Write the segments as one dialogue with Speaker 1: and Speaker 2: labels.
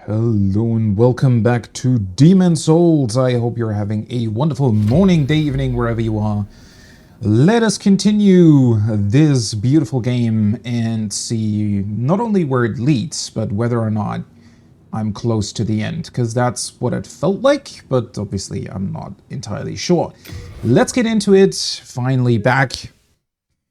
Speaker 1: Hello and welcome back to Demon Souls. I hope you're having a wonderful morning, day, evening, wherever you are. Let us continue this beautiful game and see not only where it leads, but whether or not I'm close to the end, because that's what it felt like, but obviously I'm not entirely sure. Let's get into it. Finally back.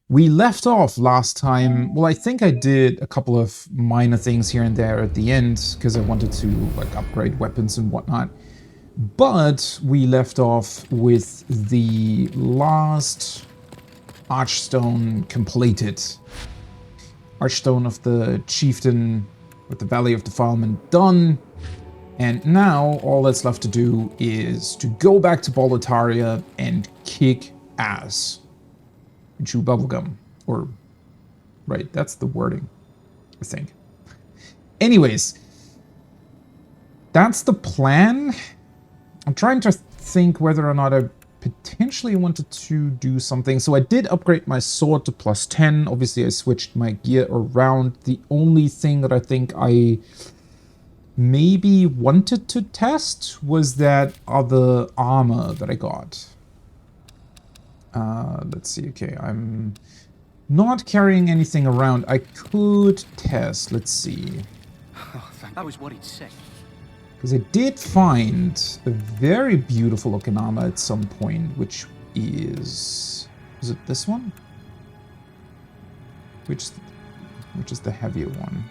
Speaker 1: We left off last time. Well, I think I did a couple of minor things here and there at the end because I wanted to like upgrade weapons and whatnot. But we left off with the last Archstone completed. Archstone of the Chieftain with the Valley of Defilement done. And now all that's left to do is to go back to Boletaria and kick ass. Chew bubblegum, or right, that's the wording, I think. Anyways, that's the plan. I'm trying to think whether or not I potentially wanted to do something. So I did upgrade my sword to +10. Obviously I switched my gear around. The only thing that I think I maybe wanted to test was that other armor that I got. Let's see, okay, I'm not carrying anything around. I could test, let's see.
Speaker 2: Oh, that was what he'd say.
Speaker 1: Because I did find a very beautiful looking armor at some point, which is it this one? Which is the heavier one?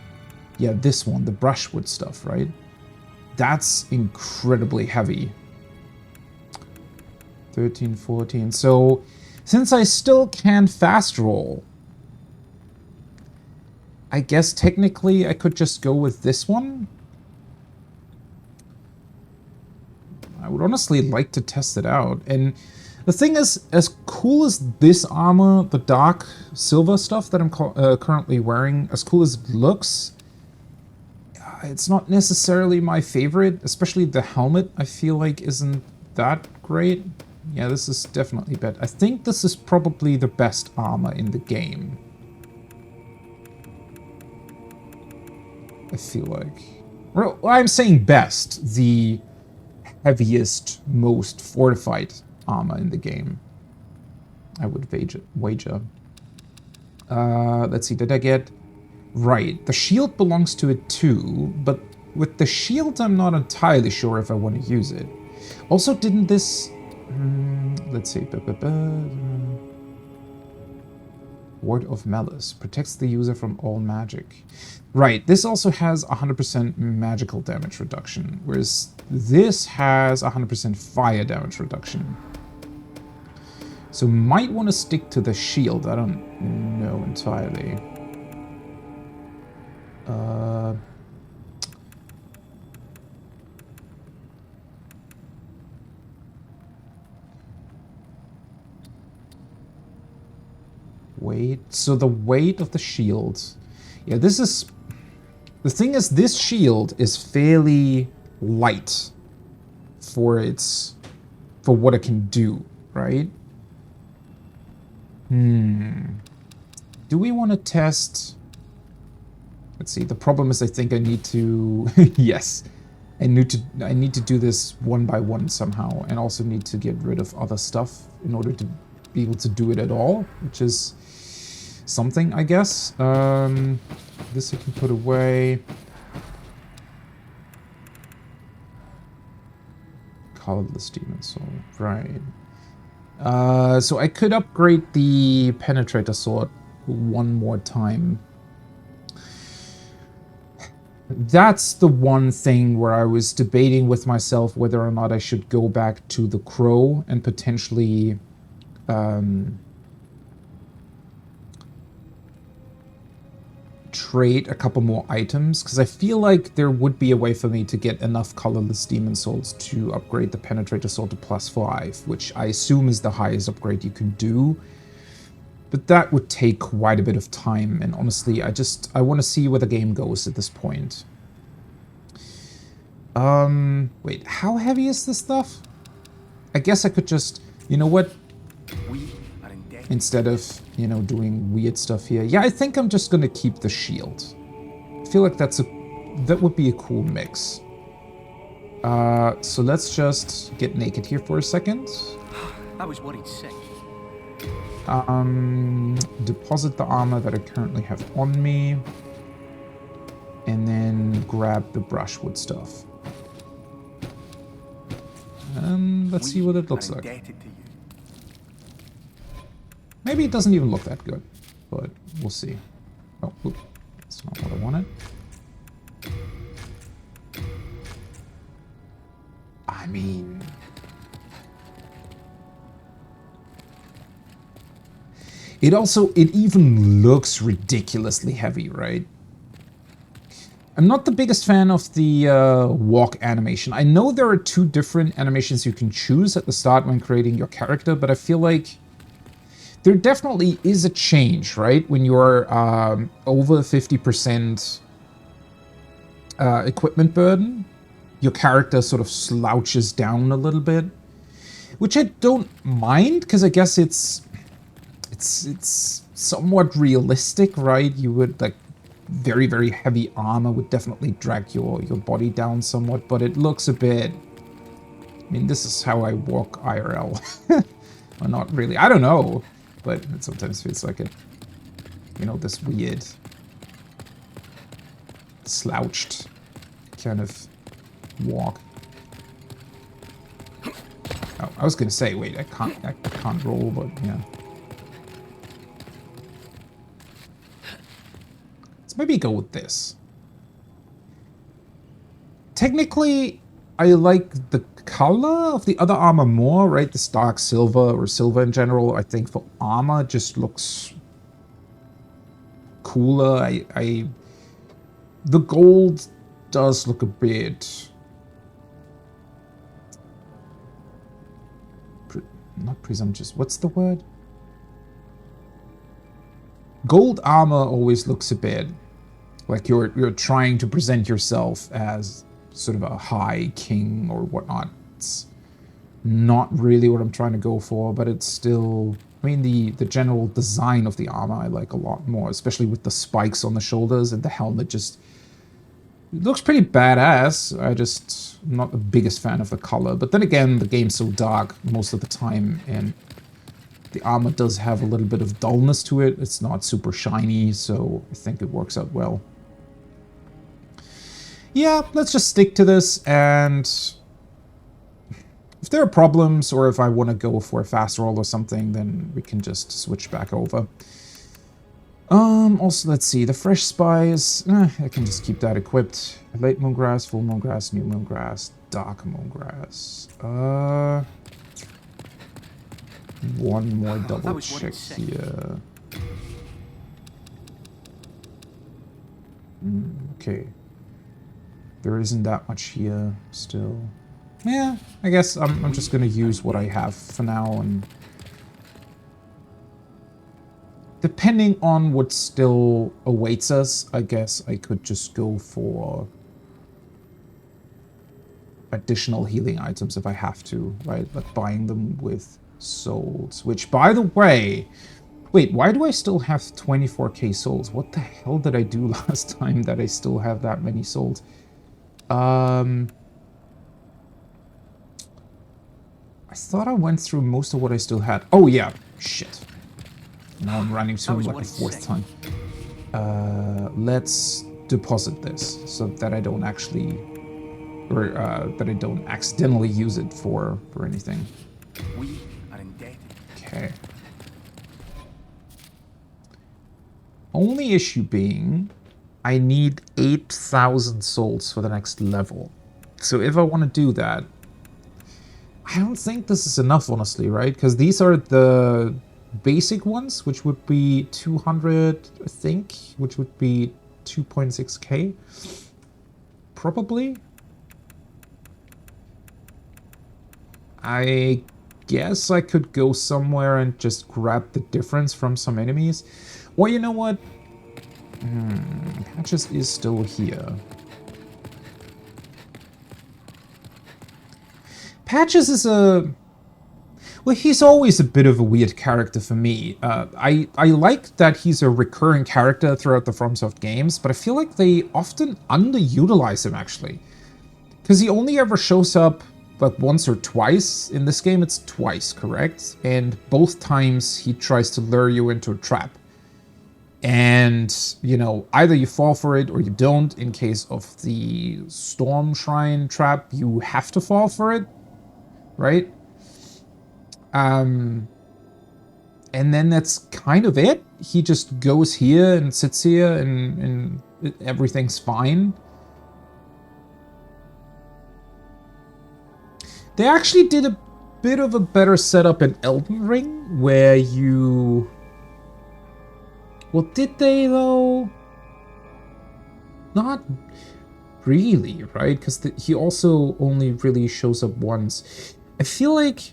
Speaker 1: Yeah, this one, the brushwood stuff, right? That's incredibly heavy. 13, 14. So, since I still can fast roll, I guess technically I could just go with this one. I would honestly like to test it out. And the thing is, as cool as this armor, the dark silver stuff that I'm currently wearing, as cool as it looks, it's not necessarily my favorite, especially the helmet I feel like isn't that great. Yeah, this is definitely better. I think this is probably the best armor in the game. I feel like. Well, I'm saying best. The heaviest, most fortified armor in the game. I would wager. Let's see, did I get... Right, the shield belongs to it too, but with the shield I'm not entirely sure if I want to use it. Also, didn't this... let's see. Word of Malice. Protects the user from all magic. Right, this also has 100% magical damage reduction, whereas this has 100% fire damage reduction. So might want to stick to the shield. I don't know entirely. Weight. So the weight of the shield. Yeah, this is... The thing is, this shield is fairly light for its... for what it can do, right? Do we want to test... Let's see, the problem is I think I need to... yes. I need to do this one by one somehow, and also need to get rid of other stuff in order to be able to do it at all, which is something, I guess. This I can put away. Colorless Demon Soul, right. So I could upgrade the Penetrator Sword one more time. That's the one thing where I was debating with myself whether or not I should go back to the Crow and potentially trade a couple more items, because I feel like there would be a way for me to get enough colorless demon souls to upgrade the Penetrator Sword to +5, which I assume is the highest upgrade you can do. But that would take quite a bit of time, and honestly, I want to see where the game goes at this point. Wait, how heavy is this stuff? I guess I could just, you know what? Instead of, you know, doing weird stuff here. Yeah, I think I'm just gonna keep the shield. I feel like that's a that would be a cool mix. So let's just get naked here for a second.
Speaker 2: That was what he'd say.
Speaker 1: Deposit the armor that I currently have on me. And then grab the brushwood stuff. And let's see what it looks like. Maybe it doesn't even look that good, but we'll see. Oh, oop, that's not what I wanted. I mean... It even looks ridiculously heavy, right? I'm not the biggest fan of the walk animation. I know there are 2 different animations you can choose at the start when creating your character, but I feel like there definitely is a change, right? When you're over 50% equipment burden, your character sort of slouches down a little bit, which I don't mind, because I guess it's somewhat realistic, right? You would, like, very, very heavy armor would definitely drag your body down somewhat, but it looks a bit... I mean, this is how I walk IRL. Or not really. I don't know. But it sometimes feels like it. You know, this weird... slouched kind of walk. Oh, I was gonna say, wait, I can't roll, but yeah. Let's maybe go with this. Technically, I like the color of the other armor more, right? This dark silver, or silver in general, I think for armor just looks cooler. The gold does look a bit... not presumptuous. What's the word? Gold armor always looks a bit like you're trying to present yourself as sort of a high king or whatnot. It's not really what I'm trying to go for, but it's still... I mean, the general design of the armor I like a lot more, especially with the spikes on the shoulders and the helmet just... It looks pretty badass. I'm not the biggest fan of the color. But then again, the game's so dark most of the time, and the armor does have a little bit of dullness to it. It's not super shiny, so I think it works out well. Yeah, let's just stick to this, and if there are problems, or if I want to go for a fast roll or something, then we can just switch back over. Also, let's see, the fresh spice, I can just keep that equipped. Late moongrass, full moongrass, new moongrass, dark moongrass. One more double check here. Okay. There isn't that much here still. Yeah, I guess I'm just gonna use what I have for now, and depending on what still awaits us, I guess I could just go for additional healing items if I have to, right? Like buying them with souls, which, by the way... Wait, why do I still have 24k souls? What the hell did I do last time that I still have that many souls? I thought I went through most of what I still had. Oh, yeah. Shit. Now I'm running to him like a 4th time. Let's deposit this so that I don't actually... Or that I don't accidentally use it for anything.
Speaker 2: We are indebted.
Speaker 1: Okay. Only issue being, I need 8,000 souls for the next level. So if I want to do that, I don't think this is enough, honestly, right? Because these are the basic ones, which would be 200, I think, which would be 2.6k. Probably. I guess I could go somewhere and just grab the difference from some enemies. Or you know what? Patches is still here. Patches is a... Well, he's always a bit of a weird character for me. I like that he's a recurring character throughout the FromSoft games, but I feel like they often underutilize him, actually. Because he only ever shows up, like, once or twice. In this game, it's twice, correct? And both times he tries to lure you into a trap. And, you know, either you fall for it or you don't. In case of the Storm Shrine trap, you have to fall for it, right? And then that's kind of it. He just goes here and sits here and everything's fine. They actually did a bit of a better setup in Elden Ring, where you... Well, did they, though? Not really, right? Because he also only really shows up once. I feel like...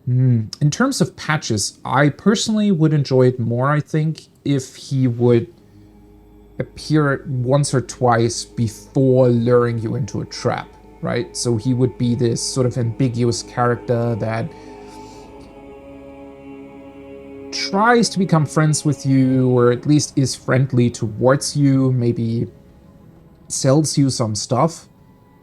Speaker 1: in terms of patches, I personally would enjoy it more, I think, if he would appear once or twice before luring you into a trap, right? So he would be this sort of ambiguous character that tries to become friends with you, or at least is friendly towards you, maybe sells you some stuff,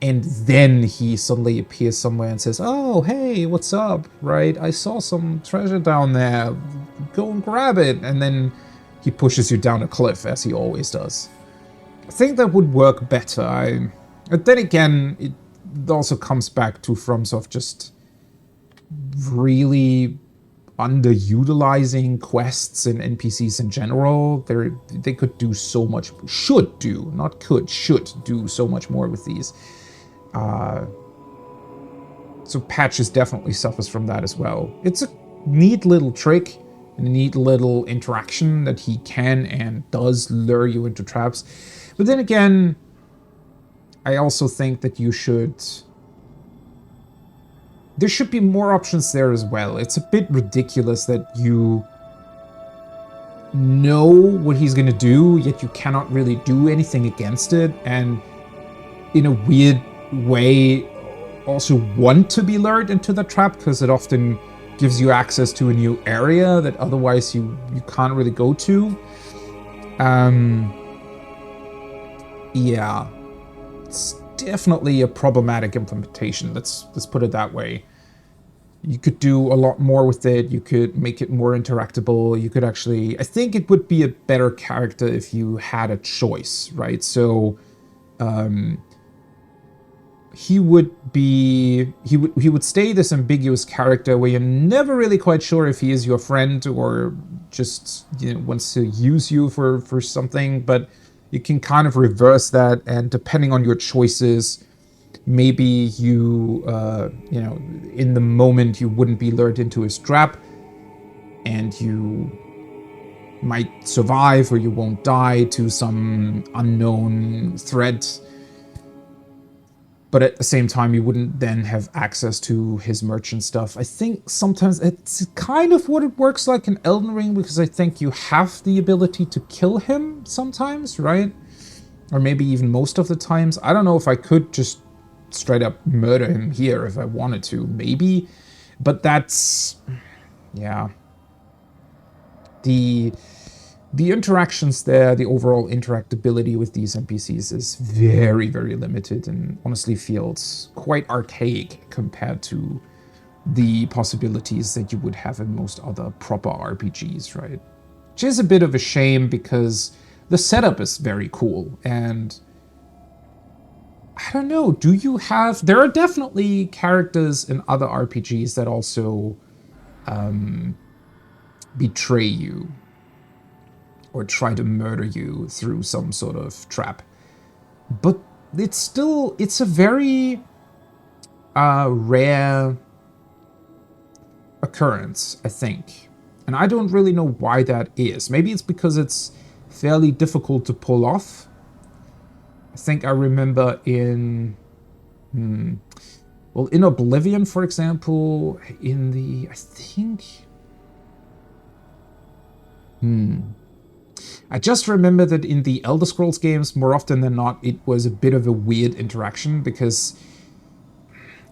Speaker 1: and then he suddenly appears somewhere and says, oh, hey, what's up, right? I saw some treasure down there, go and grab it, and then he pushes you down a cliff, as he always does. I think that would work better. But then again, it also comes back to FromSoft just really underutilizing quests and NPCs in general. They could do so much, should do so much more with these. So Patches definitely suffers from that as well. It's a neat little trick and a neat little interaction that he can and does lure you into traps. But then again, I also think that there should be more options there as well. It's a bit ridiculous that you know what he's going to do, yet you cannot really do anything against it, and in a weird way also want to be lured into the trap, because it often gives you access to a new area that otherwise you can't really go to. Yeah, it's definitely a problematic implementation. Let's put it that way. You could do a lot more with it. You could make it more interactable. You could actually... I think it would be a better character if you had a choice, right? So, he would stay this ambiguous character where you're never really quite sure if he is your friend or just, you know, wants to use you for something, but you can kind of reverse that, and depending on your choices, maybe you, you know, in the moment you wouldn't be lured into his trap, and you might survive or you won't die to some unknown threat. But at the same time, you wouldn't then have access to his merchant stuff. I think sometimes it's kind of what it works like in Elden Ring, because I think you have the ability to kill him sometimes, right? Or maybe even most of the times. I don't know if I could just straight up murder him here if I wanted to, maybe. But that's... yeah. The interactions there, the overall interactability with these NPCs is very, very limited, and honestly feels quite archaic compared to the possibilities that you would have in most other proper RPGs, right? Which is a bit of a shame, because the setup is very cool, and I don't know, do you have... there are definitely characters in other RPGs that also betray you, or try to murder you through some sort of trap. But it's a very rare occurrence, I think. And I don't really know why that is. Maybe it's because it's fairly difficult to pull off. I think I remember in... well, in Oblivion, for example, in the... I think... I just remember that in the Elder Scrolls games, more often than not, it was a bit of a weird interaction, because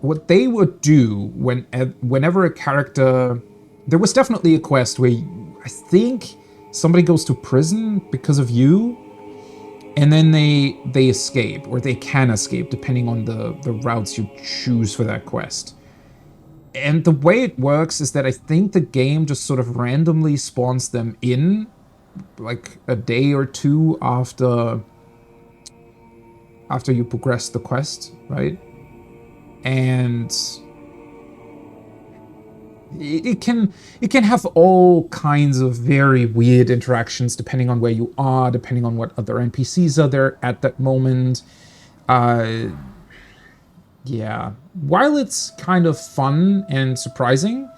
Speaker 1: what they would do whenever a character... There was definitely a quest where I think somebody goes to prison because of you, and then they escape, or they can escape, depending on the routes you choose for that quest. And the way it works is that I think the game just sort of randomly spawns them in, like a day or two after you progress the quest, right? And it can have all kinds of very weird interactions depending on where you are, depending on what other NPCs are there at that moment. Yeah, while it's kind of fun and surprising,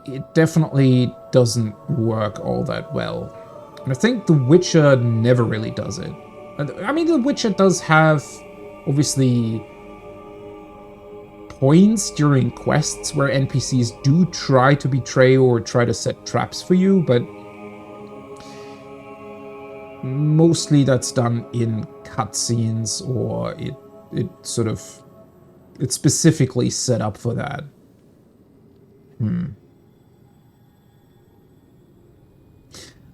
Speaker 1: it definitely doesn't work all that well. And I think The Witcher never really does it. I mean, The Witcher does have, obviously, points during quests where NPCs do try to betray or try to set traps for you, but mostly that's done in cutscenes, or it's specifically set up for that.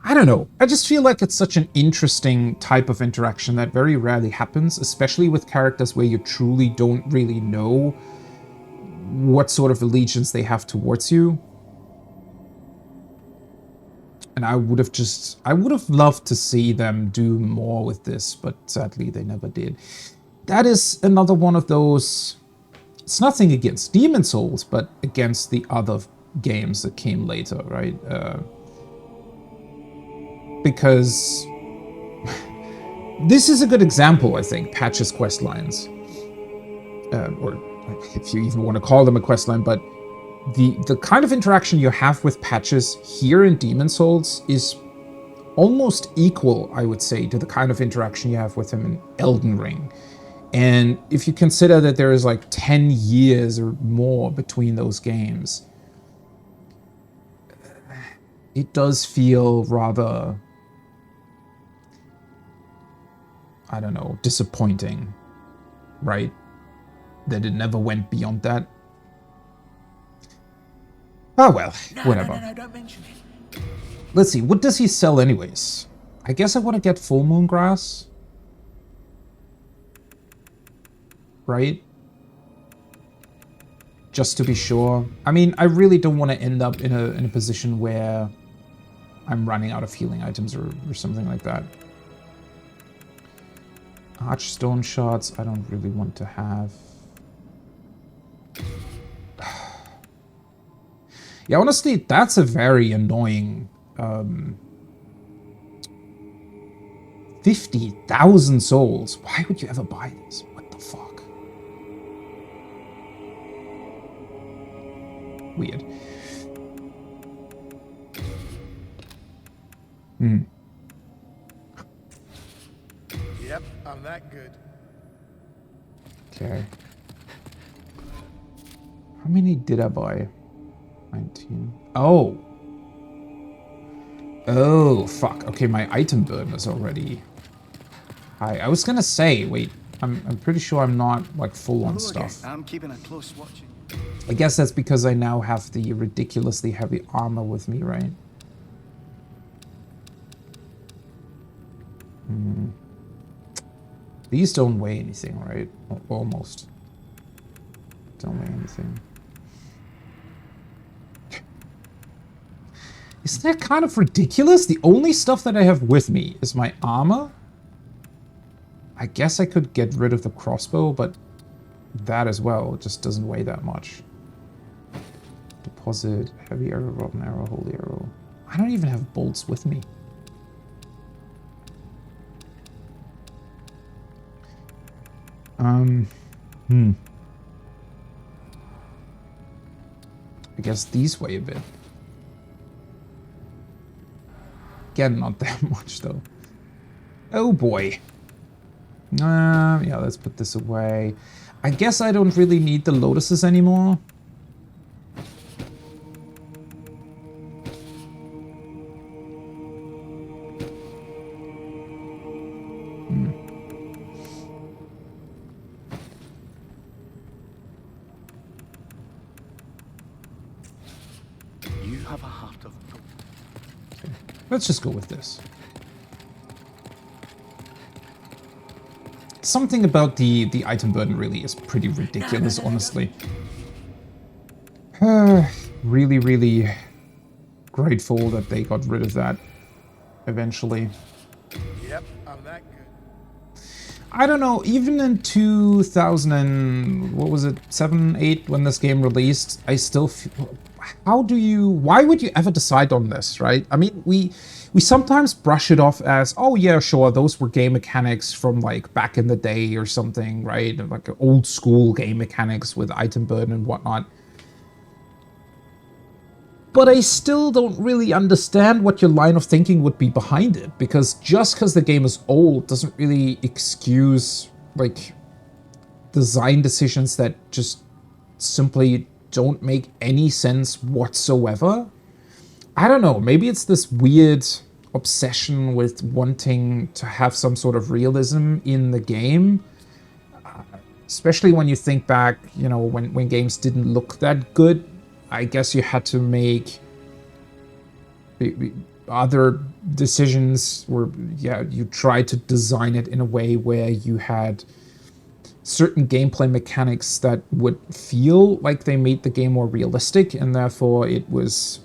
Speaker 1: I don't know. I just feel like it's such an interesting type of interaction that very rarely happens, especially with characters where you truly don't really know what sort of allegiance they have towards you. And I would have loved to see them do more with this, but sadly they never did. That is another one of those... It's nothing against Demon Souls, but against the other games that came later, right? Because this is a good example, I think, Patch's quest lines. Or if you even want to call them a quest line, but the kind of interaction you have with Patches here in Demon Souls is almost equal, I would say, to the kind of interaction you have with him in Elden Ring. And if you consider that there is like 10 years or more between those games, it does feel rather, I don't know, disappointing, right? That it never went beyond that. Oh well, whatever.
Speaker 2: No, don't mention it.
Speaker 1: Let's see, what does he sell anyways? I guess I want to get Full Moon Grass. Right? Just to be sure. I mean, I really don't want to end up in a position where I'm running out of healing items or something like that. Archstone shards, I don't really want to have. Yeah, honestly, that's a very annoying... 50,000 souls. Why would you ever buy this? What the fuck? Weird.
Speaker 3: Yep, I'm that good.
Speaker 1: Okay. How many did I buy? 19. Oh. Oh, fuck. Okay, my item burn is already high. I was gonna say, wait, I'm pretty sure I'm not, like, full on stuff.
Speaker 2: I'm keeping a close watch.
Speaker 1: I guess that's because I now have the ridiculously heavy armor with me, right? These don't weigh anything, right? Almost. Don't weigh anything. Isn't that kind of ridiculous? The only stuff that I have with me is my armor. I guess I could get rid of the crossbow, but that as well just doesn't weigh that much. Deposit, heavy arrow, rotten arrow, holy arrow. I don't even have bolts with me. I guess these weigh a bit. Again, not that much though. Oh boy. Yeah, let's put this away. I guess I don't really need the lotuses anymore. Let's just go with this. Something about the item burden really is pretty ridiculous, honestly. Really, really grateful that they got rid of that eventually.
Speaker 3: Yep, I'm that good.
Speaker 1: I don't know, even in 2000 and, what was it, 7, 8, when this game released, I still feel, why would you ever decide on this, right? I mean, we sometimes brush it off as, oh yeah, sure, those were game mechanics from like back in the day or something, right? Like old school game mechanics with item burden and whatnot. But I still don't really understand what your line of thinking would be behind it, because just because the game is old doesn't really excuse, like, design decisions that just simply don't make any sense whatsoever. I don't know, maybe it's this weird obsession with wanting to have some sort of realism in the game. Especially when you think back, you know, when games didn't look that good. I guess you had to make other decisions where, yeah, you tried to design it in a way where you had certain gameplay mechanics that would feel like they made the game more realistic, and therefore it was...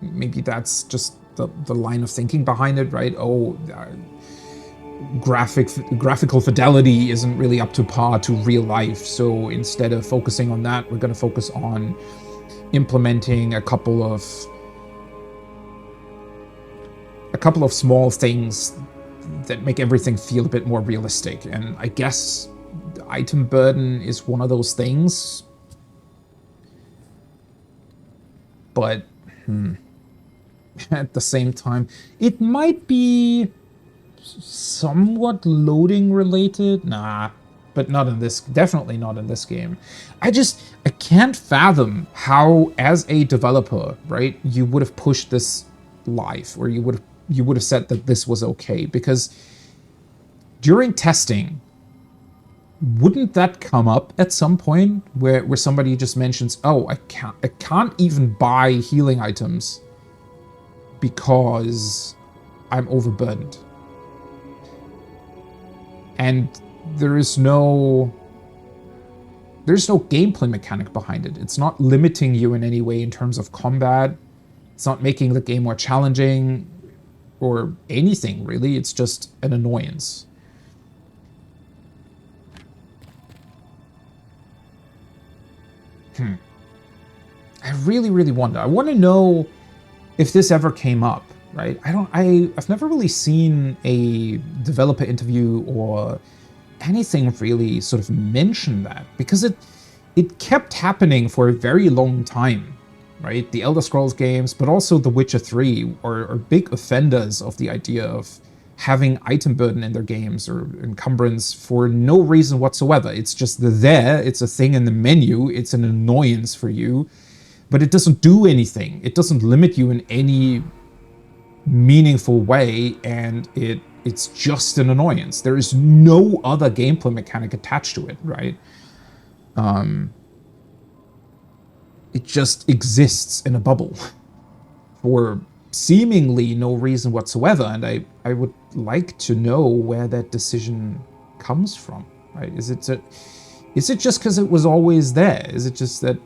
Speaker 1: Maybe that's just the line of thinking behind it, right? Oh, graphical fidelity isn't really up to par to real life, so instead of focusing on that, we're going to focus on implementing a couple of small things that make everything feel a bit more realistic. And I guess item burden is one of those things, but at the same time, it might be somewhat loading related. Nah, but not in this, definitely not in this game. I can't fathom how, as a developer, right, you would have pushed this live, or you would have said that this was okay, because during testing, wouldn't that come up at some point where somebody just mentions, oh, I can't even buy healing items because I'm overburdened. And there's no gameplay mechanic behind it. It's not limiting you in any way in terms of combat. It's not making the game more challenging or anything, really. It's just an annoyance. I really, really wonder. I want to know if this ever came up, right? I've never really seen a developer interview or anything really sort of mention that, because it kept happening for a very long time, right? The Elder Scrolls games, but also The Witcher 3 are big offenders of the idea of having item burden in their games or encumbrance for no reason whatsoever. It's just there, it's a thing in the menu, it's an annoyance for you, but it doesn't do anything. It doesn't limit you in any meaningful way, and it's just an annoyance. There is no other gameplay mechanic attached to it, right? It just exists in a bubble for seemingly no reason whatsoever, and I would like to know where that decision comes from, right? Is it just because it was always there? Is it just that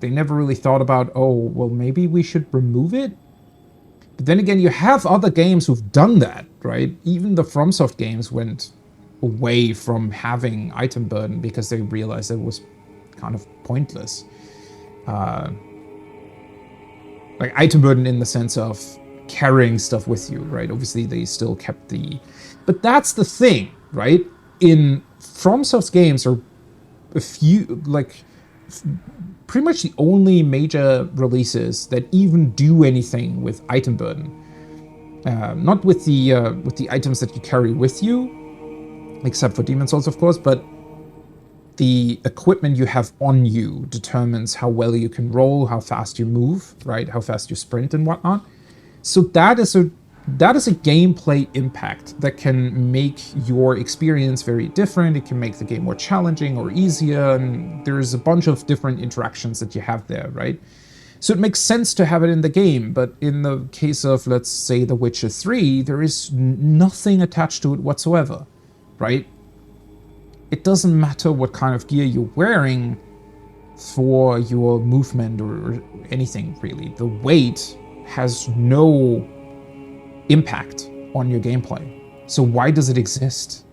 Speaker 1: they never really thought about, oh, well, maybe we should remove it? But then again, you have other games who've done that, right? Even the FromSoft games went away from having item burden because they realized it was kind of pointless. Like item burden in the sense of carrying stuff with you, right? Obviously, they still kept the... But that's the thing, right? In FromSoft's games are a few, like, pretty much the only major releases that even do anything with item burden. Not with the items that you carry with you, except for Demon's Souls, of course, but the equipment you have on you determines how well you can roll, how fast you move, right? How fast you sprint and whatnot. So that is a gameplay impact that can make your experience very different. It can make the game more challenging or easier, and there's a bunch of different interactions that you have there, right? So it makes sense to have it in the game, but in the case of, let's say, The Witcher 3, there is nothing attached to it whatsoever, right? It doesn't matter what kind of gear you're wearing for your movement or anything, really. The weight has no impact on your gameplay. So why does it exist?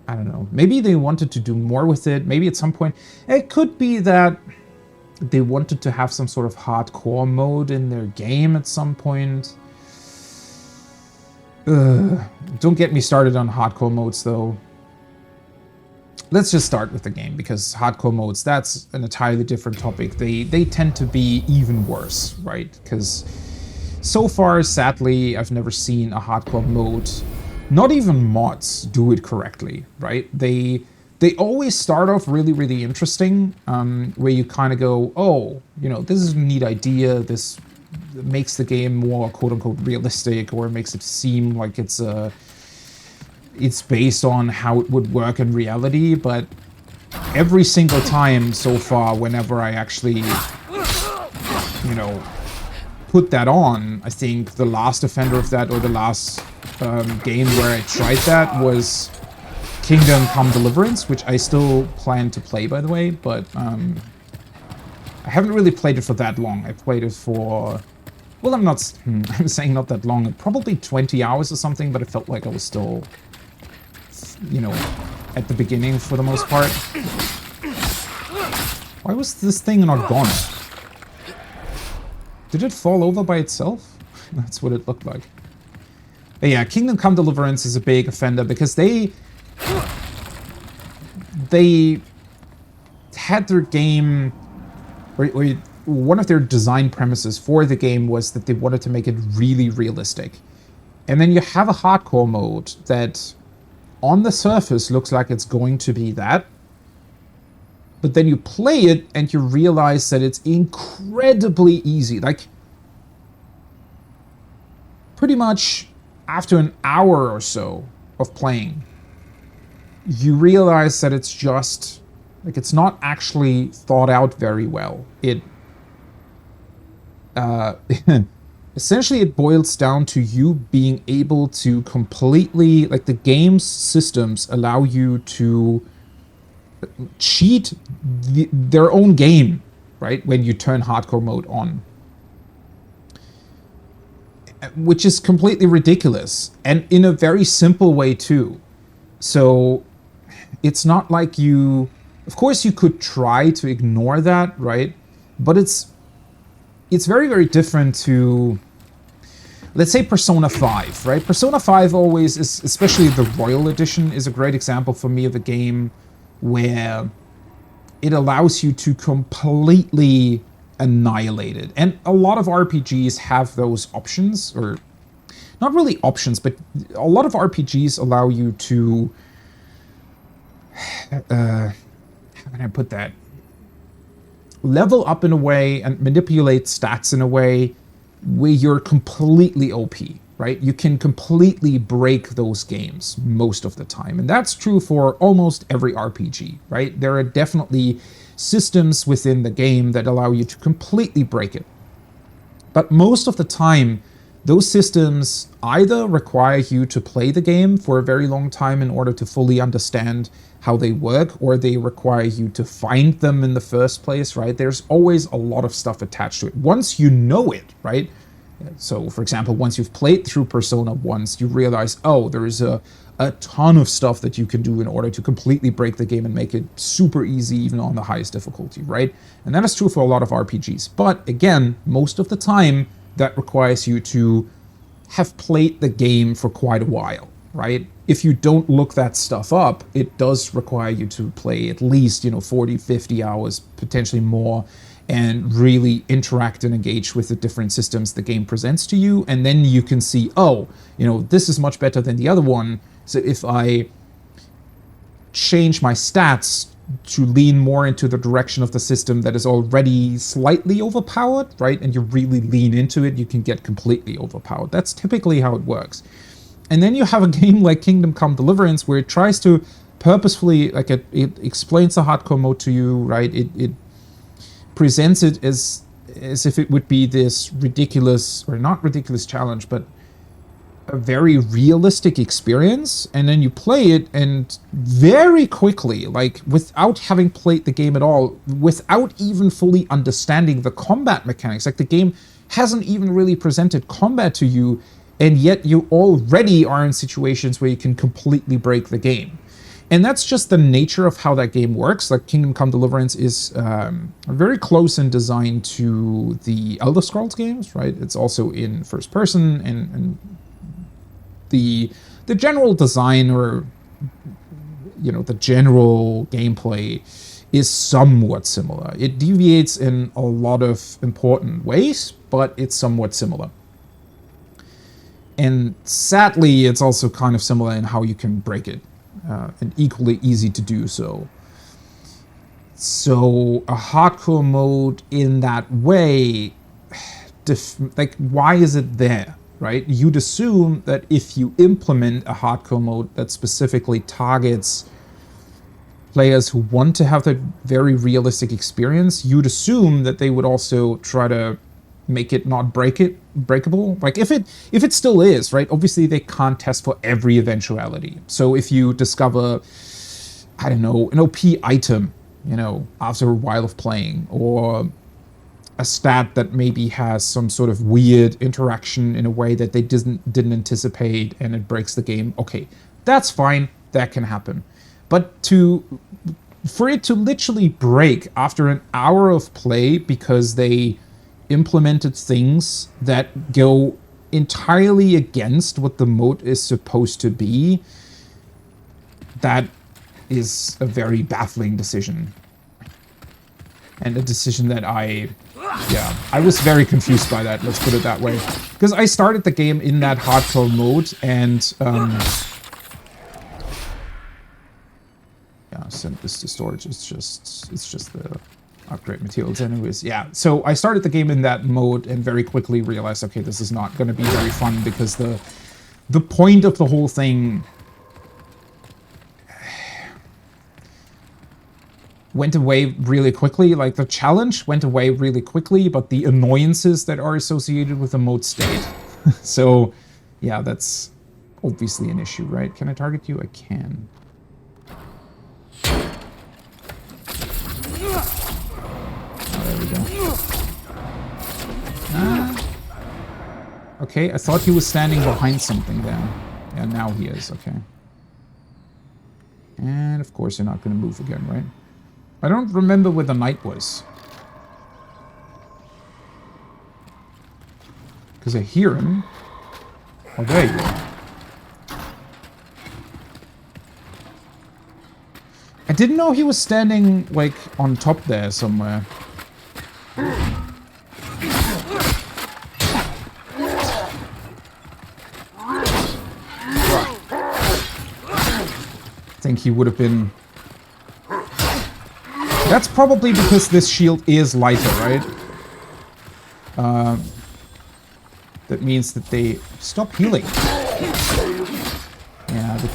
Speaker 1: I don't know. Maybe they wanted to do more with it. Maybe at some point... It could be that they wanted to have some sort of hardcore mode in their game at some point. Don't get me started on hardcore modes, though. Let's just start with the game, because hardcore modes, that's an entirely different topic. They tend to be even worse, right? Because so far, sadly, I've never seen a hardcore mode, not even mods, do it correctly, right? They always start off really, really interesting, where you kind of go, oh, you know, this is a neat idea, this makes the game more quote-unquote realistic, or makes it seem like it's based on how it would work in reality, but every single time so far, whenever I actually, you know, put that on, I think the last offender of that, or the last game where I tried that, was Kingdom Come Deliverance, which I still plan to play, by the way, but I haven't really played it for that long. I played it for, well, I'm saying not that long, probably 20 hours or something, but it felt like I was still, you know, at the beginning for the most part. Why was this thing not gone? Did it fall over by itself? That's what it looked like. But yeah, Kingdom Come Deliverance is a big offender because they had their game, or one of their design premises for the game was that they wanted to make it really realistic. And then you have a hardcore mode that on the surface looks like it's going to be that, but then you play it and you realize that it's incredibly easy. Like, pretty much after an hour or so of playing, you realize that it's just, like, it's not actually thought out very well. It, essentially it boils down to you being able to completely, like, the game's systems allow you to cheat their own game, right, when you turn hardcore mode on. Which is completely ridiculous, and in a very simple way too. So it's not like you, of course you could try to ignore that, right? But it's very, very different to, let's say, Persona 5, right? Persona 5 always is, especially the Royal Edition, is a great example for me of a game where it allows you to completely annihilate it. And a lot of RPGs have those options, or not really options, but a lot of RPGs allow you to, how can I put that? Level up in a way and manipulate stats in a way where you're completely OP, right? You can completely break those games most of the time. And that's true for almost every RPG, right? There are definitely systems within the game that allow you to completely break it. But most of the time, those systems either require you to play the game for a very long time in order to fully understand how they work, or they require you to find them in the first place, right? There's always a lot of stuff attached to it. Once you know it, right? So, for example, once you've played through Persona once, you realize, oh, there is a ton of stuff that you can do in order to completely break the game and make it super easy, even on the highest difficulty, right? And that is true for a lot of RPGs. But again, most of the time, that requires you to have played the game for quite a while, right? If you don't look that stuff up, it does require you to play at least, 40, 50 hours, potentially more, and really interact and engage with the different systems the game presents to you. And then you can see, oh, this is much better than the other one. So if I change my stats to lean more into the direction of the system that is already slightly overpowered, right? And you really lean into it, you can get completely overpowered. That's typically how it works. And then you have a game like Kingdom Come Deliverance where it tries to purposefully, like, it explains the hardcore mode to you, right? It presents it as if it would be this ridiculous, or not ridiculous challenge, but a very realistic experience, and then you play it, and very quickly, like without having played the game at all, without even fully understanding the combat mechanics, like the game hasn't even really presented combat to you, and yet you already are in situations where you can completely break the game. And that's just the nature of how that game works. Like Kingdom Come Deliverance is very close in design to the Elder Scrolls games, right? It's also in first person, and the general design, or the general gameplay is somewhat similar. It deviates in a lot of important ways, but it's somewhat similar. And sadly, it's also kind of similar in how you can break it, and equally easy to do so. So a hardcore mode in that way, like, why is it there? Right? You'd assume that if you implement a hardcore mode that specifically targets players who want to have that very realistic experience, you'd assume that they would also try to make it not breakable. Like if it still is, right? Obviously they can't test for every eventuality. So if you discover, I don't know, an OP item, after a while of playing, or a stat that maybe has some sort of weird interaction in a way that they didn't anticipate, and it breaks the game. Okay, that's fine. That can happen. But for it to literally break after an hour of play because they implemented things that go entirely against what the mode is supposed to be, that is a very baffling decision. And a decision that I was very confused by that, let's put it that way. Because I started the game in that hardcore mode, and send this to storage. It's just the upgrade materials anyways. Yeah, so I started the game in that mode and very quickly realized, okay, this is not going to be very fun, because the point of the whole thing went away really quickly. Like, the challenge went away really quickly, but the annoyances that are associated with the mode stayed. So, yeah, that's obviously an issue, right? Can I target you? I can. Oh, there we go. Okay, I thought he was standing behind something then. Yeah, now he is, okay. And, of course, you're not going to move again, right? I don't remember where the knight was. Because I hear him. Oh, there you are. I didn't know he was standing, like, on top there somewhere. I think he would have been... That's probably because this shield is lighter, right? That means that they stop healing. Yeah, the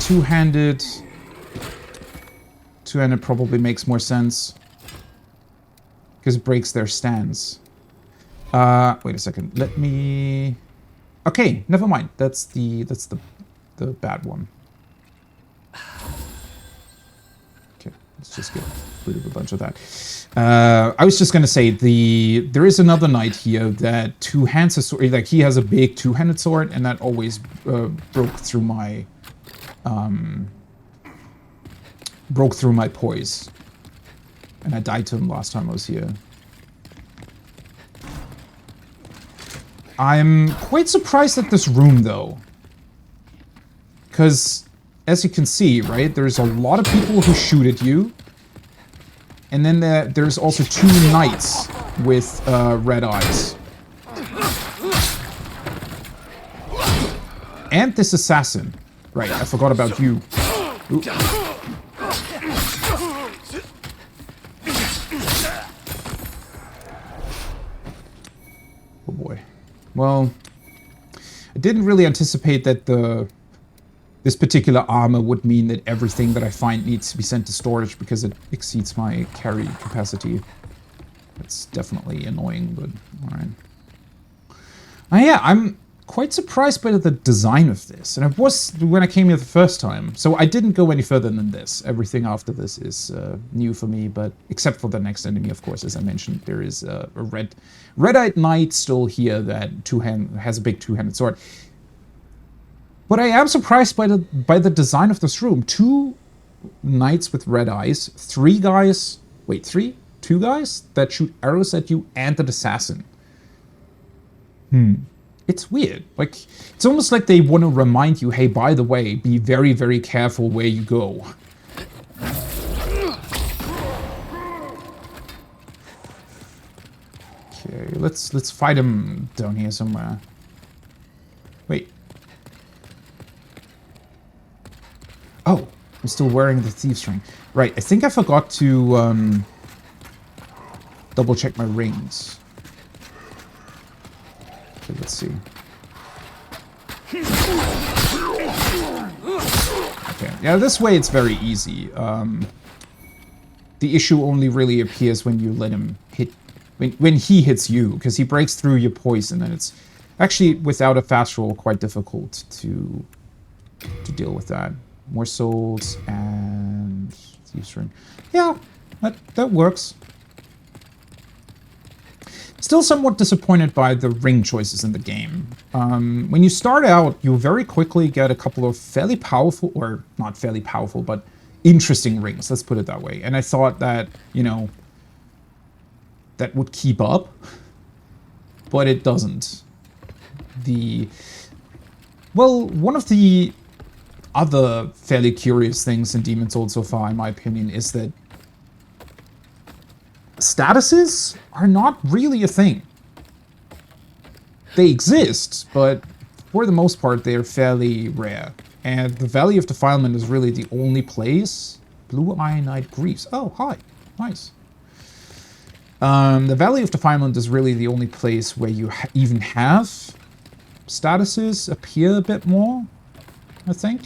Speaker 1: two-handed probably makes more sense, because it breaks their stance. Wait a second. Let me... Okay, never mind. That's the bad one. Let's just get rid of a bunch of that. I was just gonna say, there is another knight here that two-hands a sword. Like, he has a big two-handed sword, and that always broke through my poise, and I died to him last time I was here. I'm quite surprised at this room, though, because, as you can see, right, there's a lot of people who shoot at you. And then there's also two knights with red eyes. And this assassin. Right, I forgot about you. Ooh. Oh boy. Well, I didn't really anticipate that this particular armor would mean that everything that I find needs to be sent to storage, because it exceeds my carry capacity. It's definitely annoying, but alright. Yeah, I'm quite surprised by the design of this, and it was when I came here the first time. So I didn't go any further than this. Everything after this is new for me, but except for the next enemy, of course, as I mentioned, there is a red-eyed knight still here that has a big two-handed sword. But I am surprised by the design of this room. 2 knights with red eyes, 3 guys. Wait, 3? 2 guys that shoot arrows at you, and an assassin. It's weird. Like, it's almost like they want to remind you, hey, by the way, be very, very careful where you go. Okay, let's fight him down here somewhere. Wait. Oh, I'm still wearing the thieves ring. Right, I think I forgot to double check my rings. Okay, let's see. Okay, yeah, this way it's very easy. The issue only really appears when you let him hit, when he hits you, because he breaks through your poison, and it's actually, without a fast roll, quite difficult to deal with that. More souls and thieves ring. Yeah, that works. Still somewhat disappointed by the ring choices in the game. When you start out, you very quickly get a couple of fairly powerful, or not fairly powerful, but interesting rings, let's put it that way. And I thought that, you know, that would keep up, but it doesn't. Well, one of the other fairly curious things in Demon's Souls so far, in my opinion, is that statuses are not really a thing. They exist, but for the most part, they're fairly rare. And the Valley of Defilement is really the only place. Blue Ionite Greaves. Oh, hi. Nice. The Valley of Defilement is really the only place where you even have statuses appear a bit more, I think.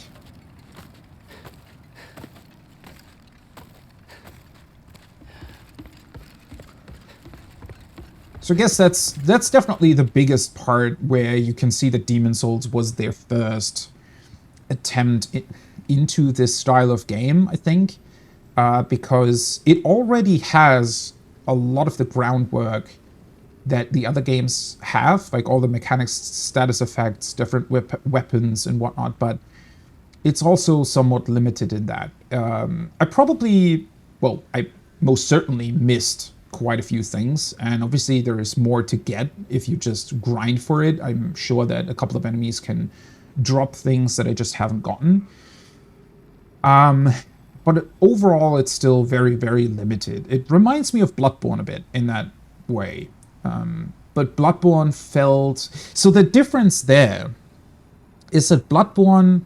Speaker 1: So I guess that's definitely the biggest part where you can see that Demon's Souls was their first attempt into this style of game, I think, because it already has a lot of the groundwork that the other games have, like all the mechanics, status effects, different weapons and whatnot, but it's also somewhat limited in that. I most certainly missed quite a few things, and obviously there is more to get if you just grind for it. I'm sure that a couple of enemies can drop things that I just haven't gotten. But overall, it's still very, very limited. It reminds me of Bloodborne a bit in that way. But Bloodborne felt... So the difference there is that Bloodborne...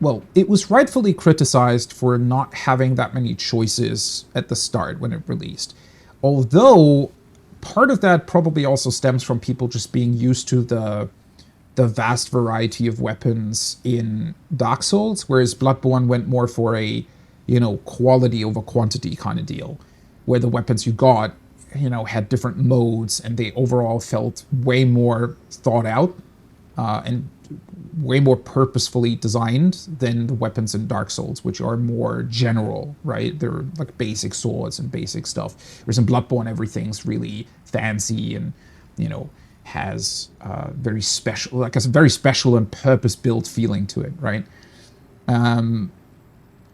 Speaker 1: Well, it was rightfully criticized for not having that many choices at the start when it released. Although, part of that probably also stems from people just being used to the vast variety of weapons in Dark Souls, whereas Bloodborne went more for a, you know, quality over quantity kind of deal, where the weapons you got, you know, had different modes, and they overall felt way more thought out and way more purposefully designed than the weapons in Dark Souls, which are more general, right? They're like basic swords and basic stuff. Whereas in Bloodborne, everything's really fancy and, you know, has very special, like a very special and purpose-built feeling to it, right?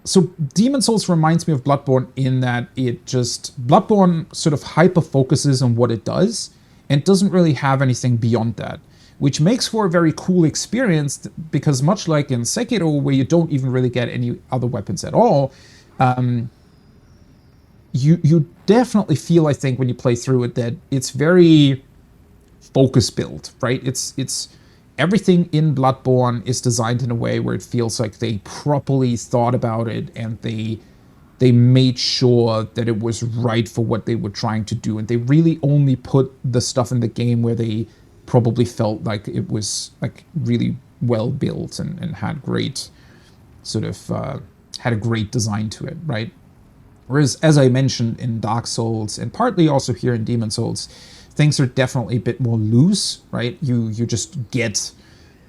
Speaker 1: So Demon's Souls reminds me of Bloodborne in that Bloodborne sort of hyper-focuses on what it does and doesn't really have anything beyond that, which makes for a very cool experience because much like in Sekiro, where you don't even really get any other weapons at all, you definitely feel, I think, when you play through it, that it's very focus-built, right? It's everything in Bloodborne is designed in a way where it feels like they properly thought about it and they made sure that it was right for what they were trying to do, and they really only put the stuff in the game where they probably felt like it was like really well built and had great sort of had a great design to it, right? Whereas, as I mentioned in Dark Souls, and partly also here in Demon Souls, things are definitely a bit more loose, right? You just get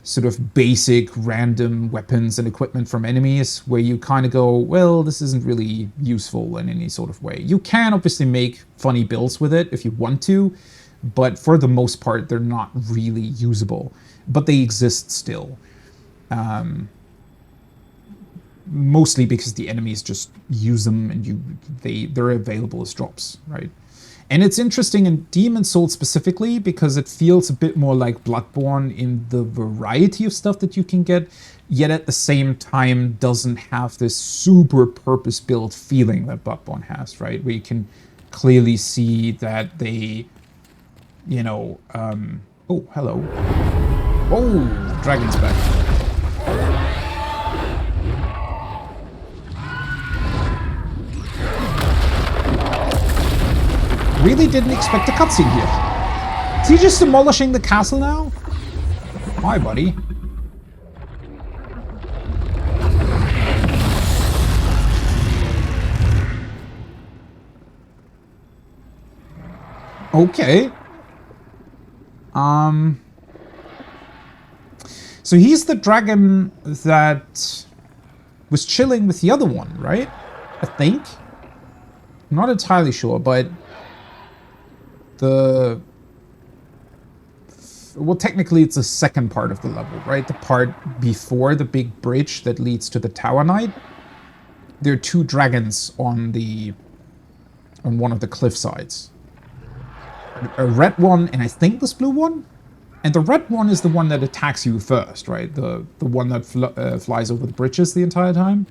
Speaker 1: sort of basic random weapons and equipment from enemies where you kind of go, well, this isn't really useful in any sort of way. You can obviously make funny builds with it if you want to, but for the most part, they're not really usable. But they exist still. Mostly because the enemies just use them and they're available as drops, right? And it's interesting in Demon Souls specifically because it feels a bit more like Bloodborne in the variety of stuff that you can get, yet at the same time doesn't have this super purpose-built feeling that Bloodborne has, right? Where you can clearly see that they, you know, oh, hello. Oh, the dragon's back. Really didn't expect a cutscene here. Is he just demolishing the castle now? Hi, buddy. Okay. So he's the dragon that was chilling with the other one, right? I think. I'm not entirely sure, but well, technically it's the second part of the level, right? The part before the big bridge that leads to the Tower Knight. There are two dragons on one of the cliff sides. A red one and I think this blue one. And the red one is the one that attacks you first, right? The one that flies over the bridges the entire time.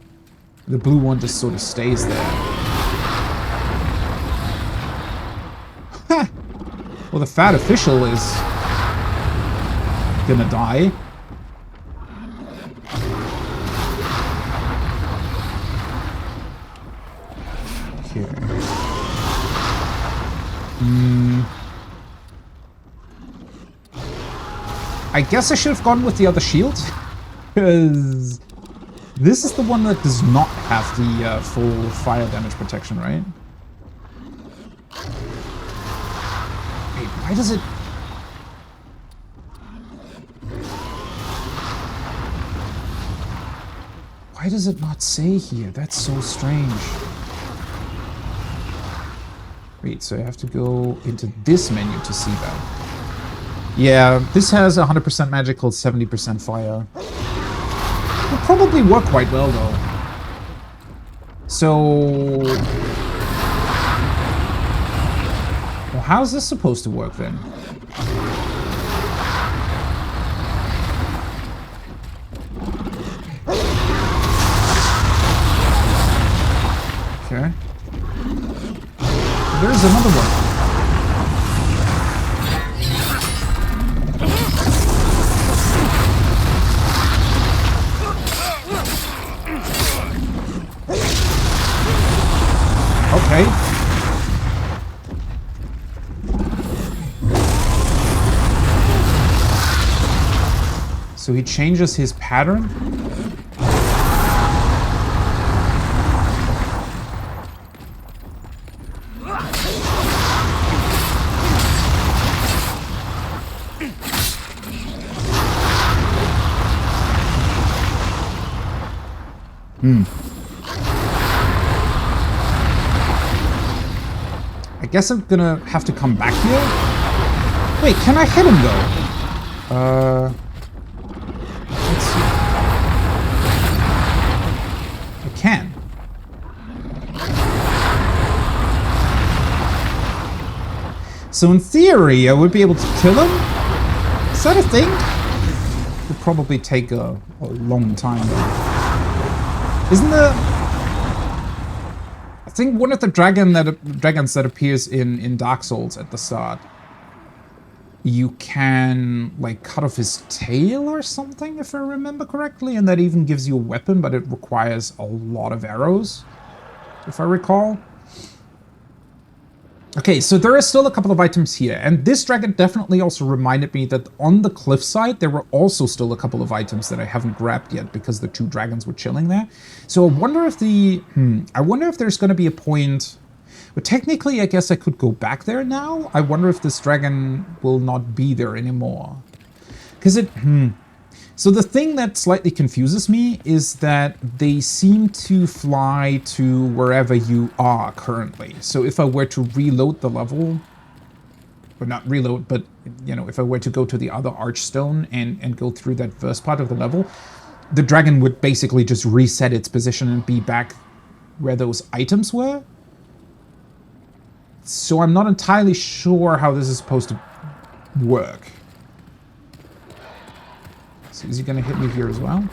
Speaker 1: The blue one just sort of stays there. Well, the fat official is gonna die. Here. I guess I should have gone with the other shield, because this is the one that does not have the full fire damage protection, right? Wait, why does it... Why does it not say here? That's so strange. Wait, so I have to go into this menu to see that. Yeah, this has 100% magical, 70% fire. Will probably work quite well, though. So... Well, how's this supposed to work, then? Okay. There's another one. Okay. So he changes his pattern? I guess I'm gonna have to come back here? Wait, can I hit him though? Let's see. I can. So in theory, I would be able to kill him? Is that a thing? It would probably take a long time though. Isn't there... I think one of the dragons that appears in Dark Souls at the start, you can like cut off his tail or something, if I remember correctly, and that even gives you a weapon, but it requires a lot of arrows, if I recall. Okay, so there are still a couple of items here, and this dragon definitely also reminded me that on the cliffside there were also still a couple of items that I haven't grabbed yet because the two dragons were chilling there. So I wonder if I wonder if there's going to be a point. But technically, I guess I could go back there now. I wonder if this dragon will not be there anymore, because So the thing that slightly confuses me is that they seem to fly to wherever you are currently. So if I were to reload the level, or not reload, but you know, if I were to go to the other archstone and go through that first part of the level, the dragon would basically just reset its position and be back where those items were. So I'm not entirely sure how this is supposed to work. So is he going to hit me here as well?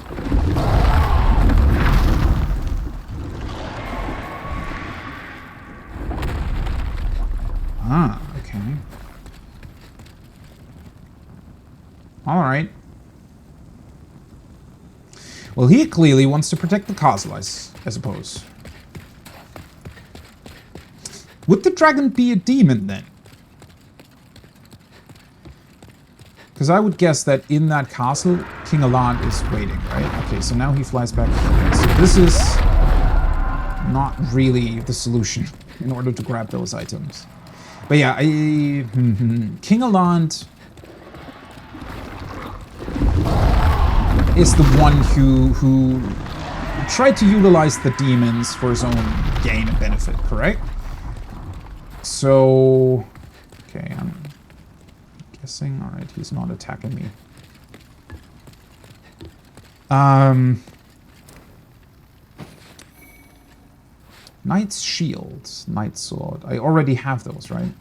Speaker 1: Ah, okay. All right. Well, he clearly wants to protect the castle, I suppose. Would the dragon be a demon then? Because I would guess that in that castle, King Aland is waiting, right? Okay, so now he flies back here. So this is not really the solution in order to grab those items. But yeah, King Aland is the one who tried to utilize the demons for his own gain and benefit, correct? So, okay, I'm guessing. All right, he's not attacking me. Knight's Shield, Knight's Sword. I already have those, right?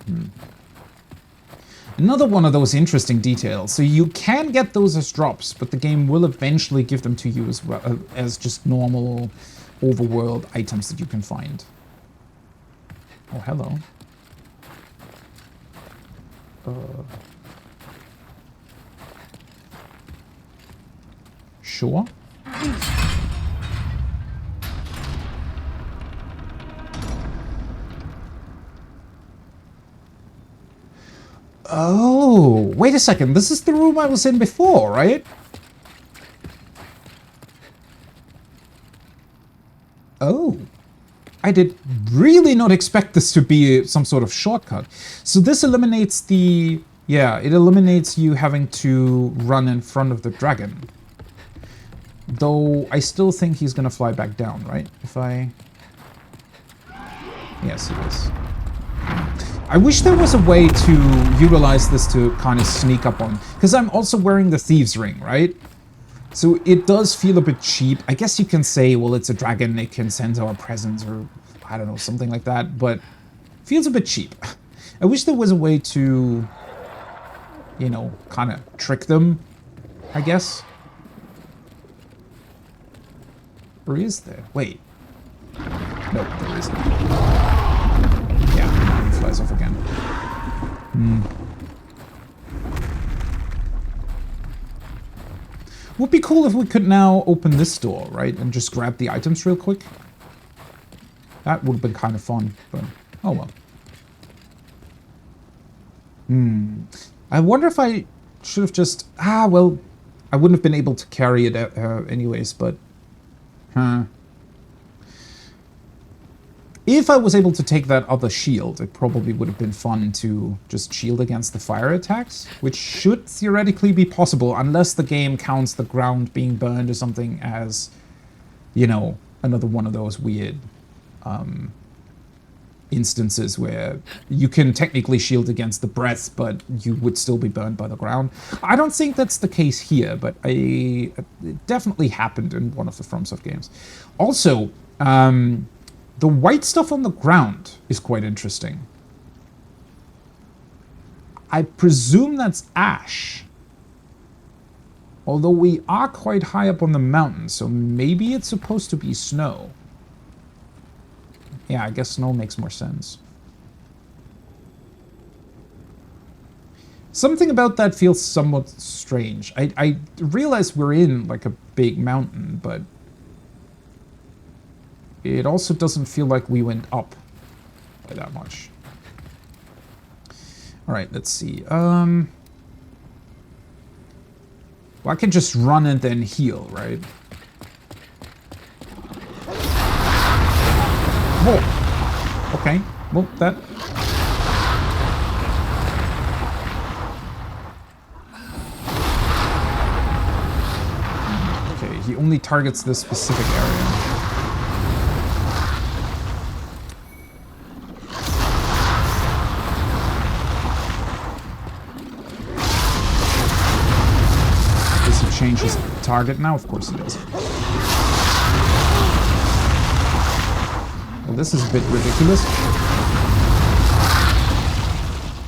Speaker 1: Another one of those interesting details. So you can get those as drops, but the game will eventually give them to you as well as just normal overworld items that you can find. Oh, hello. Sure. Oh, wait a second. This is the room I was in before, right? Oh. I did really not expect this to be some sort of shortcut. So this eliminates the... Yeah, it eliminates you having to run in front of the dragon. Though I still think he's gonna fly back down, right? If I... Yes, he is. I wish there was a way to utilize this to kind of sneak up on... Because I'm also wearing the Thieves' Ring, right? So it does feel a bit cheap. I guess you can say, well, it's a dragon, it can sense our presence, or I don't know, something like that, but it feels a bit cheap. I wish there was a way to, you know, kind of trick them, I guess. Or is there? Wait. Nope, there isn't. Yeah, he flies off again. Would be cool if we could now open this door, right? And just grab the items real quick. That would have been kind of fun, but oh well. I wonder if I should have just... well, I wouldn't have been able to carry it anyways, but... If I was able to take that other shield, it probably would have been fun to just shield against the fire attacks, which should theoretically be possible, unless the game counts the ground being burned or something as, you know, another one of those weird instances where you can technically shield against the breath, but you would still be burned by the ground. I don't think that's the case here, but it definitely happened in one of the FromSoft games. Also, the white stuff on the ground is quite interesting. I presume that's ash. Although we are quite high up on the mountain, so maybe it's supposed to be snow. Yeah, I guess snow makes more sense. Something about that feels somewhat strange. I realize we're in like a big mountain, but it also doesn't feel like we went up by that much. Alright, let's see. Well, I can just run and then heal, right? Whoa! Okay, well, that... Okay, he only targets this specific area. Change his target now? Of course he does. Well, this is a bit ridiculous.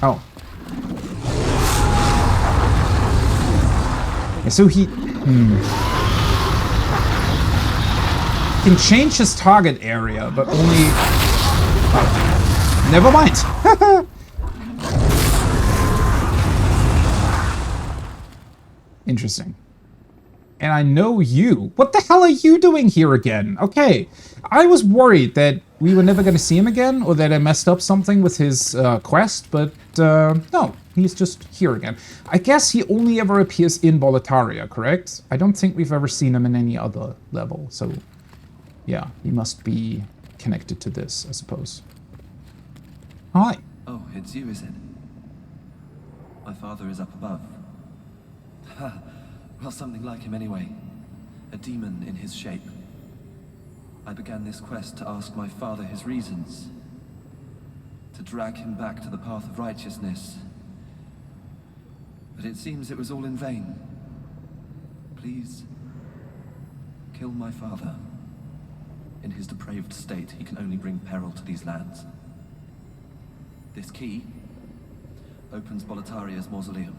Speaker 1: Oh. Yeah, so he... can change his target area, but only... Oh. Never mind! Interesting. And I know you. What the hell are you doing here again? Okay. I was worried that we were never going to see him again, or that I messed up something with his quest, but no. He's just here again. I guess he only ever appears in Boletaria, correct? I don't think we've ever seen him in any other level, so... yeah, he must be connected to this, I suppose. Hi.
Speaker 2: Oh, it's you, is it? My father is up above. Ha! Well, something like him anyway. A demon in his shape. I began this quest to ask my father his reasons. To drag him back to the path of righteousness. But it seems it was all in vain. Please, kill my father. In his depraved state, he can only bring peril to these lands. This key opens Boletaria's mausoleum.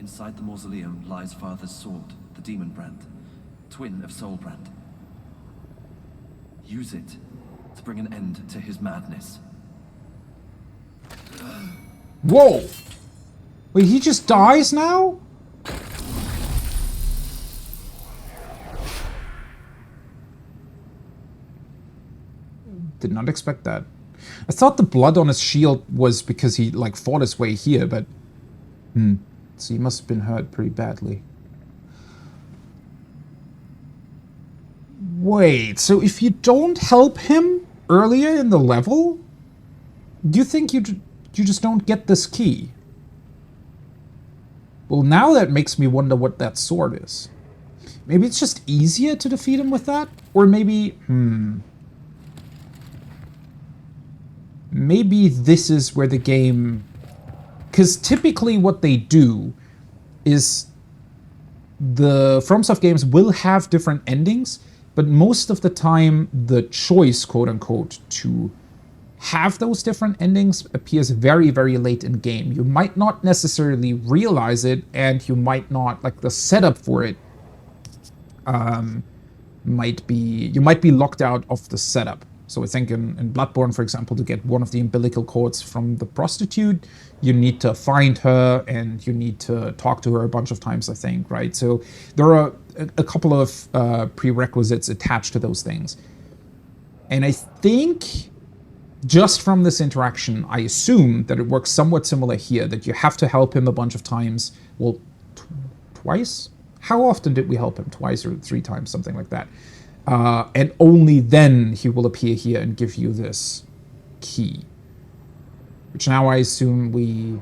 Speaker 2: Inside the mausoleum lies Father's sword, the Demon Brand, twin of Soul Brand. Use it to bring an end to his madness.
Speaker 1: Whoa! Wait, he just dies now? Did not expect that. I thought the blood on his shield was because he, like, fought his way here, but... So he must have been hurt pretty badly. Wait, so if you don't help him earlier in the level, do you think you just don't get this key? Well, now that makes me wonder what that sword is. Maybe it's just easier to defeat him with that? Or maybe... Maybe this is where the game... Because typically what they do is the FromSoft games will have different endings, but most of the time the choice, quote-unquote, to have those different endings appears very, very late in game. You might not necessarily realize it, and you might not, like, the setup for it might be... You might be locked out of the setup. So I think in Bloodborne, for example, to get one of the umbilical cords from the prostitute, you need to find her and you need to talk to her a bunch of times, I think, right? So there are a couple of prerequisites attached to those things. And I think just from this interaction, I assume that it works somewhat similar here, that you have to help him a bunch of times. Well, twice? How often did we help him? Twice or 3 times, something like that. And only then he will appear here and give you this key. Which now I assume we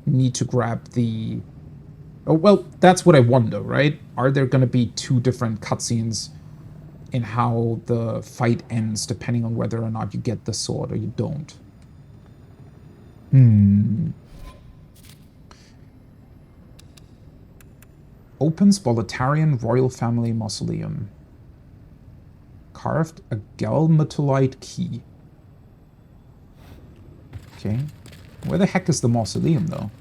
Speaker 1: need to grab the... Oh, well, that's what I wonder, right? Are there going to be 2 different cutscenes in how the fight ends, depending on whether or not you get the sword or you don't? Opens Boletarian Royal Family Mausoleum. Carved a galmatolite key. Okay. Where the heck is the mausoleum, though?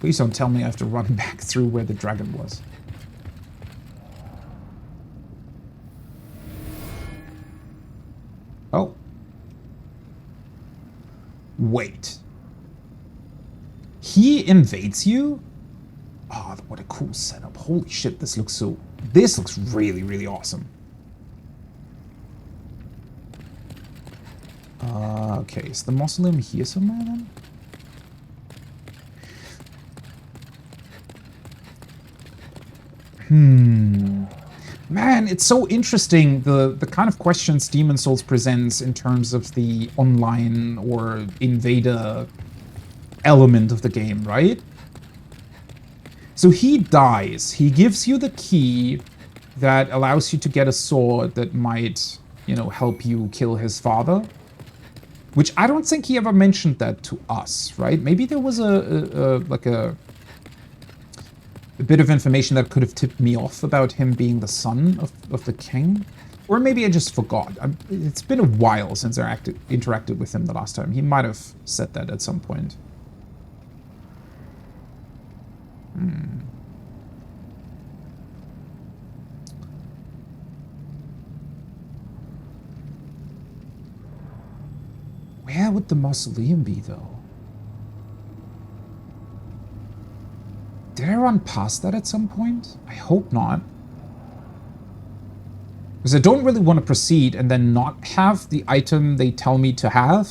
Speaker 1: Please don't tell me I have to run back through where the dragon was. Oh. Wait. He invades you? Oh, what a cool setup. Holy shit, this looks really, really awesome. Okay, is the mausoleum here somewhere then? Man, it's so interesting, the kind of questions Demon's Souls presents in terms of the online or invader element of the game, right? So he dies. He gives you the key that allows you to get a sword that might, you know, help you kill his father. Which I don't think he ever mentioned that to us, right? Maybe there was a bit of information that could have tipped me off about him being the son of the king. Or maybe I just forgot. It's been a while since I interacted with him the last time. He might have said that at some point. Where would the mausoleum be, though? Did I run past that at some point? I hope not. Because I don't really want to proceed and then not have the item they tell me to have.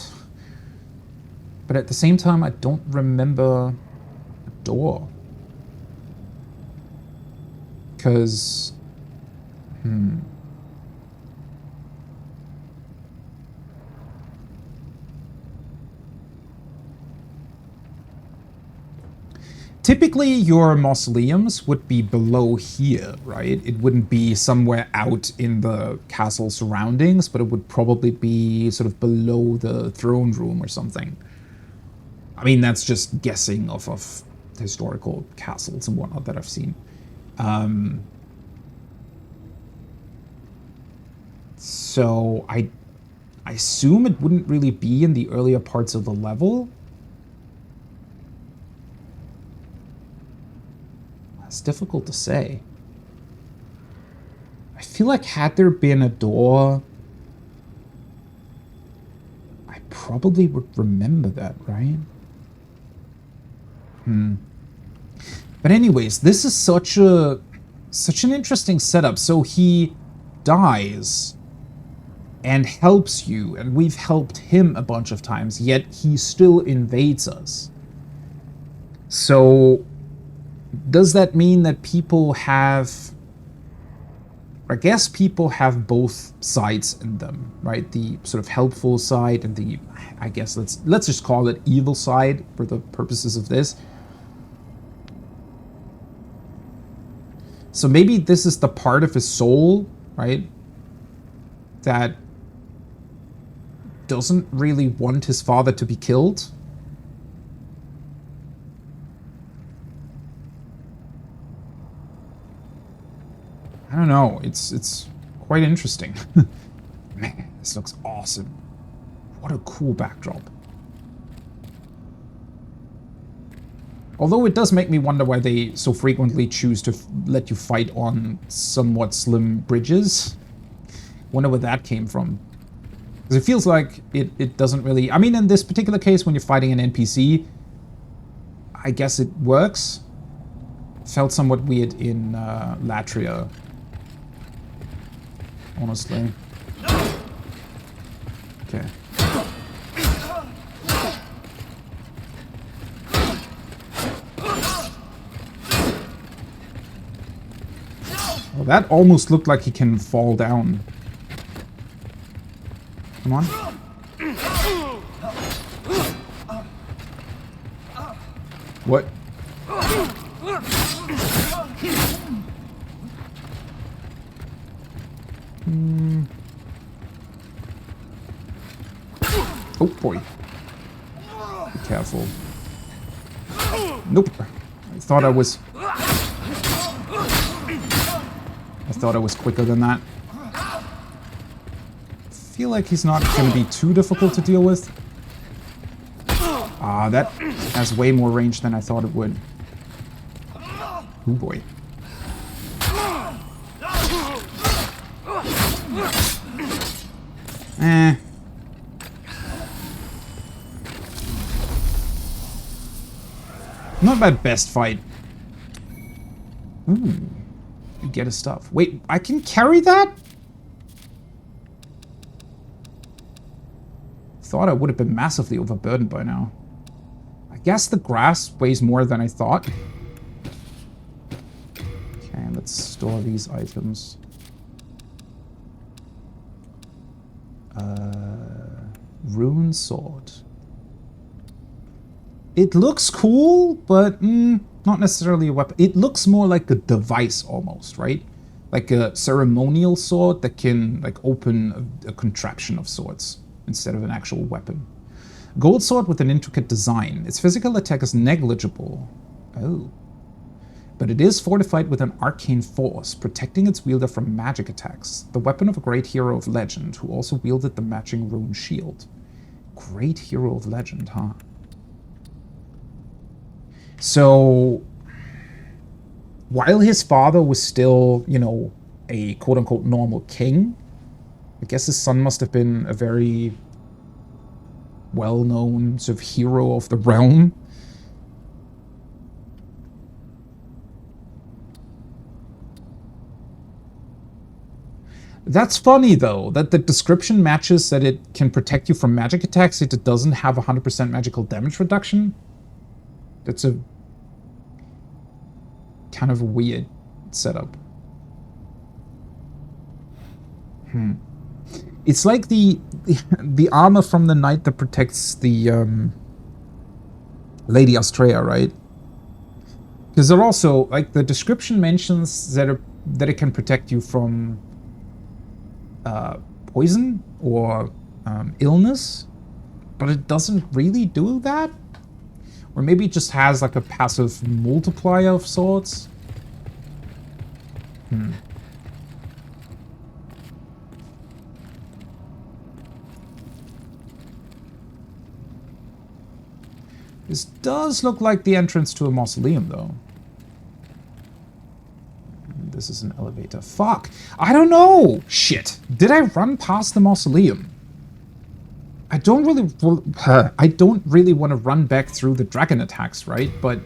Speaker 1: But at the same time, I don't remember a door. Because... Typically, your mausoleums would be below here, right? It wouldn't be somewhere out in the castle surroundings, but it would probably be sort of below the throne room or something. I mean, that's just guessing of historical castles and whatnot that I've seen. So I assume it wouldn't really be in the earlier parts of the level. It's difficult to say. I feel like had there been a door, I probably would remember that, right? But anyways, this is such an interesting setup. So he dies and helps you, and we've helped him a bunch of times, yet he still invades us. So does that mean that people have... I guess people have both sides in them, right? The sort of helpful side and the, I guess let's just call it evil side for the purposes of this. So maybe this is the part of his soul, right, that doesn't really want his father to be killed. I don't know, it's quite interesting. Man, this looks awesome. What a cool backdrop. Although it does make me wonder why they so frequently choose to let you fight on somewhat slim bridges. Wonder where that came from. Because it feels like it doesn't really... I mean, in this particular case, when you're fighting an NPC, I guess it works. Felt somewhat weird in Latria. Honestly. Okay. Well, that almost looked like he can fall down. Come on. What? Oh boy. Be careful. Nope. I thought I was quicker than that. Feel like he's not going to be too difficult to deal with. Ah, that has way more range than I thought it would. Oh boy. Eh. Not my best fight. Ooh. You get his stuff. Wait, I can carry that? thought I would have been massively overburdened by now. I guess the grass weighs more than I thought. Okay, let's store these items. Rune sword. It looks cool, but not necessarily a weapon. It looks more like a device almost, right? Like a ceremonial sword that can like open a contraption of sorts instead of an actual weapon. Gold sword with an intricate design. Its physical attack is negligible. Oh. But it is fortified with an arcane force, protecting its wielder from magic attacks. The weapon of a great hero of legend, who also wielded the matching rune shield. Great hero of legend, huh? So, while his father was still, you know, a quote-unquote normal king, I guess his son must have been a very well-known sort of hero of the realm. That's funny, though, that the description matches that it can protect you from magic attacks, yet it doesn't have 100% magical damage reduction. That's a kind of a weird setup. It's like the armor from the knight that protects the Lady Astrea, right? Because they're also, like, the description mentions that it can protect you from poison or illness, but it doesn't really do that. Or maybe it just has like a passive multiplier of sorts. This does look like the entrance to a mausoleum, though. This is an elevator. Fuck! I don't know! Shit! Did I run past the mausoleum? I don't really want to run back through the dragon attacks, right? But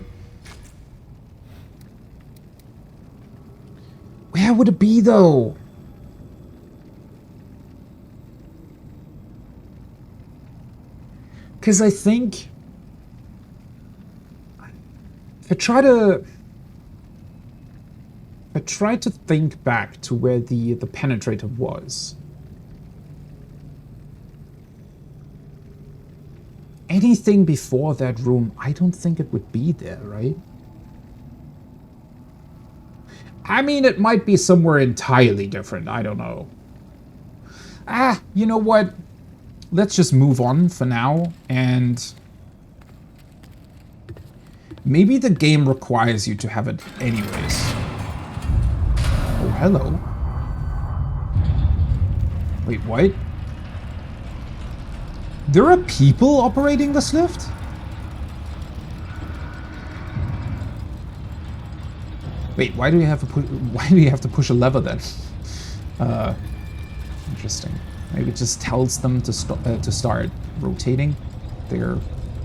Speaker 1: where would it be, though? Because I think I try to think back to where the penetrator was. Anything before that room, I don't think it would be there, right? I mean, it might be somewhere entirely different, I don't know. You know what? Let's just move on for now, and maybe the game requires you to have it anyways. Oh, hello. Wait, what? There are people operating this lift? Wait, why do you have to push a lever then? Interesting. Maybe it just tells them to start rotating their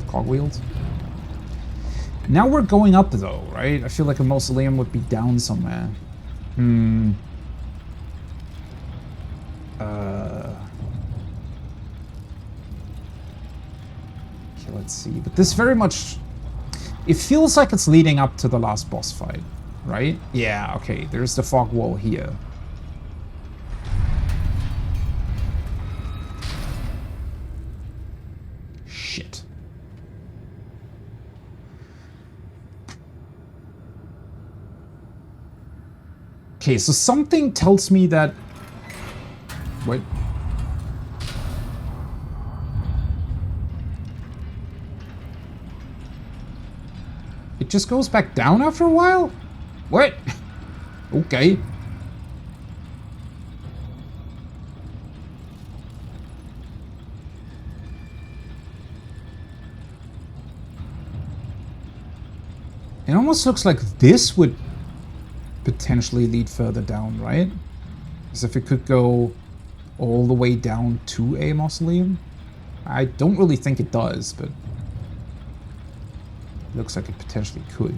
Speaker 1: cogwheels. Now we're going up though, right? I feel like a mausoleum would be down somewhere. Okay, let's see. But this very much, it feels like it's leading up to the last boss fight, right? Yeah, okay, there's the fog wall here. Shit. Okay, so something tells me that... Wait. It just goes back down after a while? What? Okay. It almost looks like this would potentially lead further down, right? As if it could go all the way down to a mausoleum. I don't really think it does, but it looks like it potentially could.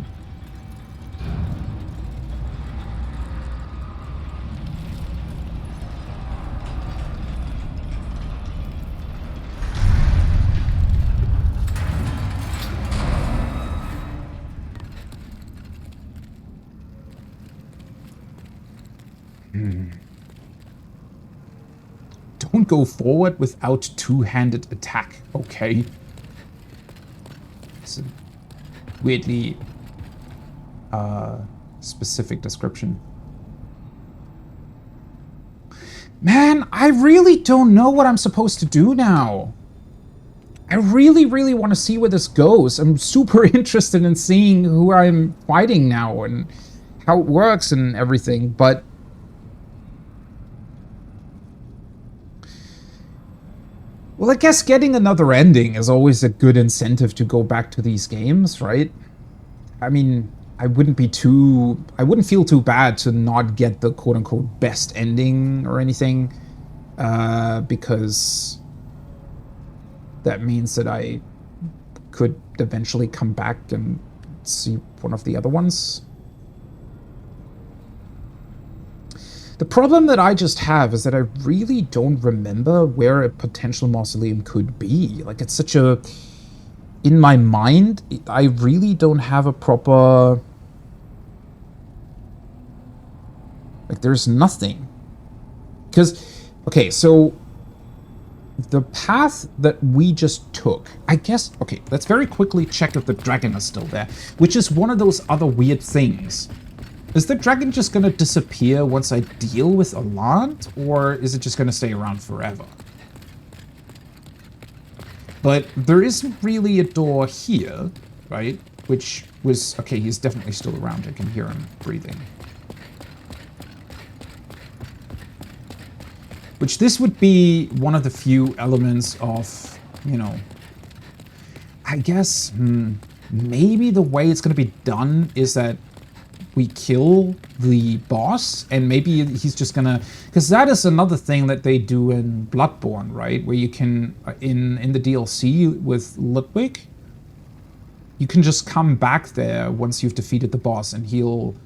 Speaker 1: can't go forward without two-handed attack. Okay. It's a weirdly specific description. Man, I really don't know what I'm supposed to do now. I really, really want to see where this goes. I'm super interested in seeing who I'm fighting now and how it works and everything, but... Well, I guess getting another ending is always a good incentive to go back to these games, right? I mean, I wouldn't feel too bad to not get the quote-unquote best ending or anything, because that means that I could eventually come back and see one of the other ones. The problem that I just have is that I really don't remember where a potential mausoleum could be. Like, it's such a... In my mind, I really don't have a proper... Like, there's nothing. Because, okay, so... The path that we just took, I guess... Okay, let's very quickly check if the dragon is still there. Which is one of those other weird things. Is the dragon just gonna disappear once I deal with Alant? Or is it just gonna stay around forever? But there isn't really a door here, right? Which was... Okay, he's definitely still around. I can hear him breathing. Which this would be one of the few elements of, you know... I guess, maybe the way it's going to be done is that we kill the boss, and maybe he's just gonna... Because that is another thing that they do in Bloodborne, right? Where you can, in the DLC with Ludwig, you can just come back there once you've defeated the boss, and he'll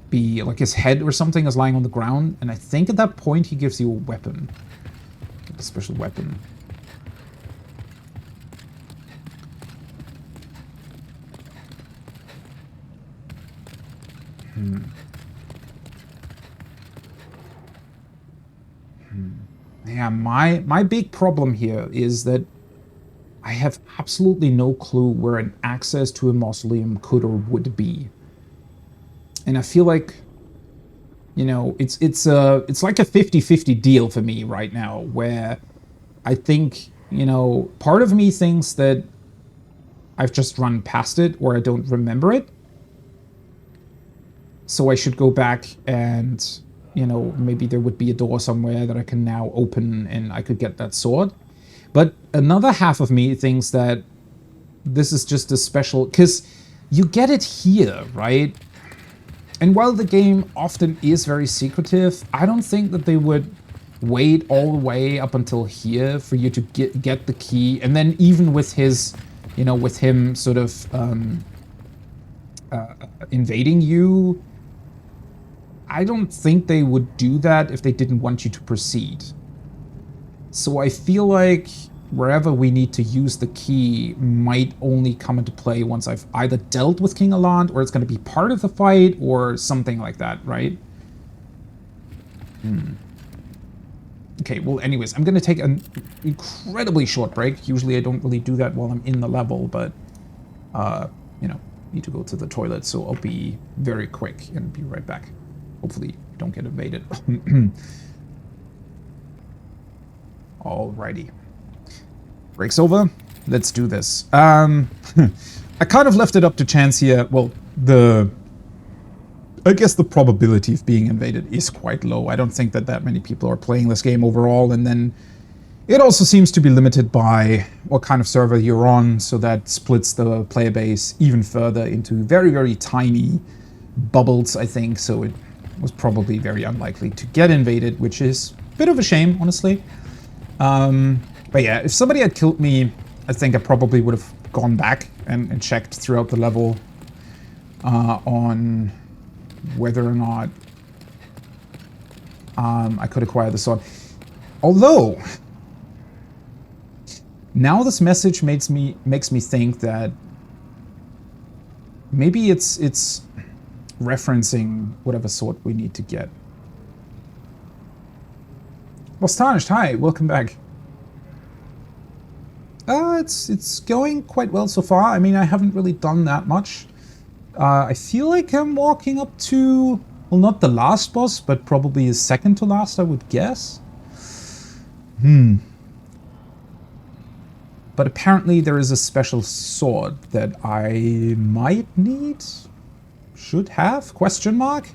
Speaker 1: be, like, his head or something is lying on the ground, and I think at that point he gives you a weapon. A special weapon. Yeah, my big problem here is that I have absolutely no clue where an access to a mausoleum could or would be. And I feel like, you know, it's like a 50-50 deal for me right now, where I think, you know, part of me thinks that I've just run past it or I don't remember it. So I should go back and, you know, maybe there would be a door somewhere that I can now open and I could get that sword. But another half of me thinks that this is just a special... Because you get it here, right? And while the game often is very secretive, I don't think that they would wait all the way up until here for you to get the key. And then even with his, you know, with him sort of invading you, I don't think they would do that if they didn't want you to proceed. So I feel like wherever we need to use the key might only come into play once I've either dealt with King Alant, or it's going to be part of the fight, or something like that, right? Okay, well, anyways, I'm going to take an incredibly short break. Usually I don't really do that while I'm in the level, but, you know, need to go to the toilet, so I'll be very quick and be right back. Hopefully don't get invaded. Alrighty. Break's over. Let's do this. I kind of left it up to chance here. Well, I guess the probability of being invaded is quite low. I don't think that many people are playing this game overall, and then it also seems to be limited by what kind of server you're on, so that splits the player base even further into very, very tiny bubbles, I think, so it was probably very unlikely to get invaded, which is a bit of a shame, honestly. But yeah, if somebody had killed me, I think I probably would have gone back and checked throughout the level on whether or not I could acquire the sword. Although, now this message makes me think that maybe it's referencing whatever sword we need to get. Astonished, hi, welcome back. It's going quite well so far. I mean, I haven't really done that much. I feel like I'm walking up to, well, not the last boss, but probably his second to last, I would guess. But apparently there is a special sword that I might need? Should have? Question mark?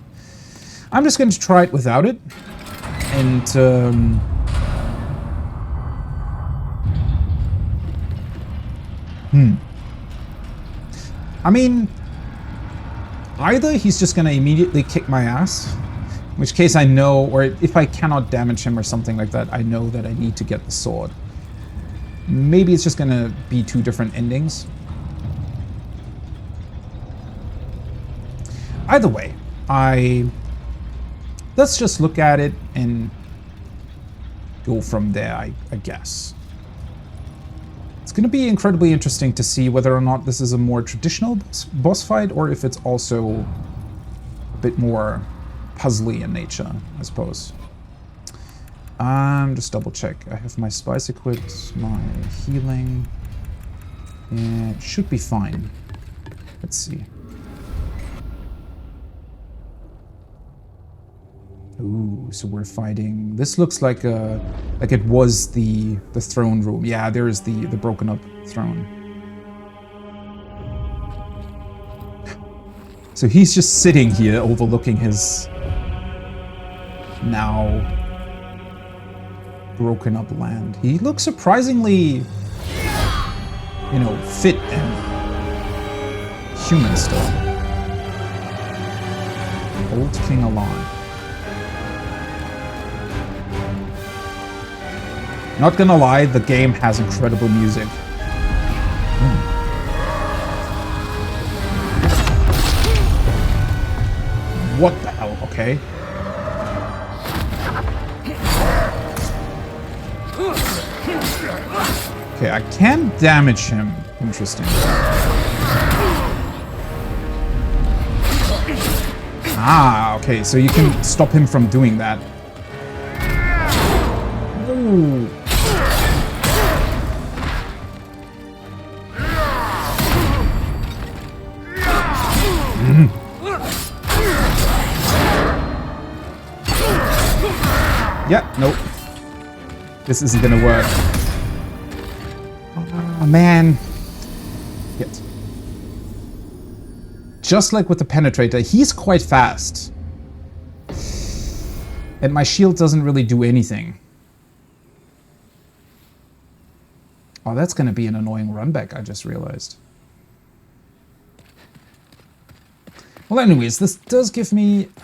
Speaker 1: I'm just going to try it without it. And, I mean, either he's just going to immediately kick my ass, in which case I know, or if I cannot damage him or something like that, I know that I need to get the sword. Maybe it's just going to be two different endings. Either way, let's just look at it and go from there, I guess. It's going to be incredibly interesting to see whether or not this is a more traditional boss fight or if it's also a bit more puzzly in nature, I suppose. Just double check. I have my spice equipped, my healing. Yeah, it should be fine. Let's see. Ooh, so we're fighting. This looks like it was the throne room. Yeah, there is the broken up throne. So he's just sitting here overlooking his now broken up land. He looks surprisingly, you know, fit and human still. Old King Alon. Not gonna lie, the game has incredible music. What the hell? Okay. Okay, I can damage him. Interesting. Ah, okay, so you can stop him from doing that. Ooh. Yeah, nope. This isn't gonna work. Oh, man. Hit. Just like with the penetrator, he's quite fast. And my shield doesn't really do anything. Oh, that's gonna be an annoying run back, I just realized. Well, anyways, this does give me a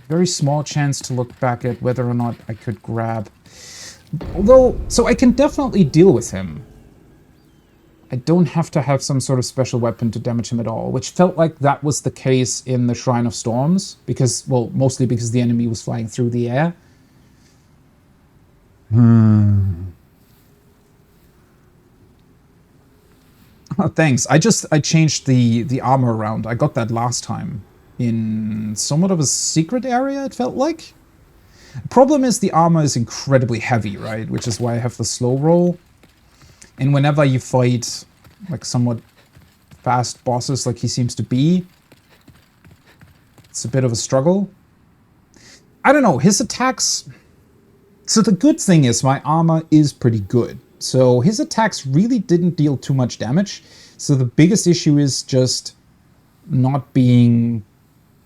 Speaker 1: very small chance to look back at whether or not I could grab. Although, so I can definitely deal with him. I don't have to have some sort of special weapon to damage him at all, which felt like that was the case in the Shrine of Storms, because, well, mostly because the enemy was flying through the air. Oh, thanks. I changed the armor around. I got that last time in somewhat of a secret area, it felt like. Problem is the armor is incredibly heavy, right? Which is why I have the slow roll. And whenever you fight like somewhat fast bosses like he seems to be, it's a bit of a struggle. I don't know, his attacks... So the good thing is my armor is pretty good. So his attacks really didn't deal too much damage. So the biggest issue is just not being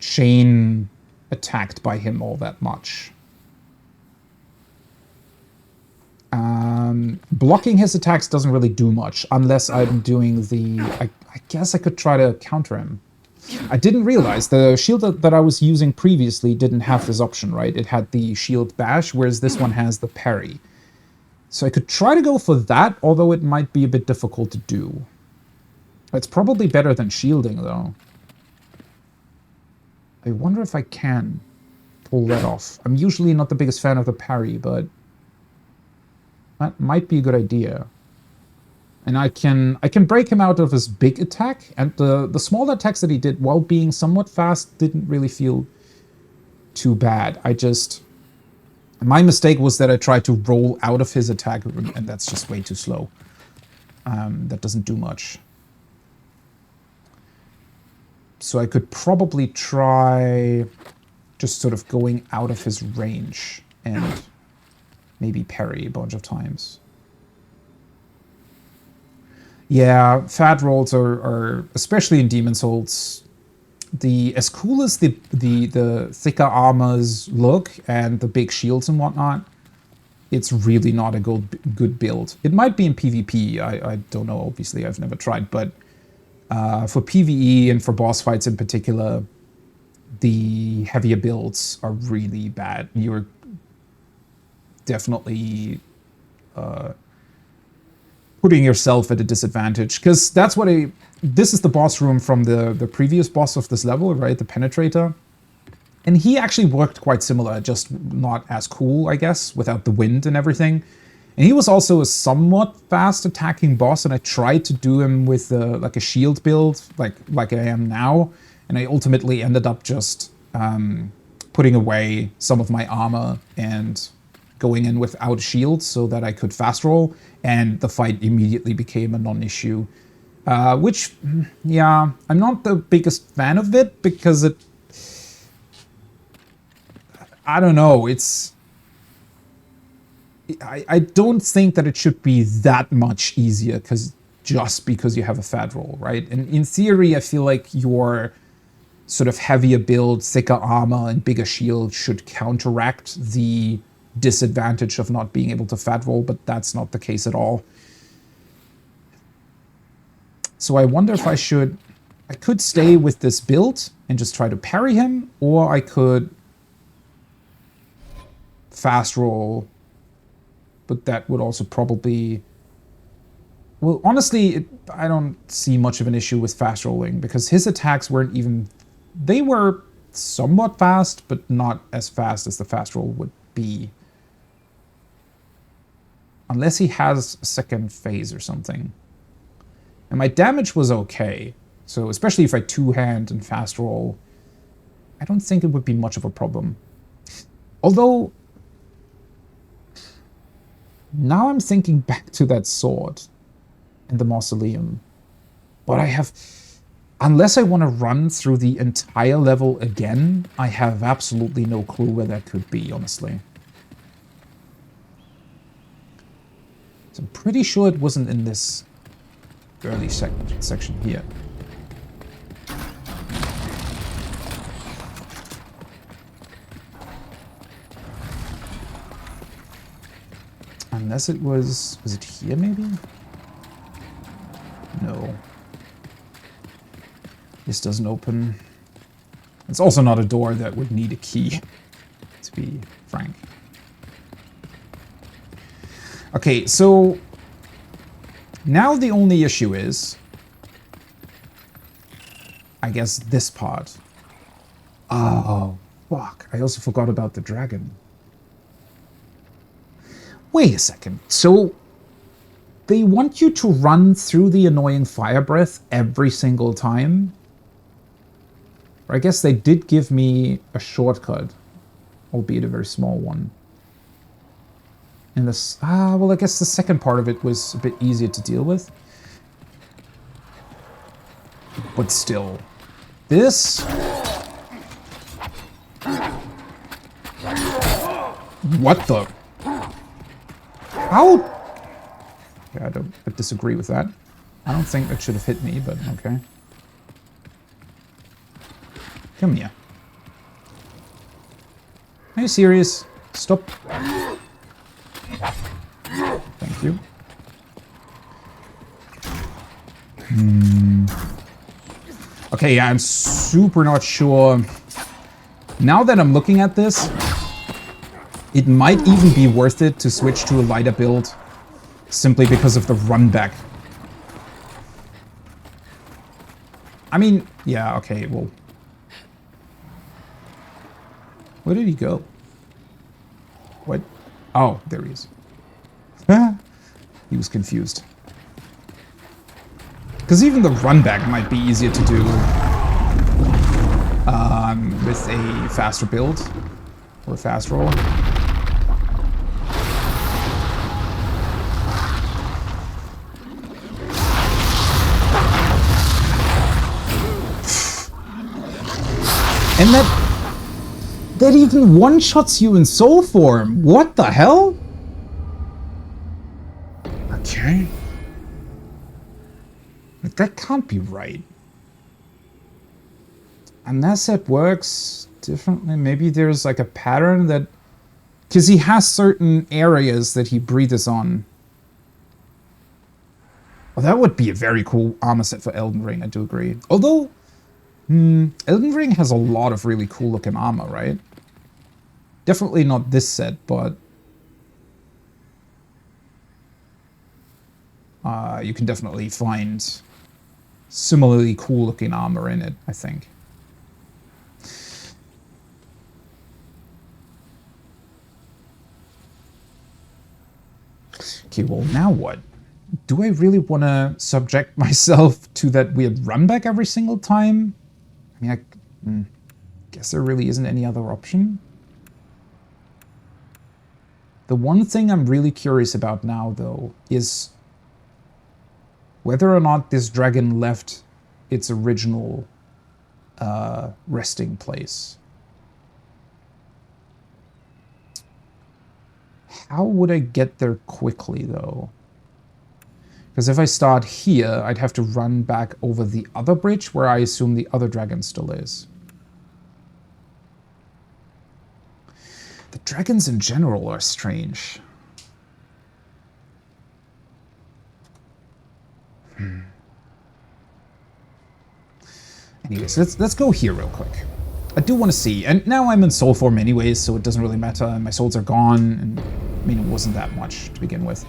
Speaker 1: chain attacked by him all that much. Blocking his attacks doesn't really do much unless I'm doing the... I guess I could try to counter him. I didn't realize the shield that I was using previously didn't have this option, right? It had the shield bash, whereas this one has the parry. So I could try to go for that, although it might be a bit difficult to do. It's probably better than shielding, though. I wonder if I can pull that off. I'm usually not the biggest fan of the parry, but that might be a good idea. And I can break him out of his big attack, and the small attacks that he did while being somewhat fast didn't really feel too bad. I just My mistake was that I tried to roll out of his attack, and that's just way too slow. That doesn't do much. So I could probably try just sort of going out of his range and maybe parry a bunch of times. Yeah, fat rolls are especially in Demon's Souls, as cool as the thicker armors look and the big shields and whatnot, it's really not a good build. It might be in PvP, I don't know, obviously I've never tried, but for PvE and for boss fights in particular, the heavier builds are really bad. You're definitely putting yourself at a disadvantage, because that's what this is the boss room from the previous boss of this level, right? The Penetrator. And he actually worked quite similar, just not as cool, I guess, without the wind and everything. And he was also a somewhat fast attacking boss, and I tried to do him with like a shield build, like I am now. And I ultimately ended up just putting away some of my armor and going in without shields so that I could fast roll, and the fight immediately became a non-issue. Which, yeah, I'm not the biggest fan of it, because I don't know, I don't think that it should be that much easier just because you have a fat roll, right? And in theory, I feel like your sort of heavier build, thicker armor, and bigger shield should counteract the disadvantage of not being able to fat roll, but that's not the case at all. So I wonder if I could stay with this build and just try to parry him, or I could fast roll, but that would also probably... Well, honestly, I don't see much of an issue with fast rolling, because his attacks weren't even... They were somewhat fast, but not as fast as the fast roll would be. Unless he has a second phase or something. And my damage was okay. So especially if I two-hand and fast roll, I don't think it would be much of a problem. Although, now I'm thinking back to that sword in the mausoleum. But I have... Unless I want to run through the entire level again, I have absolutely no clue where that could be, honestly. So I'm pretty sure it wasn't in this early section here. Unless it was it here maybe? No. This doesn't open. It's also not a door that would need a key, to be frank. Okay, so now the only issue is, I guess, this part. Oh, fuck. I also forgot about the dragon. Wait a second. So they want you to run through the annoying fire breath every single time? Or I guess they did give me a shortcut, albeit a very small one. And this, well, I guess the second part of it was a bit easier to deal with. But still, this... What the... How? Yeah, I disagree with that. I don't think that should have hit me, but okay. Come here. Are you serious? Stop. Thank you. Okay, yeah, I'm super not sure. Now that I'm looking at this, it might even be worth it to switch to a lighter build, simply because of the run back. I mean, yeah, okay, well... Where did he go? What? Oh, there he is. He was confused. Because even the run back might be easier to do with a faster build or a fast roll. And that even one-shots you in soul form. What the hell? Okay. That can't be right. Unless it works differently. Maybe there's like a pattern that... Because he has certain areas that he breathes on. Well, that would be a very cool armor set for Elden Ring, I do agree. Although, Elden Ring has a lot of really cool looking armor, right? Definitely not this set, but... you can definitely find similarly cool looking armor in it, I think. Okay, well, now what? Do I really want to subject myself to that weird run back every single time? I mean, I guess there really isn't any other option. The one thing I'm really curious about now, though, is whether or not this dragon left its original resting place. How would I get there quickly, though? Because if I start here, I'd have to run back over the other bridge, where I assume the other dragon still is. The dragons in general are strange. Anyways, let's go here real quick. I do want to see, and now I'm in soul form anyways, so it doesn't really matter, and my souls are gone, and I mean, it wasn't that much to begin with.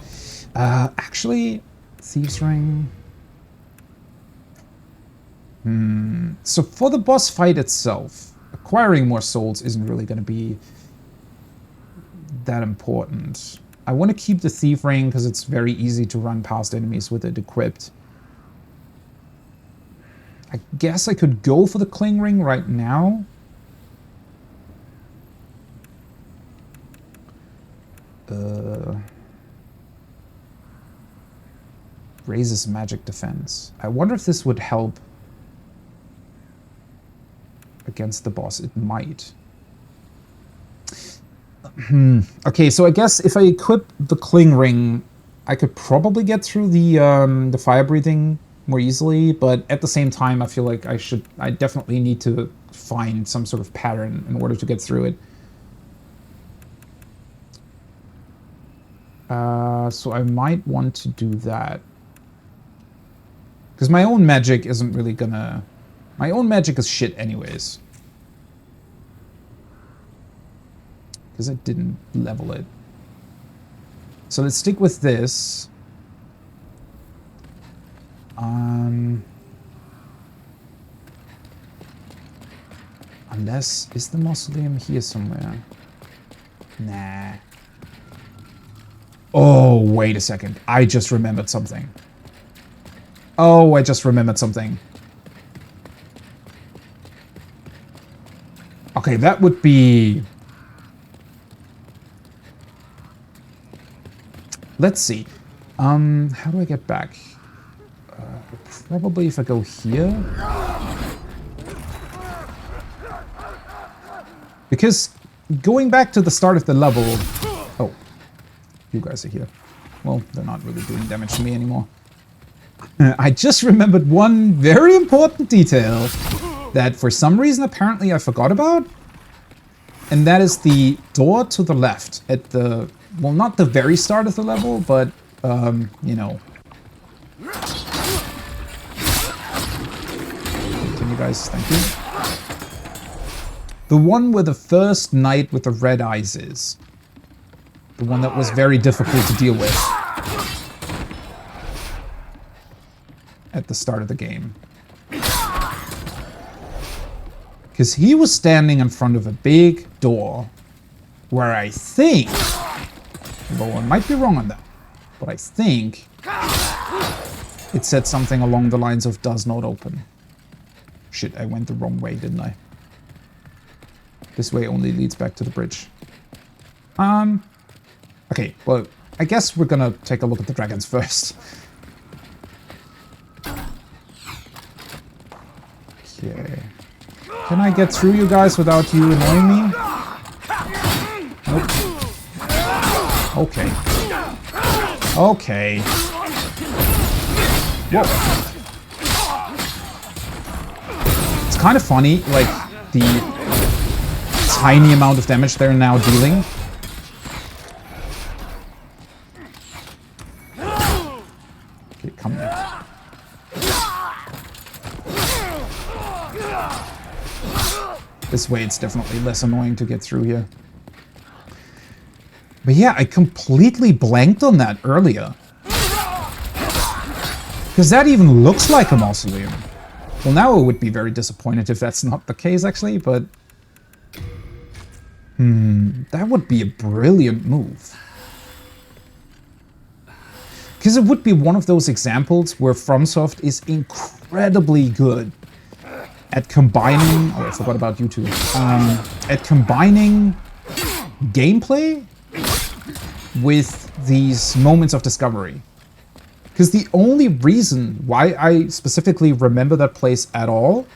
Speaker 1: Actually, Thieves' Ring... So for the boss fight itself, acquiring more souls isn't really going to be that important. I want to keep the Thief Ring because it's very easy to run past enemies with it equipped. I guess I could go for the Cling Ring right now. Raises magic defense. I wonder if this would help against the boss. It might. Okay, so I guess if I equip the Cling Ring, I could probably get through the fire breathing more easily, but at the same time, I feel like I definitely need to find some sort of pattern in order to get through it. So I might want to do that. Because my own magic isn't really gonna... My own magic is shit anyways. Because I didn't level it. So let's stick with this. Unless... Is the mausoleum here somewhere? Nah. Oh, wait a second. I just remembered something. Oh, I just remembered something. Okay, that would be... Let's see. How do I get back? Probably if I go here. Because going back to the start of the level... Oh, you guys are here. Well, they're not really doing damage to me anymore. I just remembered one very important detail that for some reason apparently I forgot about. And that is the door to the left at the... Well, not the very start of the level, but, you know. Can you guys... Thank you. The one where the first knight with the red eyes is. The one that was very difficult to deal with. At the start of the game. Because he was standing in front of a big door where I think, although I might be wrong on that, but I think it said something along the lines of does not open. Shit, I went the wrong way, didn't I? This way only leads back to the bridge. Okay, well, I guess we're gonna take a look at the dragons first. Okay. Can I get through you guys without you annoying me? Nope. Okay. Okay. Whoa. It's kind of funny, like, the tiny amount of damage they're now dealing. Okay, come here. This way it's definitely less annoying to get through here. But yeah, I completely blanked on that earlier. Because that even looks like a mausoleum. Well, now I would be very disappointed if that's not the case, actually, but... that would be a brilliant move. Because it would be one of those examples where FromSoft is incredibly good at combining... Oh, I forgot about you two. At combining gameplay with these moments of discovery. Because the only reason why I specifically remember that place at all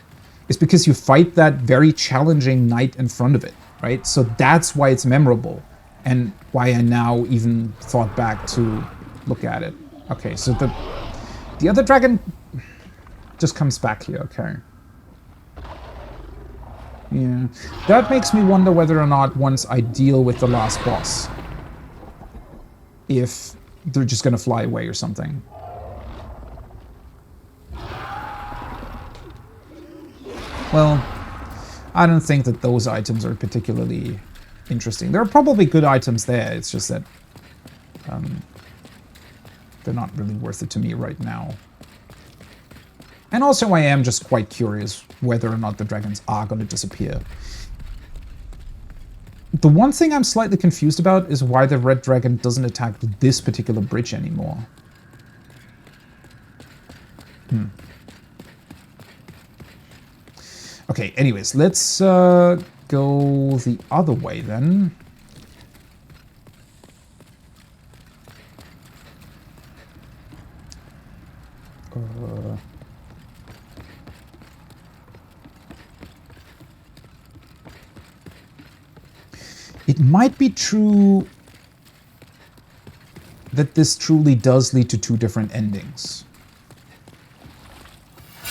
Speaker 1: is because you fight that very challenging knight in front of it, right? So that's why it's memorable, and why I now even thought back to look at it. Okay, so the other dragon just comes back here, okay. Yeah, that makes me wonder whether or not once I deal with the last boss, if they're just gonna fly away or something. Well, I don't think that those items are particularly interesting. There are probably good items there, it's just that they're not really worth it to me right now. And also I am just quite curious whether or not the dragons are going to disappear. The one thing I'm slightly confused about is why the red dragon doesn't attack this particular bridge anymore. Okay, anyways, let's go the other way then. It might be true that this truly does lead to two different endings.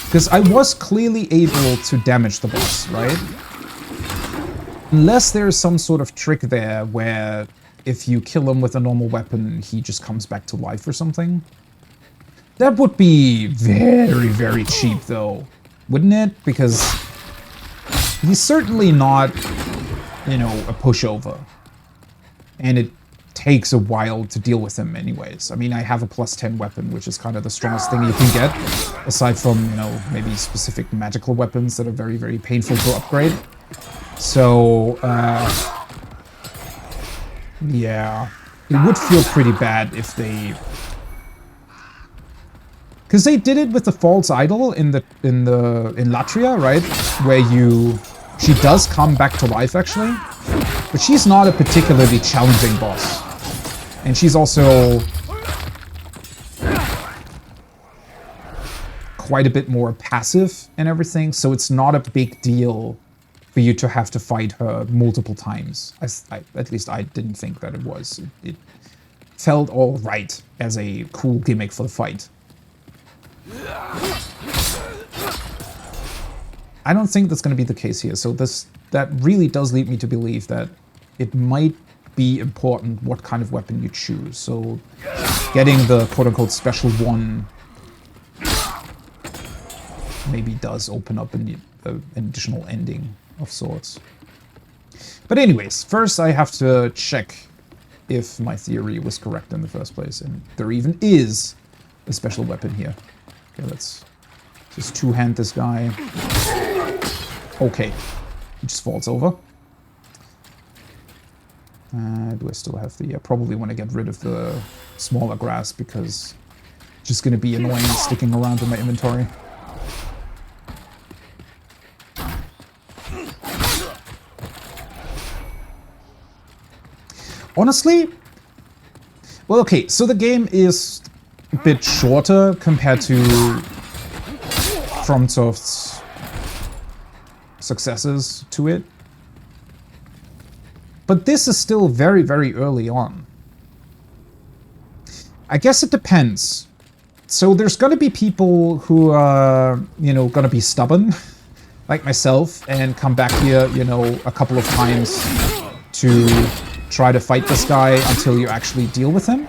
Speaker 1: Because I was clearly able to damage the boss, right? Unless there's some sort of trick there where if you kill him with a normal weapon, he just comes back to life or something. That would be very, very cheap though, wouldn't it? Because he's certainly not, you know, a pushover. And it takes a while to deal with him anyways. I mean, I have a +10 weapon, which is kind of the strongest thing you can get, aside from, you know, maybe specific magical weapons that are very, very painful to upgrade. So, yeah, it would feel pretty bad if they... Because they did it with the false idol in Latria, right? Where she does come back to life actually, but she's not a particularly challenging boss, and she's also quite a bit more passive and everything. So it's not a big deal for you to have to fight her multiple times. At least I didn't think that it was. It felt all right as a cool gimmick for the fight. I don't think that's going to be the case here, so that really does lead me to believe that it might be important what kind of weapon you choose. So getting the quote-unquote special one maybe does open up an additional ending of sorts. But anyways, first I have to check if my theory was correct in the first place, and there even is a special weapon here. Okay, let's just two-hand this guy. Okay, he just falls over. Do I still have the... I probably want to get rid of the smaller grass because it's just going to be annoying sticking around in my inventory. Honestly, well, okay, so the game is a bit shorter compared to FromSoft's successes to it. But this is still very, very early on. I guess it depends. So there's going to be people who are, you know, going to be stubborn, like myself, and come back here, you know, a couple of times to try to fight this guy until you actually deal with him.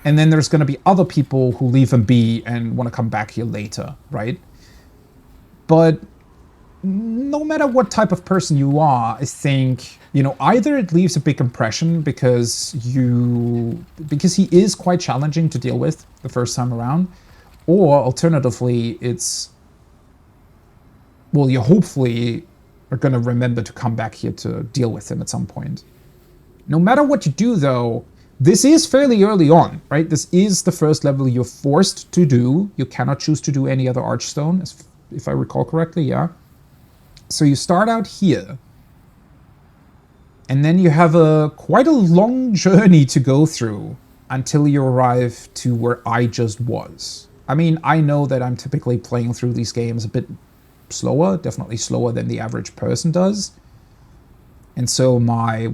Speaker 1: And then there's going to be other people who leave him be and want to come back here later, right? But no matter what type of person you are, I think, you know, either it leaves a big impression because he is quite challenging to deal with the first time around, or alternatively, it's, well, you hopefully are going to remember to come back here to deal with him at some point. No matter what you do, though, this is fairly early on, right? This is the first level you're forced to do. You cannot choose to do any other Archstone, if I recall correctly, yeah? So you start out here, and then you have quite a long journey to go through until you arrive to where I just was. I mean, I know that I'm typically playing through these games a bit slower, definitely slower than the average person does. And so my,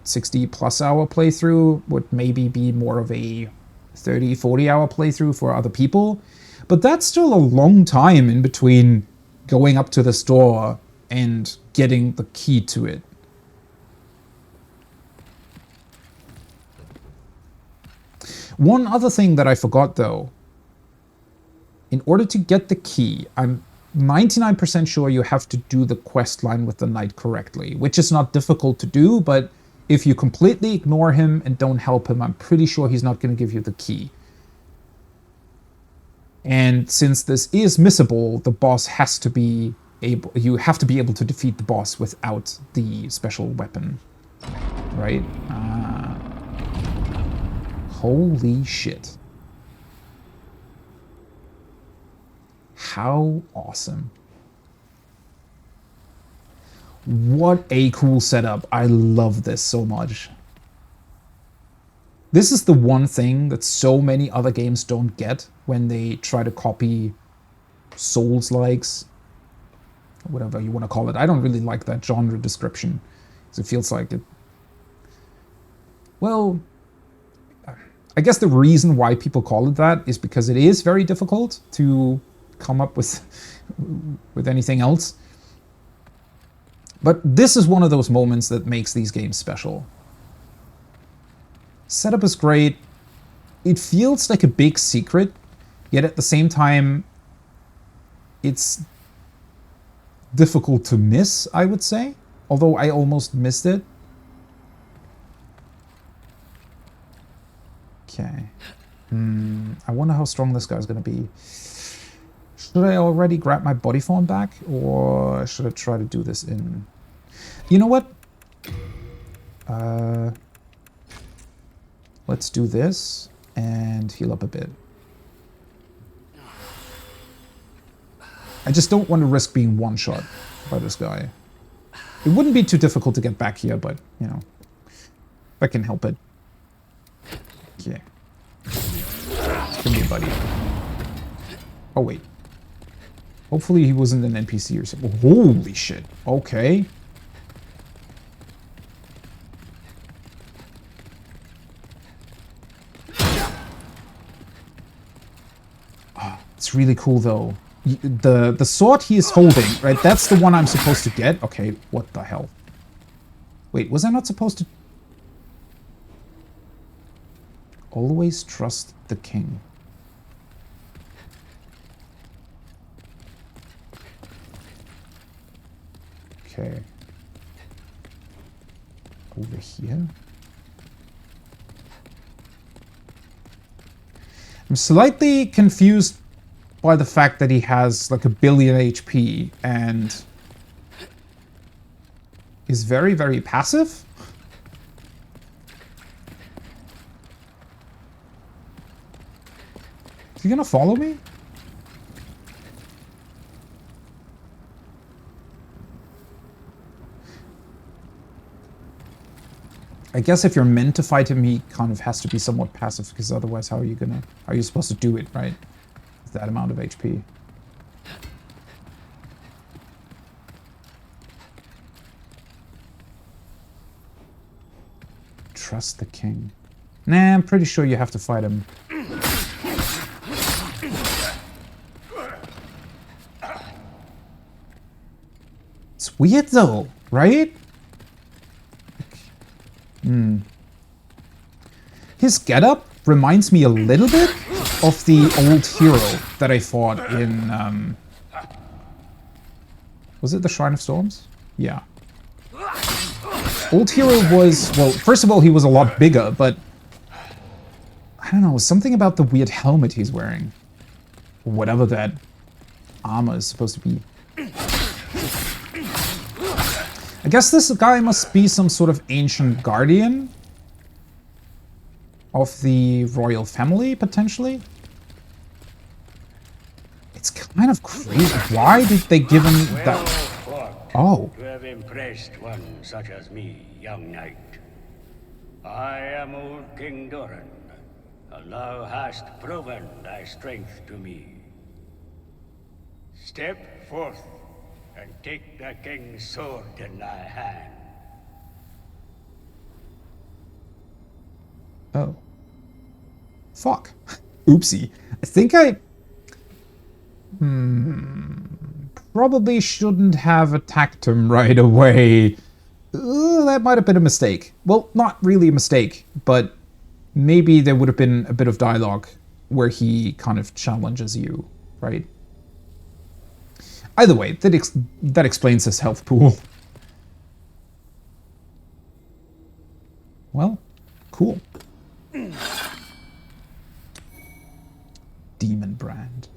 Speaker 1: 60 plus hour playthrough would maybe be more of a 30, 40 hour playthrough for other people. But that's still a long time in between going up to the store and getting the key to it. One other thing that I forgot though, in order to get the key, I'm 99% sure you have to do the quest line with the knight correctly, which is not difficult to do, but if you completely ignore him and don't help him, I'm pretty sure he's not going to give you the key. And since this is missable, the boss has to be able, you have to be able to defeat the boss without the special weapon, right? Holy shit. How awesome. What a cool setup. I love this so much. This is the one thing that so many other games don't get when they try to copy Souls-likes, whatever you want to call it. I don't really like that genre description, because it feels like it... Well, I guess the reason why people call it that is because it is very difficult to come up with anything else. But this is one of those moments that makes these games special. Setup is great. It feels like a big secret, yet at the same time, it's difficult to miss, I would say. Although I almost missed it. Okay. I wonder how strong this guy's going to be. Should I already grab my body form back? Or should I try to do this in... You know what? Let's do this and heal up a bit. I just don't want to risk being one-shot by this guy. It wouldn't be too difficult to get back here, but, you know, if I can help it. Okay. Come here, buddy. Oh, wait. Hopefully he wasn't an NPC or something. Holy shit. Okay. Oh, it's really cool, though. The sword he is holding, right? That's the one I'm supposed to get. Okay, what the hell? Wait, was I not supposed to... Always trust the king. Okay. Over here. I'm slightly confused by the fact that he has like 1 billion HP and is very, very passive. Is he gonna follow me? I guess if you're meant to fight him, he kind of has to be somewhat passive, because otherwise how are you supposed to do it, right? With that amount of HP. trust the king. Nah, I'm pretty sure you have to fight him. It's weird though, right? His getup reminds me a little bit of the old hero that I fought in, was it the Shrine of Storms? Yeah. Old hero was, well, first of all, he was a lot bigger, but I don't know, something about the weird helmet he's wearing. Whatever that armor is supposed to be. I guess this guy must be some sort of ancient guardian of the royal family, potentially. It's kind of crazy. Why did they give him that? Oh.
Speaker 4: To have impressed one such as me, young knight. I am old King Doran, and thou hast proven thy strength to me. Step forth and take the king's sword in thy hand.
Speaker 1: Oh. Fuck. Oopsie. I think I... probably shouldn't have attacked him right away. That might have been a mistake. Well, not really a mistake, but maybe there would have been a bit of dialogue where he kind of challenges you, right? Either way, that explains his health pool. Well, cool. Demon brand.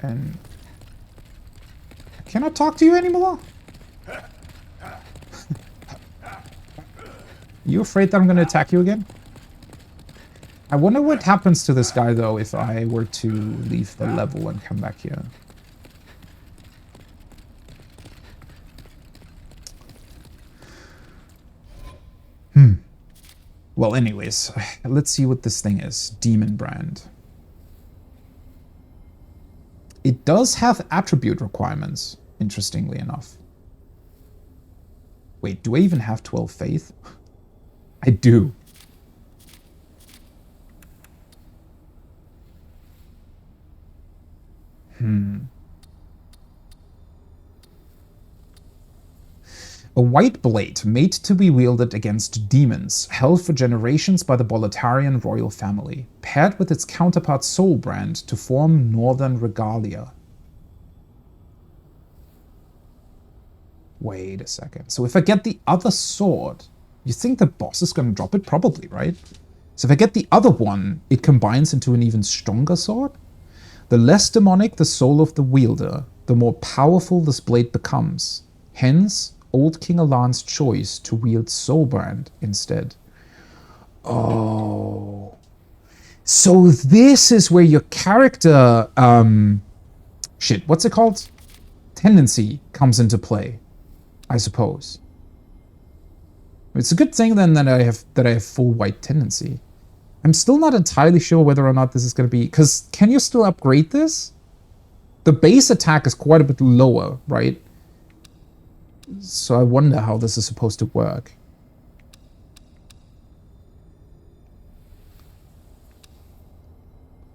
Speaker 1: And I cannot talk to you anymore? You afraid that I'm going to attack you again? I wonder what happens to this guy, though, if I were to leave the level and come back here. Well, anyways, let's see what this thing is. Demon brand. It does have attribute requirements, interestingly enough. Wait, do I even have 12 faith? I do. A white blade made to be wielded against demons, held for generations by the Boletarian royal family, paired with its counterpart Soul Brand to form Northern Regalia. Wait a second. So if I get the other sword, you think the boss is going to drop it? Probably, right? So if I get the other one, it combines into an even stronger sword? The less demonic the soul of the wielder, the more powerful this blade becomes. Hence, old King Alan's choice to wield Soulbrand instead. Oh. So this is where your character, shit, what's it called? Tendency comes into play, I suppose. It's a good thing then that I have full white tendency. I'm still not entirely sure whether or not this is going to be... Because can you still upgrade this? The base attack is quite a bit lower, right? So I wonder how this is supposed to work.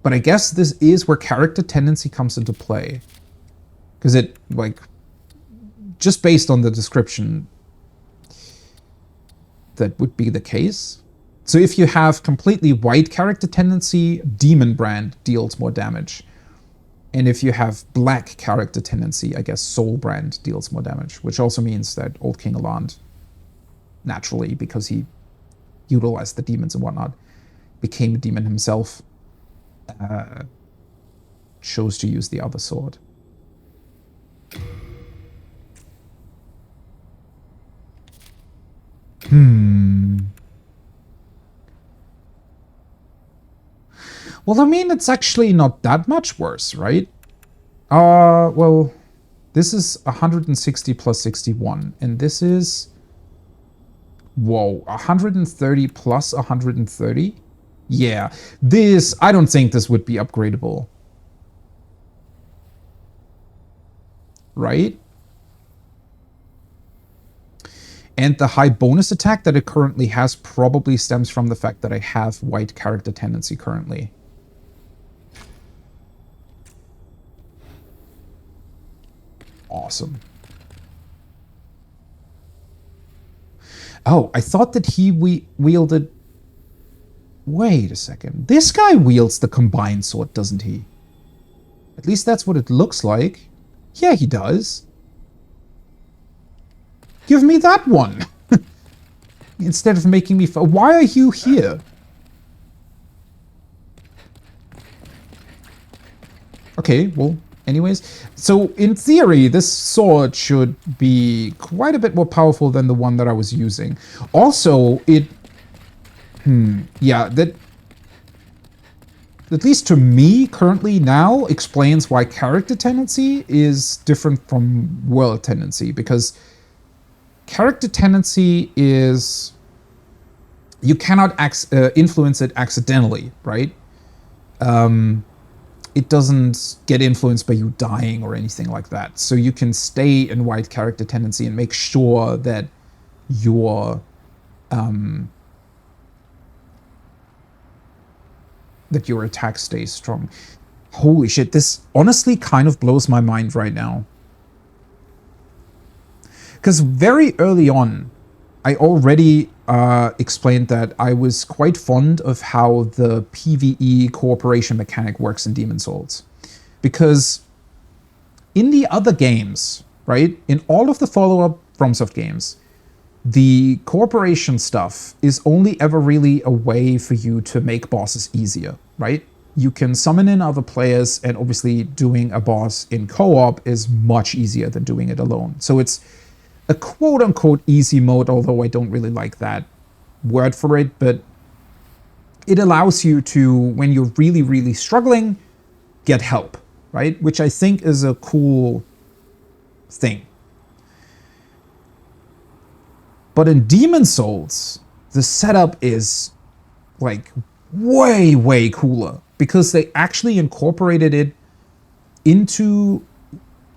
Speaker 1: But I guess this is where character tendency comes into play. Because it, like... Just based on the description, that would be the case. So if you have completely white character tendency, Demon Brand deals more damage. And if you have black character tendency, I guess Soul Brand deals more damage, which also means that Old King Alan, naturally, because he utilized the demons and whatnot, became a demon himself, chose to use the other sword. Well, I mean, it's actually not that much worse, right? Well, this is 160 plus 61, and this is... Whoa, 130 plus 130? Yeah, this... I don't think this would be upgradable. Right? And the high bonus attack that it currently has probably stems from the fact that I have white character tendency currently. Awesome. Oh, I thought that he wielded... Wait a second. This guy wields the combined sword, doesn't he? At least that's what it looks like. Yeah, he does. Give me that one! Instead of making me... Why are you here? Okay, well, anyways. So, in theory, this sword should be quite a bit more powerful than the one that I was using. Also, it... yeah, that... At least to me, currently now, explains why character tendency is different from world tendency. Because character tendency is... You cannot influence it accidentally, right? It doesn't get influenced by you dying or anything like that. So you can stay in white character tendency and make sure that your attack stays strong. Holy shit, this honestly kind of blows my mind right now. Because very early on, I already explained that I was quite fond of how the PvE cooperation mechanic works in Demon's Souls. Because in the other games, right, in all of the follow-up FromSoft games, the cooperation stuff is only ever really a way for you to make bosses easier, right? You can summon in other players, and obviously doing a boss in co-op is much easier than doing it alone. So it's a quote-unquote easy mode, although I don't really like that word for it, but it allows you to, when you're really, really struggling, get help, right? Which I think is a cool thing. But in Demon's Souls, the setup is like way, way cooler because they actually incorporated it into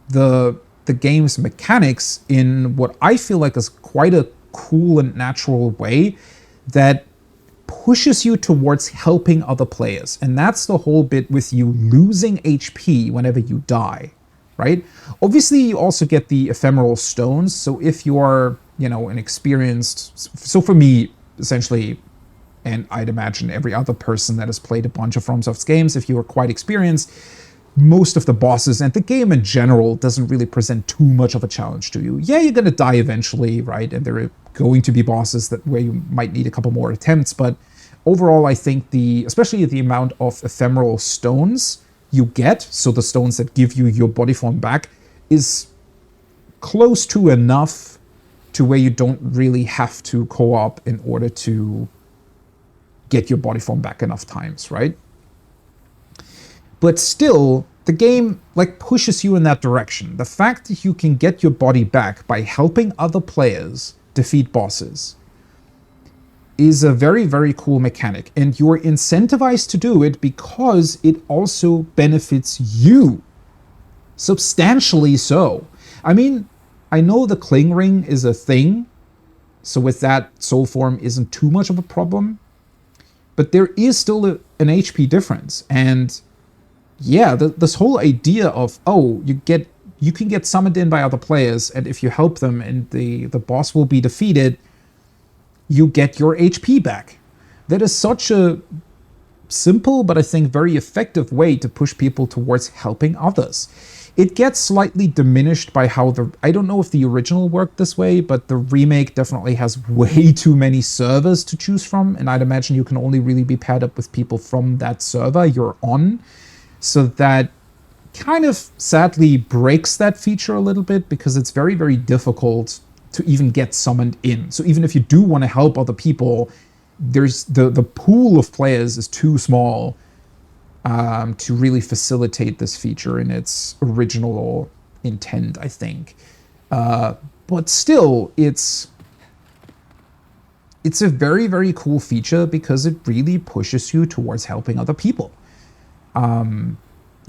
Speaker 1: the game's mechanics in what I feel like is quite a cool and natural way that pushes you towards helping other players. And that's the whole bit with you losing HP whenever you die, right? Obviously, you also get the ephemeral stones. So if you are, you know, an experienced... So for me, essentially, and I'd imagine every other person that has played a bunch of FromSoft's games, if you are quite experienced, most of the bosses and the game in general doesn't really present too much of a challenge to you. Yeah, you're going to die eventually, right? And there are going to be bosses where you might need a couple more attempts, but overall, I think especially the amount of ephemeral stones you get, so the stones that give you your body form back, is close to enough to where you don't really have to co-op in order to get your body form back enough times, right? But still, the game like pushes you in that direction. The fact that you can get your body back by helping other players defeat bosses is a very, very cool mechanic. And you're incentivized to do it because it also benefits you. Substantially so. I mean, I know the Cling Ring is a thing, so with that, soul form isn't too much of a problem. But there is still an HP difference. And yeah, this whole idea of, oh, you can get summoned in by other players, and if you help them and the boss will be defeated, you get your HP back. That is such a simple, but I think very effective way to push people towards helping others. It gets slightly diminished by how I don't know if the original worked this way, but the remake definitely has way too many servers to choose from, and I'd imagine you can only really be paired up with people from that server you're on. So that kind of sadly breaks that feature a little bit because it's very, very difficult to even get summoned in. So even if you do want to help other people, there's the pool of players is too small to really facilitate this feature in its original intent, I think. But still, it's a very, very cool feature because it really pushes you towards helping other people.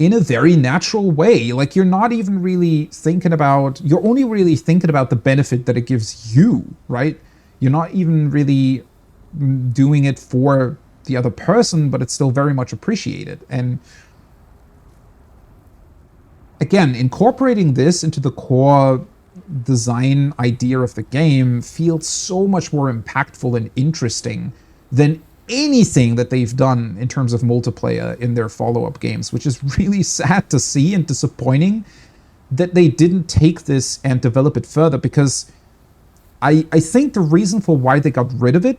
Speaker 1: in a very natural way. Like, you're not even really thinking about, you're only really thinking about the benefit that it gives you, right? You're not even really doing it for the other person, but it's still very much appreciated. And again, incorporating this into the core design idea of the game feels so much more impactful and interesting than anything that they've done in terms of multiplayer in their follow-up games, which is really sad to see and disappointing that they didn't take this and develop it further, because I think the reason for why they got rid of it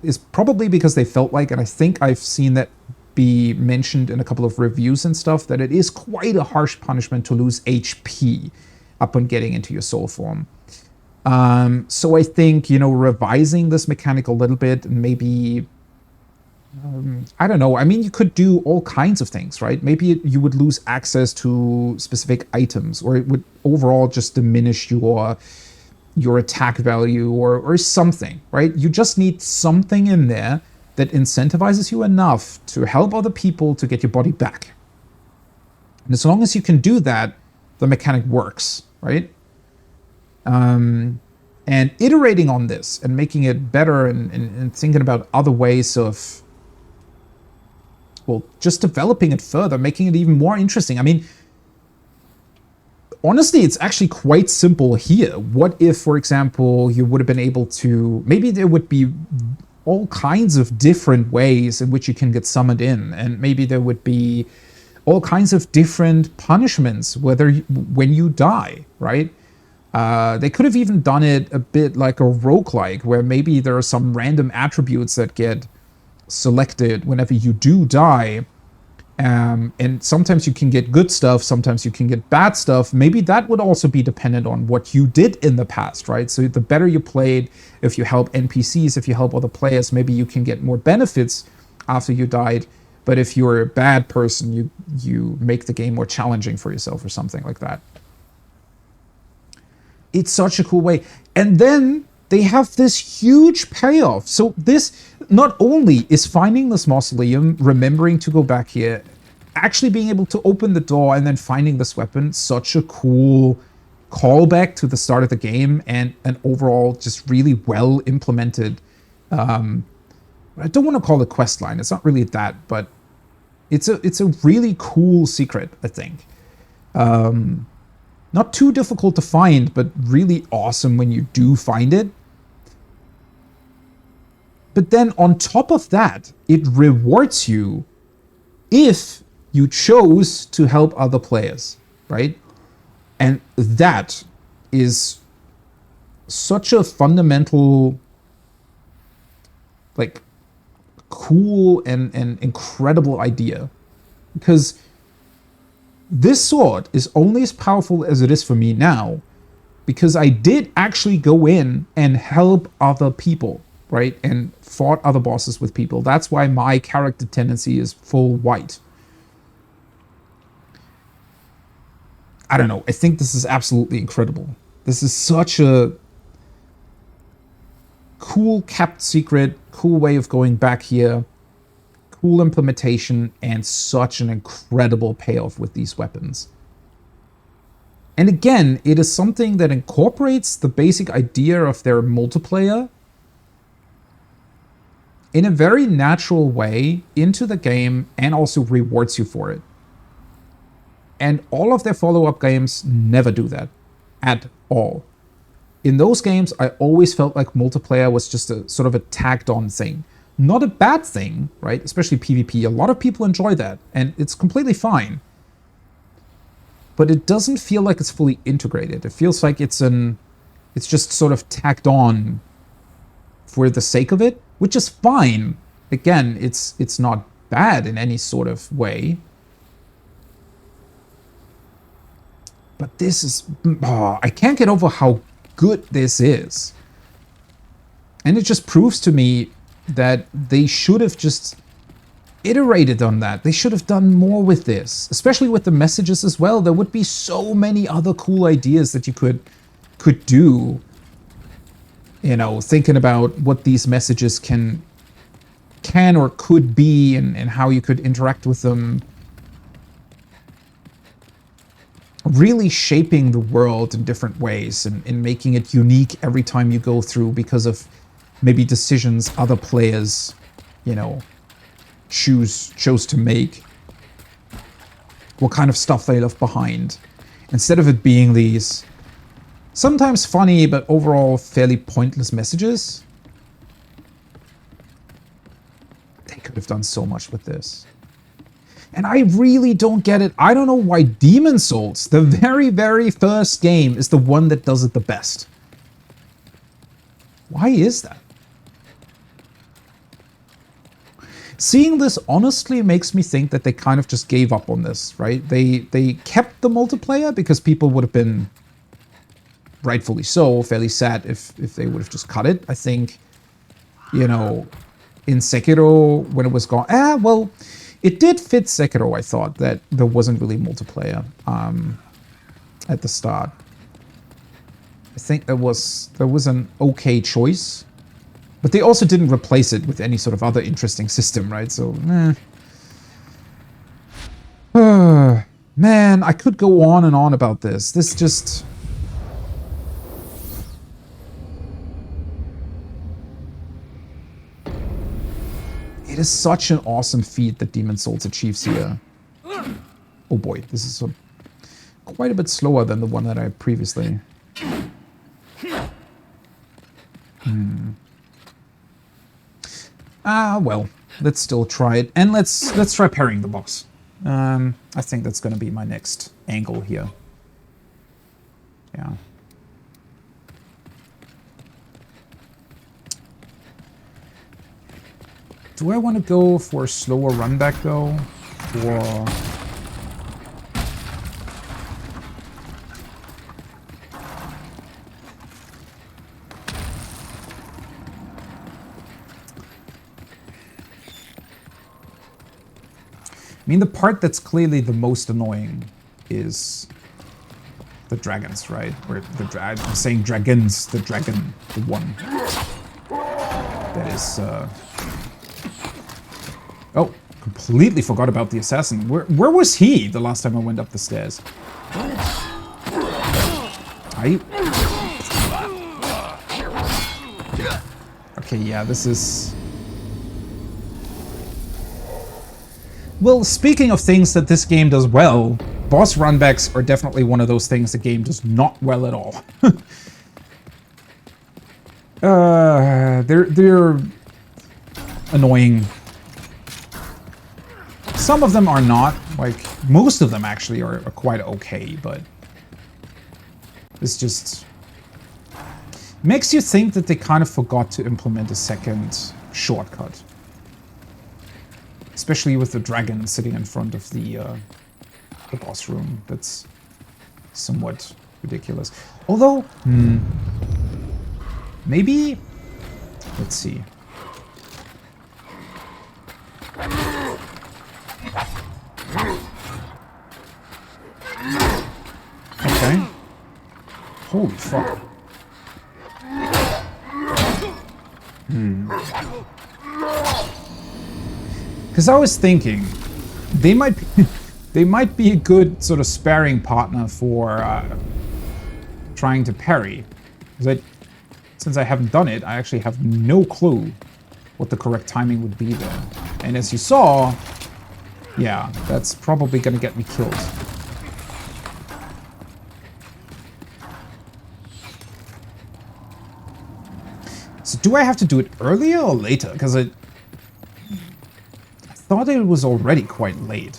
Speaker 1: is probably because they felt like, and I think I've seen that be mentioned in a couple of reviews and stuff, that it is quite a harsh punishment to lose HP upon getting into your soul form. So I think, revising this mechanic a little bit and maybe, I don't know. I mean, you could do all kinds of things, right? Maybe you would lose access to specific items, or it would overall just diminish your attack value or something, right? You just need something in there that incentivizes you enough to help other people to get your body back. And as long as you can do that, the mechanic works, right? And iterating on this and making it better and thinking about other ways of, well, just developing it further, making it even more interesting. I mean, honestly, it's actually quite simple here. What if, for example, you would have been able to, maybe there would be all kinds of different ways in which you can get summoned in, and maybe there would be all kinds of different punishments when you die, right? They could have even done it a bit like a roguelike, where maybe there are some random attributes that get selected whenever you do die. And sometimes you can get good stuff, sometimes you can get bad stuff. Maybe that would also be dependent on what you did in the past, right? So the better you played, if you help NPCs, if you help other players, maybe you can get more benefits after you died. But if you're a bad person, you make the game more challenging for yourself or something like that. It's such a cool way. And then they have this huge payoff. So this not only is finding this mausoleum, remembering to go back here, actually being able to open the door and then finding this weapon, such a cool callback to the start of the game, and an overall just really well implemented, I don't want to call it quest line. It's not really that, but it's a really cool secret, I think. Not too difficult to find, but really awesome when you do find it. But then on top of that, it rewards you if you chose to help other players, right? And that is such a fundamental, like, cool and incredible idea. Because this sword is only as powerful as it is for me now, because I did actually go in and help other people, right? And fought other bosses with people. That's why my character tendency is full white. I don't know. I think this is absolutely incredible. This is such a cool kept secret, cool way of going back here, cool implementation, and such an incredible payoff with these weapons. And again, it is something that incorporates the basic idea of their multiplayer in a very natural way into the game, and also rewards you for it. And all of their follow-up games never do that at all. In those games, I always felt like multiplayer was just a sort of a tagged on thing. Not a bad thing, right? Especially PvP. A lot of people enjoy that, and it's completely fine. But it doesn't feel like it's fully integrated. It feels like it's just sort of tagged on for the sake of it, which is fine. Again, it's not bad in any sort of way. But this is... I can't get over how good this is. And it just proves to me that they should have just iterated on that. They should have done more with this, especially with the messages as well. There would be so many other cool ideas that you could do. You know, thinking about what these messages can or could be, and how you could interact with them. really shaping the world in different ways and making it unique every time you go through because of maybe decisions other players, you know, chose to make. What kind of stuff they left behind. Instead of it being these sometimes funny but overall fairly pointless messages. They could have done so much with this. And I really don't get it. I don't know why Demon's Souls, the very, very first game, is the one that does it the best. Why is that? Seeing this honestly makes me think that they kind of just gave up on this, right? They kept the multiplayer because people would have been, rightfully so, fairly sad if they would have just cut it. I think, you know, in Sekiro, when it was gone, well, it did fit Sekiro, I thought, that there wasn't really multiplayer at the start. I think there was an okay choice, but they also didn't replace it with any sort of other interesting system, right? So, man, I could go on and on about this. This just... It is such an awesome feat that Demon's Souls achieves here. Oh boy, this is quite a bit slower than the one that I previously... well, let's still try it. And let's try parrying the boss. I think that's going to be my next angle here. Yeah. Do I want to go for a slower run back though? Or... I mean, the part that's clearly the most annoying is the dragons, right? Or I'm saying dragons, the dragon, the one. That is, Oh, completely forgot about the assassin. Where was he the last time I went up the stairs? Okay, yeah, this is... Well, speaking of things that this game does well, boss runbacks are definitely one of those things the game does not well at all. They're annoying. Some of them are not, like, most of them actually are quite okay, but it's just makes you think that they kind of forgot to implement a second shortcut. Especially with the dragon sitting in front of the boss room. That's somewhat ridiculous. Although, maybe, let's see. Okay. Holy fuck. Because I was thinking, they might be a good sort of sparring partner for trying to parry. Because since I haven't done it, I actually have no clue what the correct timing would be there. And as you saw, yeah, that's probably going to get me killed. So do I have to do it earlier or later? Because I thought it was already quite late.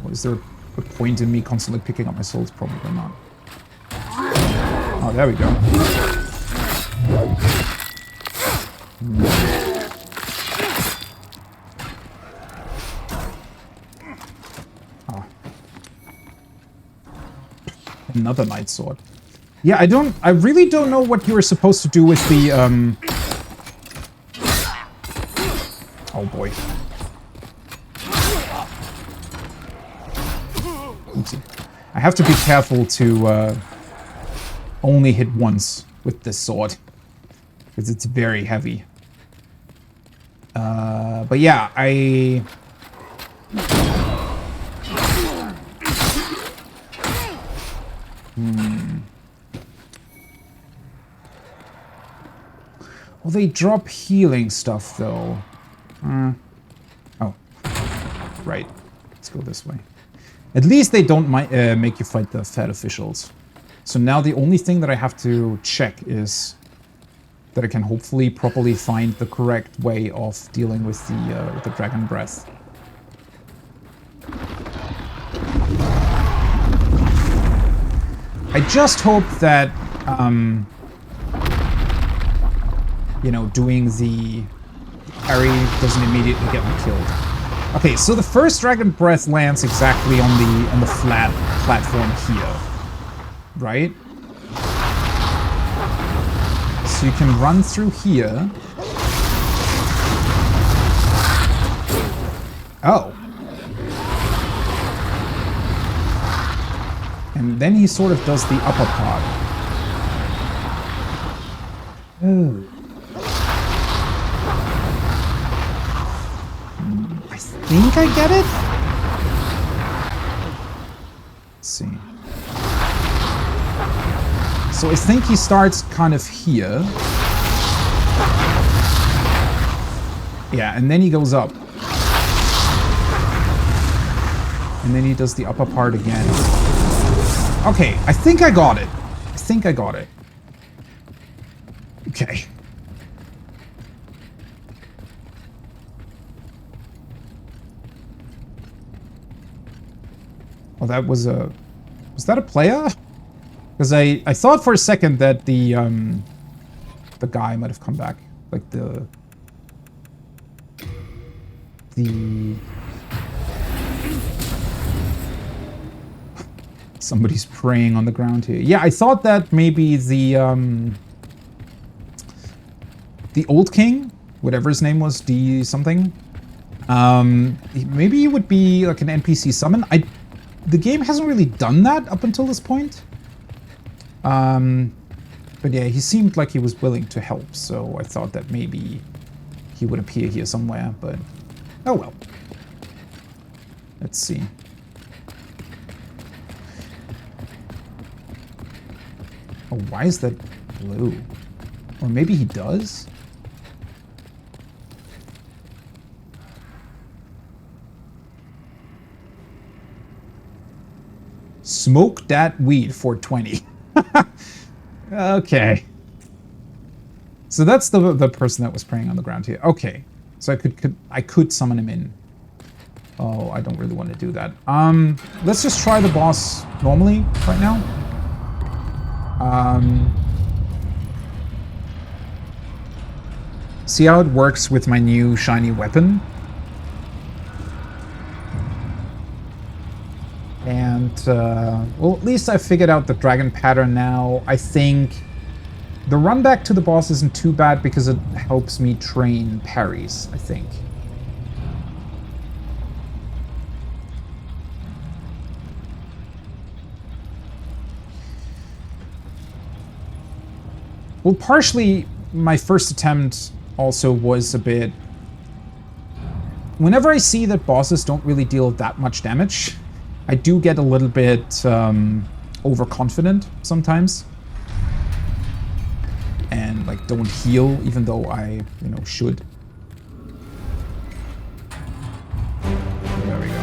Speaker 1: Or is there a point in me constantly picking up my souls? Probably not. Oh, there we go. Oh. Another night sword. Yeah, I really don't know what you were supposed to do with the, oh boy. Oopsie. I have to be careful to, only hit once with this sword. Because it's very heavy. But yeah, I... Well, they drop healing stuff, though. Oh. Right. Let's go this way. At least they don't make you fight the Fed officials. So now the only thing that I have to check is that I can hopefully properly find the correct way of dealing with the Dragon Breath. I just hope that, you know, doing the parry doesn't immediately get me killed. Okay, so the first Dragon Breath lands exactly on the flat platform here, right? So you can run through here. Oh. And then he sort of does the upper part. Oh. I think I get it? Let's see. So I think he starts kind of here. Yeah, and then he goes up. And then he does the upper part again. Okay, I think I got it. I think I got it. Okay. Oh, that was a... Was that a player? Because I thought for a second that the guy might have come back. Like the... Somebody's praying on the ground here. Yeah, I thought that maybe the old king, whatever his name was, D something. Maybe he would be like an NPC summon. The game hasn't really done that up until this point. But yeah, he seemed like he was willing to help, so I thought that maybe he would appear here somewhere, but oh well. Let's see. Oh, why is that blue? Or maybe he does? Smoke that weed for 20. Okay. So that's the person that was praying on the ground here. Okay. So I could summon him in. Oh, I don't really want to do that. Let's just try the boss normally right now. See how it works with my new shiny weapon. And, well, at least I figured out the dragon pattern now. I think the run back to the boss isn't too bad because it helps me train parries, I think. Well, partially, my first attempt also was a bit... Whenever I see that bosses don't really deal that much damage, I do get a little bit overconfident sometimes. And, like, don't heal, even though I, you know, should. There we go.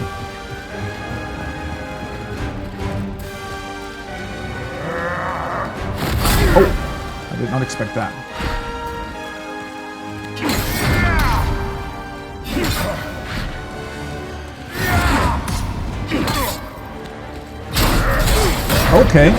Speaker 1: Oh! I did not expect that. Okay.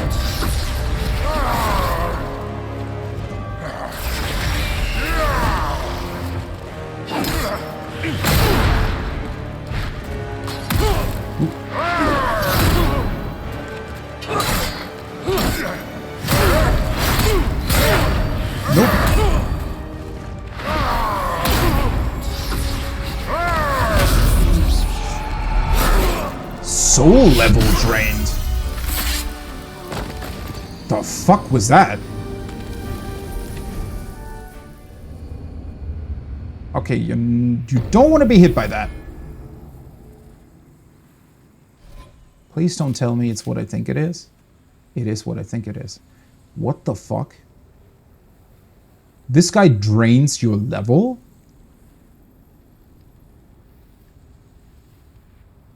Speaker 1: Soul level drained. The fuck was that? Okay, you don't want to be hit by that. Please don't tell me it's what I think it is. It is what I think it is. What the fuck? This guy drains your level?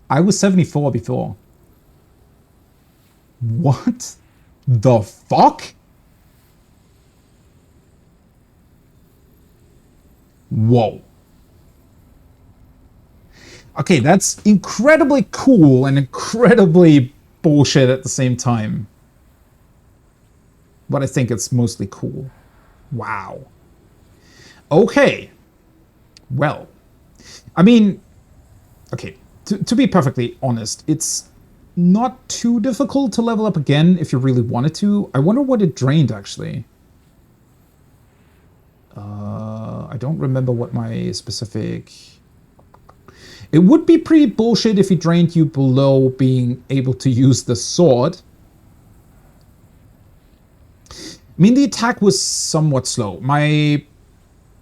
Speaker 1: I was 74 before. What the fuck? Whoa. Okay, that's incredibly cool and incredibly bullshit at the same time. But I think it's mostly cool. Wow. Okay. Well, I mean, okay, to be perfectly honest, it's not too difficult to level up again if you really wanted to. I wonder what it drained, actually. I don't remember what my specific... It would be pretty bullshit if he drained you below being able to use the sword. I mean, the attack was somewhat slow. I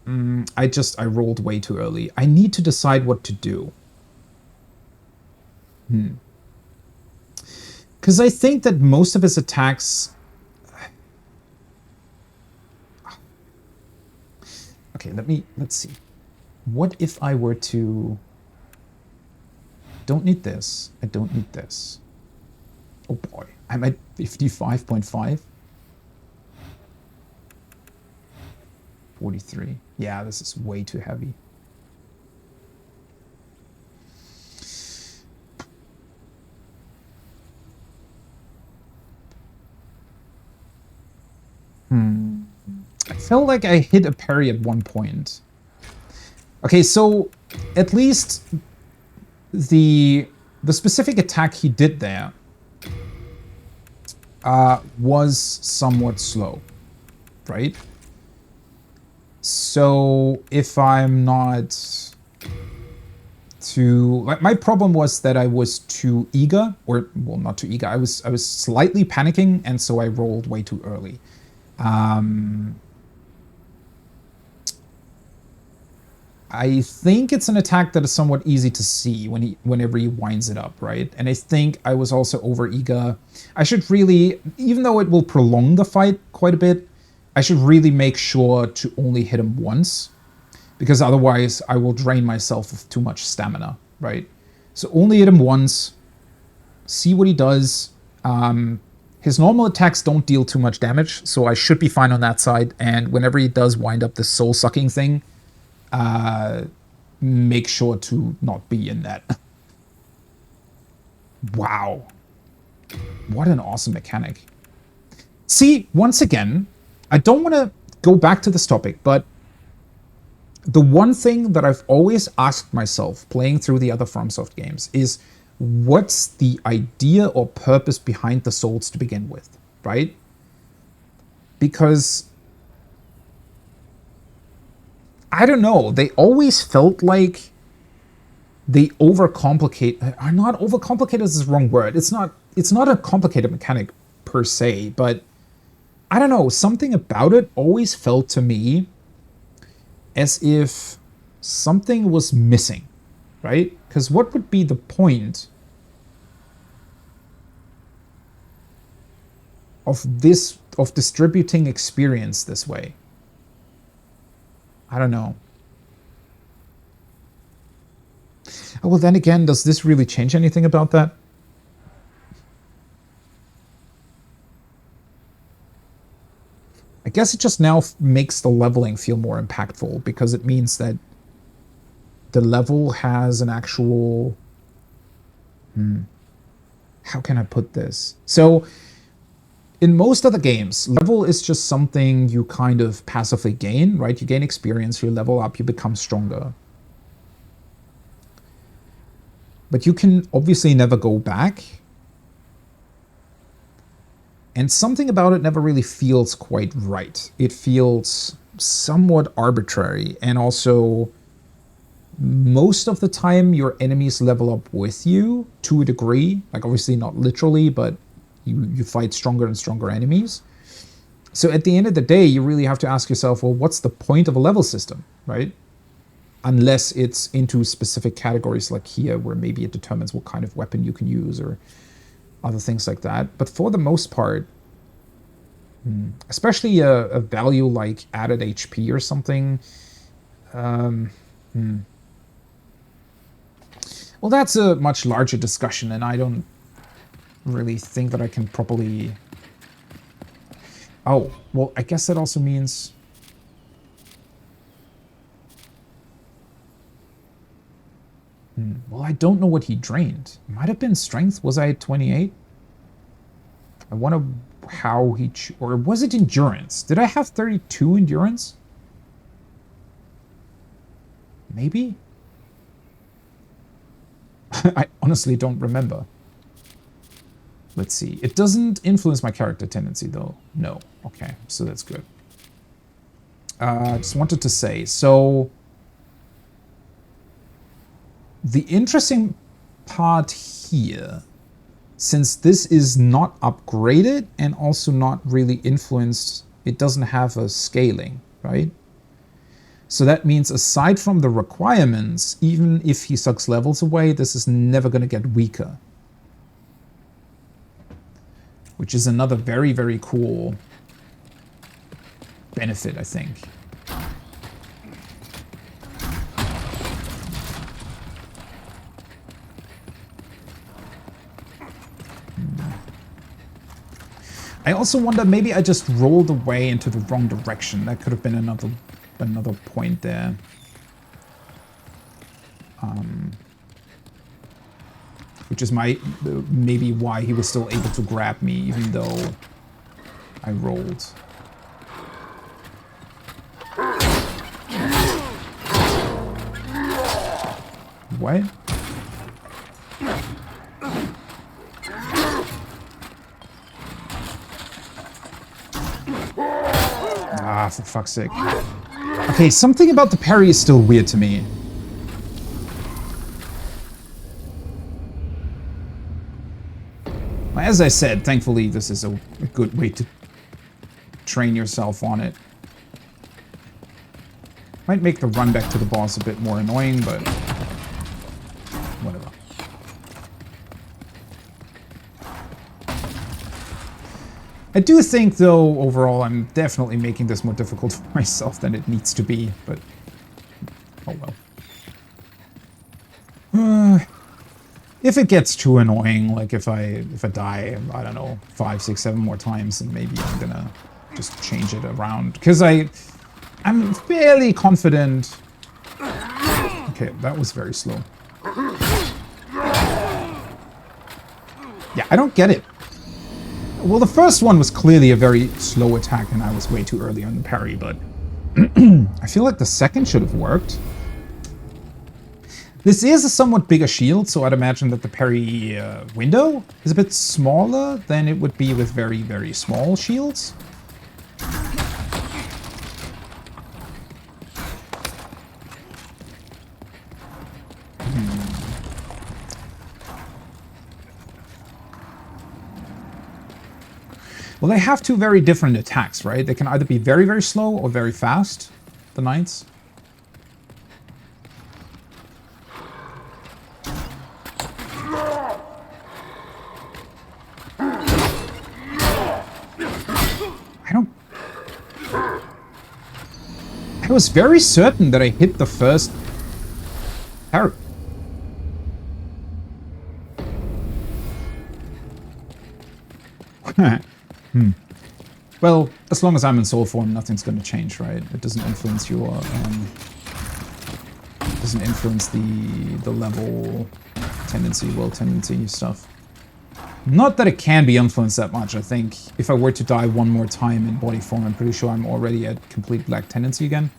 Speaker 1: rolled way too early. I need to decide what to do. Because I think that most of his attacks... Okay, let's see. What if I were to... Don't need this. I don't need this. Oh boy, I'm at 55.5. 43. Yeah, this is way too heavy. I felt like I hit a parry at one point. Okay, so at least the specific attack he did there was somewhat slow, right? So if I'm not too... My problem was that I was too eager, or, well, not too eager. I was slightly panicking, and so I rolled way too early. I think it's an attack that is somewhat easy to see whenever he winds it up, right? And I think I was also over-eager. I should really, even though it will prolong the fight quite a bit, I should really make sure to only hit him once, because otherwise I will drain myself of too much stamina, right? So only hit him once, see what he does. His normal attacks don't deal too much damage, so I should be fine on that side. And whenever he does wind up the soul-sucking thing, make sure to not be in that. Wow. What an awesome mechanic. See, once again, I don't want to go back to this topic, but the one thing that I've always asked myself playing through the other FromSoft games is, what's the idea or purpose behind the souls to begin with, right? Because I don't know, they always felt like they overcomplicate, or not overcomplicate is the wrong word. It's not a complicated mechanic per se, but I don't know, something about it always felt to me as if something was missing, right? Because what would be the point of distributing experience this way? I don't know. Oh, well, then again, does this really change anything about that? I guess it just now makes the leveling feel more impactful, because it means that the level has an actual... How can I put this? So, in most other games, level is just something you kind of passively gain, right? You gain experience, you level up, you become stronger. But you can obviously never go back. And something about it never really feels quite right. It feels somewhat arbitrary, and also most of the time your enemies level up with you to a degree. Like, obviously not literally, but you fight stronger and stronger enemies. So at the end of the day, you really have to ask yourself, well, what's the point of a level system, right? unless it's into specific categories like here, where maybe it determines what kind of weapon you can use or other things like that. But for the most part, especially a value like added HP or something, well, that's a much larger discussion, and I don't really think that I can properly... Oh, well, I guess that also means... Well, I don't know what he drained. It might have been strength. Was I at 28? I wonder how he... Or was it endurance? Did I have 32 endurance? Maybe? I honestly don't remember. Let's see. It doesn't influence my character tendency, though. No. Okay, so that's good. I just wanted to say, so... The interesting part here, since this is not upgraded and also not really influenced, it doesn't have a scaling, right? So that means aside from the requirements, even if he sucks levels away, this is never going to get weaker. Which is another very, very cool benefit, I think. I also wonder, maybe I just rolled away into the wrong direction. That could have been another point there. Which is maybe why he was still able to grab me, even though I rolled. What? Ah, for fuck's sake. Okay, something about the parry is still weird to me. As I said, thankfully this is a good way to train yourself on it. Might make the run back to the boss a bit more annoying, but whatever. I do think, though, overall, I'm definitely making this more difficult for myself than it needs to be, but oh well. If it gets too annoying, like if I die, I don't know, 5, 6, 7 more times, then maybe I'm gonna just change it around. Because I'm fairly confident. Okay, that was very slow. Yeah, I don't get it. Well, the first one was clearly a very slow attack, and I was way too early on the parry, but I feel like the second should have worked. This is a somewhat bigger shield, so I'd imagine that the parry window is a bit smaller than it would be with very, very small shields. Well, they have two very different attacks, right? They can either be very, very slow or very fast, the knights. I was very certain that I hit the first parry. Well, as long as I'm in soul form, nothing's going to change, right? It doesn't influence your, doesn't influence the level tendency, will tendency stuff. Not that it can be influenced that much. I think if I were to die one more time in body form, I'm pretty sure I'm already at complete black tendency again.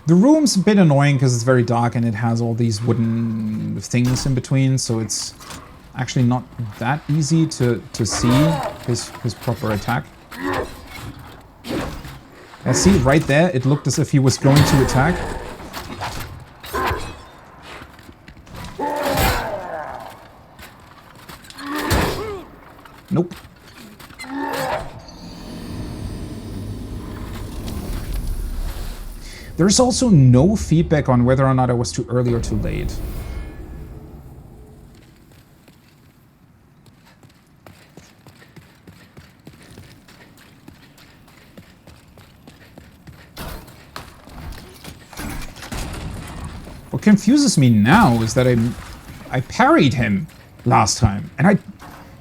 Speaker 1: The room's a bit annoying because it's very dark and it has all these wooden things in between, so it's actually not that easy to see his proper attack. I see right there, it looked as if he was going to attack. Nope. There's also no feedback on whether or not I was too early or too late. What confuses me now is that I parried him last time, and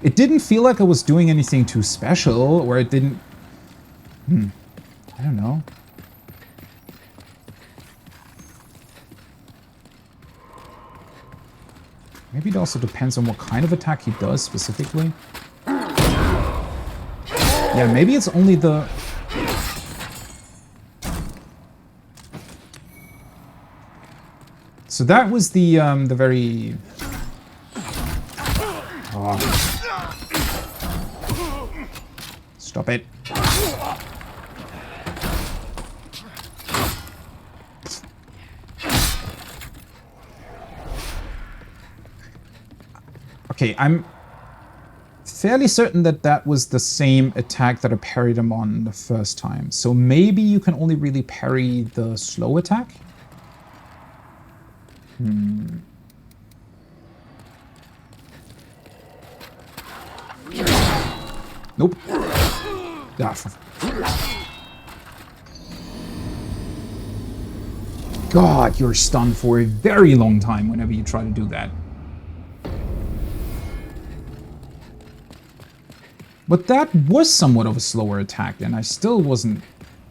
Speaker 1: it didn't feel like I was doing anything too special, or it didn't... I don't know. Maybe it also depends on what kind of attack he does specifically. Yeah, maybe it's only the... So that was the very... Oh. Stop it. Okay, I'm fairly certain that that was the same attack that I parried him on the first time. So maybe you can only really parry the slow attack? Nope. God, you're stunned for a very long time whenever you try to do that. But that was somewhat of a slower attack, and I still wasn't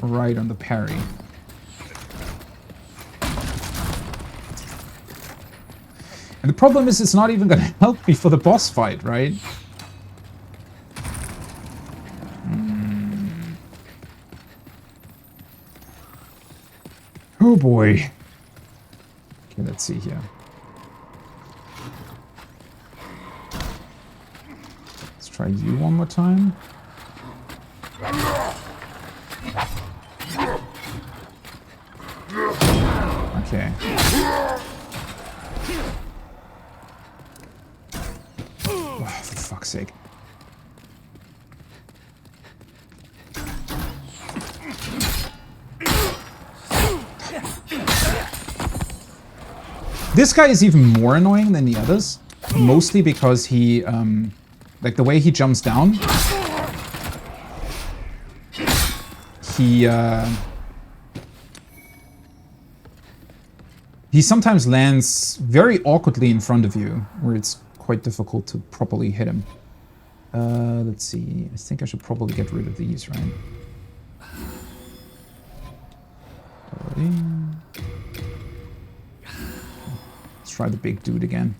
Speaker 1: right on the parry. And the problem is it's not even going to help me for the boss fight, right? Oh boy. Okay, let's see here. Let's try you one more time. Okay. Oh, for fuck's sake. This guy is even more annoying than the others, mostly because he, like the way he jumps down, he sometimes lands very awkwardly in front of you, where it's quite difficult to properly hit him. Let's see, I think I should probably get rid of these, right? Let's try the big dude again.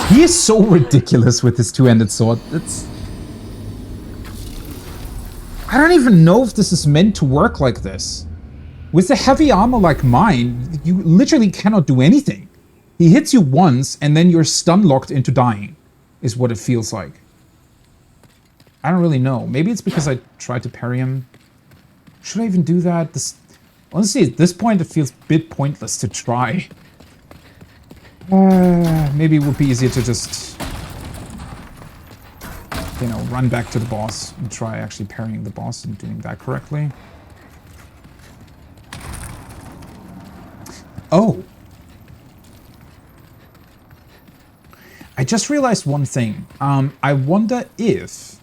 Speaker 1: He is so ridiculous with his two-handed sword. I don't even know if this is meant to work like this. With a heavy armor like mine, you literally cannot do anything. He hits you once, and then you're stun-locked into dying, is what it feels like. I don't really know. Maybe it's because I tried to parry him. Should I even do that? Honestly, at this point, it feels a bit pointless to try. Maybe it would be easier to just, you know, run back to the boss and try actually parrying the boss and doing that correctly. Oh! I just realized one thing. I wonder if...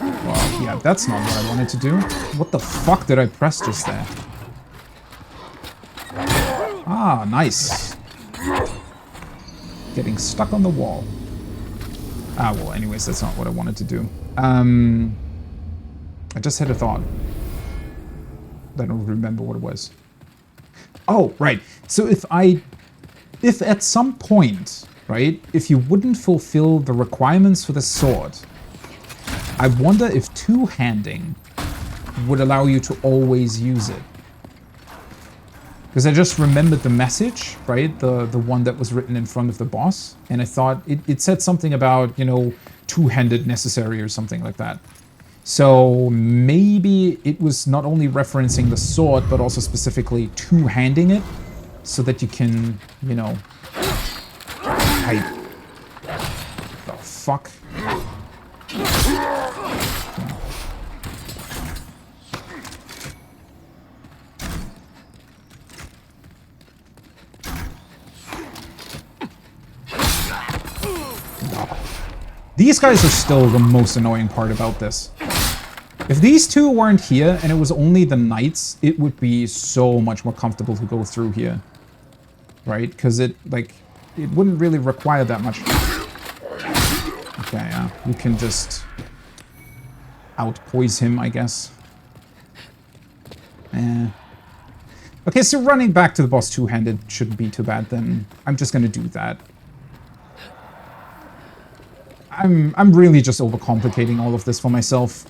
Speaker 1: Well, yeah, that's not what I wanted to do. What the fuck did I press just there? Ah, nice. Getting stuck on the wall. Ah, well, anyways, that's not what I wanted to do. I just had a thought. I don't remember what it was. Oh, right. So if at some point, right, if you wouldn't fulfill the requirements for the sword, I wonder if two-handing would allow you to always use it. Because I just remembered the message, right? The one that was written in front of the boss. And I thought it said something about, you know, two-handed necessary or something like that. So maybe it was not only referencing the sword, but also specifically two-handing it, so that you can, you know... The fuck? These guys are still the most annoying part about this. If these two weren't here and it was only the knights, it would be so much more comfortable to go through here. Right? Because it, like, it wouldn't really require that much. Okay, yeah. You can just out-poise him, I guess. Okay, so running back to the boss two-handed shouldn't be too bad then. I'm just gonna do that. I'm really just overcomplicating all of this for myself.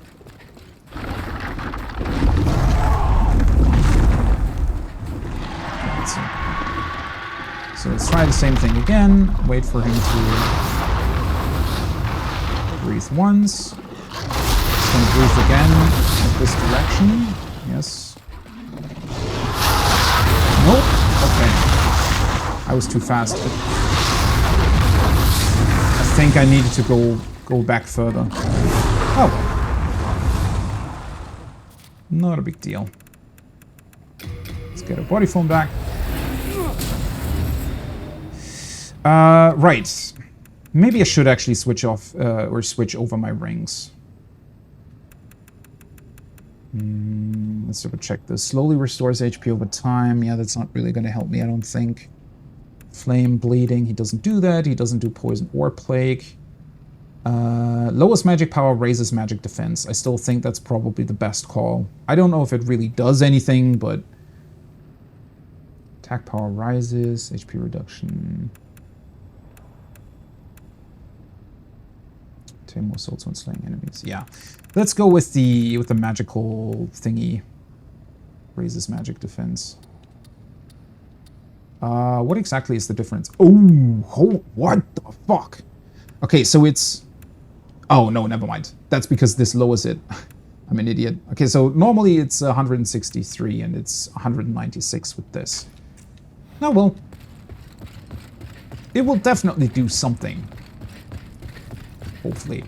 Speaker 1: Let's see. So let's try the same thing again. Wait for him to breathe once. He's gonna breathe again in this direction. Yes. Nope. Okay. I was too fast. I think I needed to go back further. Oh. Not a big deal. Let's get our body form back. Right. Maybe I should actually switch off or switch over my rings. Let's double check this. Slowly restores HP over time. Yeah, that's not really going to help me, I don't think. Flame, bleeding, he doesn't do that. He doesn't do poison or plague. Lowest magic power, raises magic defense. I still think that's probably the best call. I don't know if it really does anything, but... Attack power rises, HP reduction. 10 more souls when slaying enemies. Yeah. Let's go with the magical thingy. Raises magic defense. What exactly is the difference? Oh, what the fuck? Okay, so it's... Oh, no, never mind. That's because this lowers it. I'm an idiot. Okay, so normally it's 163 and it's 196 with this. Oh, well. It will definitely do something. Hopefully.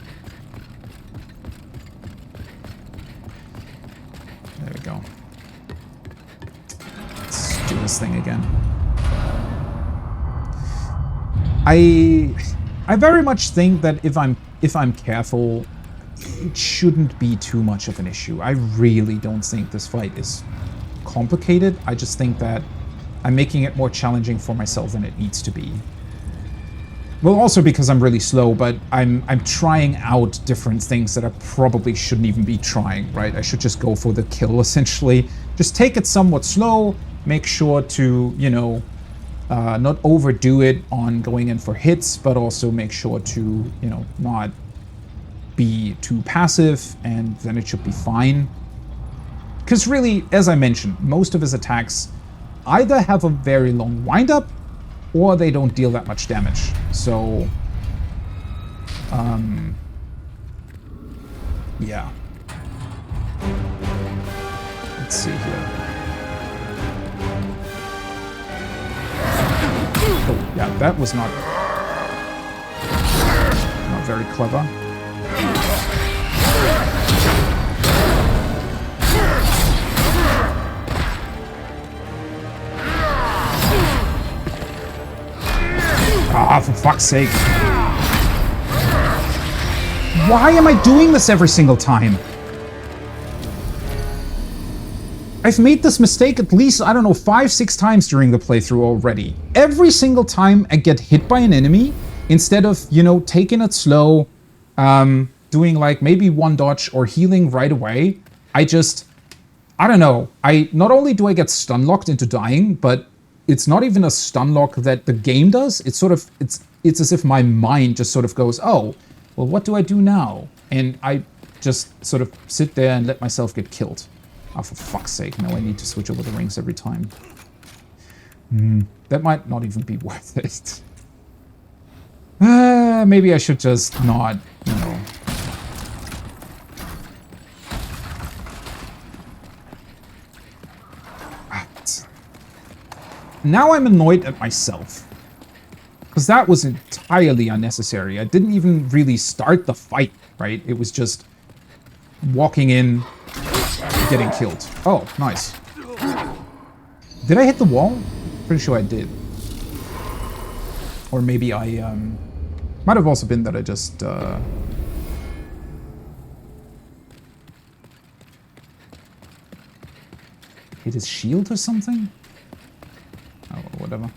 Speaker 1: There we go. Let's do this thing again. I very much think that if I'm careful, it shouldn't be too much of an issue. I really don't think this fight is complicated. I just think that I'm making it more challenging for myself than it needs to be. Well, also because I'm really slow, but I'm trying out different things that I probably shouldn't even be trying, right? I should just go for the kill, essentially. Just take it somewhat slow, make sure to, you know, not overdo it on going in for hits, but also make sure to, you know, not be too passive, and then it should be fine. Because really, as I mentioned, most of his attacks either have a very long wind-up, or they don't deal that much damage. So, yeah. Let's see here. Oh, yeah, that was not very clever. Ah, for fuck's sake. Why am I doing this every single time? I've made this mistake at least, I don't know, 5-6 times during the playthrough already. Every single time I get hit by an enemy, instead of, you know, taking it slow, doing like maybe one dodge or healing right away, I don't know. Not only do I get stun locked into dying, but it's not even a stun lock that the game does. It's sort of, it's as if my mind just sort of goes, oh, well, what do I do now? And I just sort of sit there and let myself get killed. Oh, for fuck's sake, now I need to switch over the rings every time. That might not even be worth it. Maybe I should just not, you know. Now I'm annoyed at myself. Because that was entirely unnecessary. I didn't even really start the fight, right? It was just walking in, getting killed. Oh, nice. Did I hit the wall? Pretty sure I did. Or maybe I, might have also been that I just, hit his shield or something? Oh, whatever.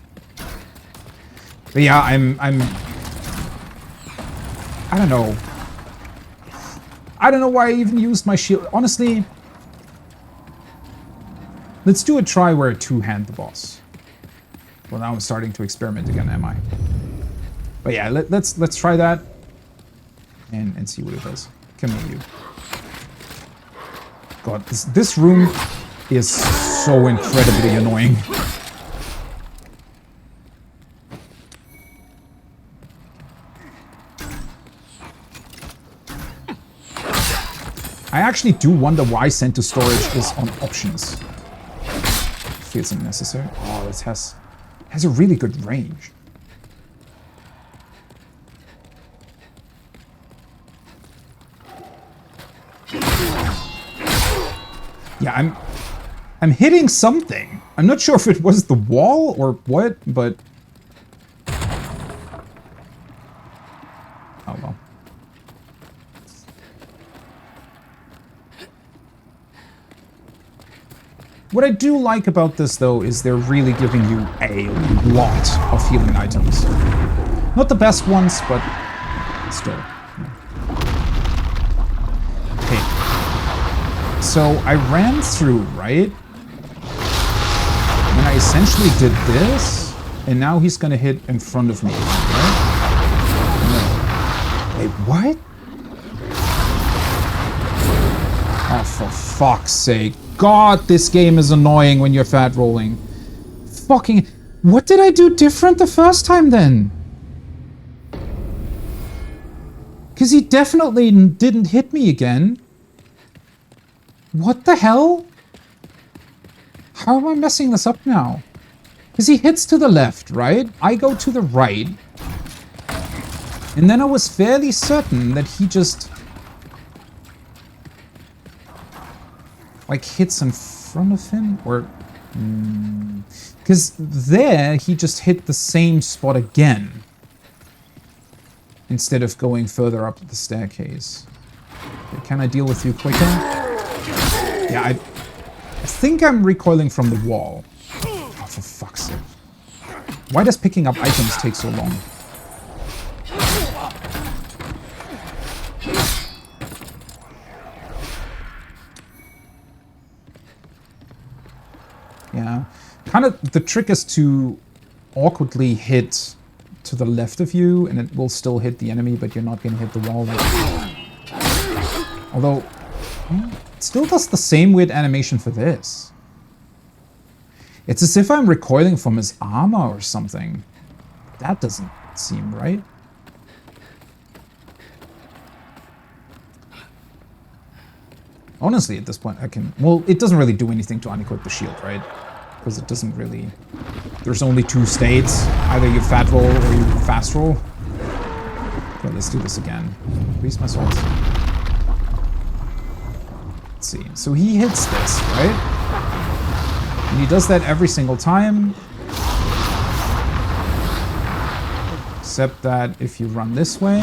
Speaker 1: But yeah, I don't know. I don't know why I even used my shield. Honestly, let's do a try where I two-hand the boss. Well, now I'm starting to experiment again, am I? But yeah, let's try that and see what it does. Come here, you. God, this room is so incredibly annoying. I actually do wonder why send to storage is on options. Feels unnecessary. Oh, it has a really good range. Yeah, I'm hitting something. I'm not sure if it was the wall or what, but oh well. What I do like about this, though, is they're really giving you a lot of healing items. Not the best ones, but still. Okay. So I ran through, right? And I essentially did this, and now he's gonna hit in front of me, right? No. Wait, what? Oh, for fuck's sake. God, this game is annoying when you're fat rolling. Fucking... What did I do different the first time, then? Because he definitely didn't hit me again. What the hell? How am I messing this up now? Because he hits to the left, right? I go to the right. And then I was fairly certain that he just... like hits in front of him, or because there he just hit the same spot again instead of going further up the staircase. Okay, can I deal with you quicker? Yeah, I think I'm recoiling from the wall. Oh, for fuck's sake. Why does picking up items take so long? Yeah, kind of the trick is to awkwardly hit to the left of you, and it will still hit the enemy, but you're not going to hit the wall. Although, it still does the same weird animation for this. It's as if I'm recoiling from his armor or something. That doesn't seem right. Honestly, at this point, I can... Well, it doesn't really do anything to unequip the shield, right? Because it doesn't really... There's only two states. Either you fat roll or you fast roll. Okay, let's do this again. Increase my swords. Let's see. So he hits this, right? And he does that every single time. Except that if you run this way...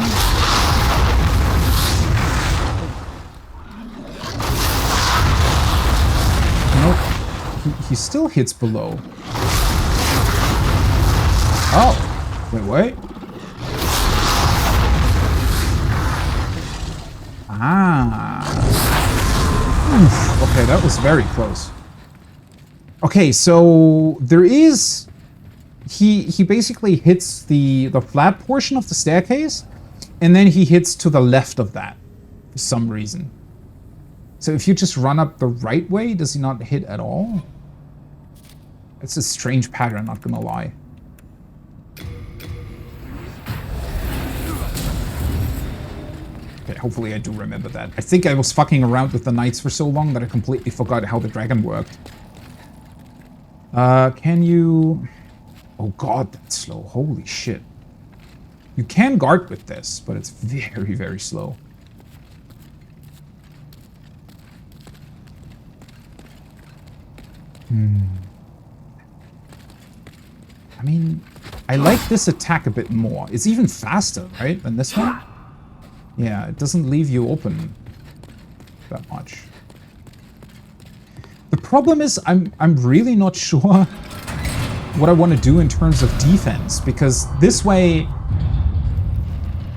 Speaker 1: He still hits below. Oh, wait. Ah. Oof. Okay, that was very close. Okay, so there is... He basically hits the flat portion of the staircase, and then he hits to the left of that for some reason. So if you just run up the right way, does he not hit at all? It's a strange pattern, not gonna lie. Okay, hopefully I do remember that. I think I was fucking around with the knights for so long that I completely forgot how the dragon worked. Can you... Oh god, that's slow. Holy shit. You can guard with this, but it's very, very slow. I mean, I like this attack a bit more. It's even faster, right, than this one? Yeah, it doesn't leave you open that much. The problem is, I'm really not sure what I want to do in terms of defense, because this way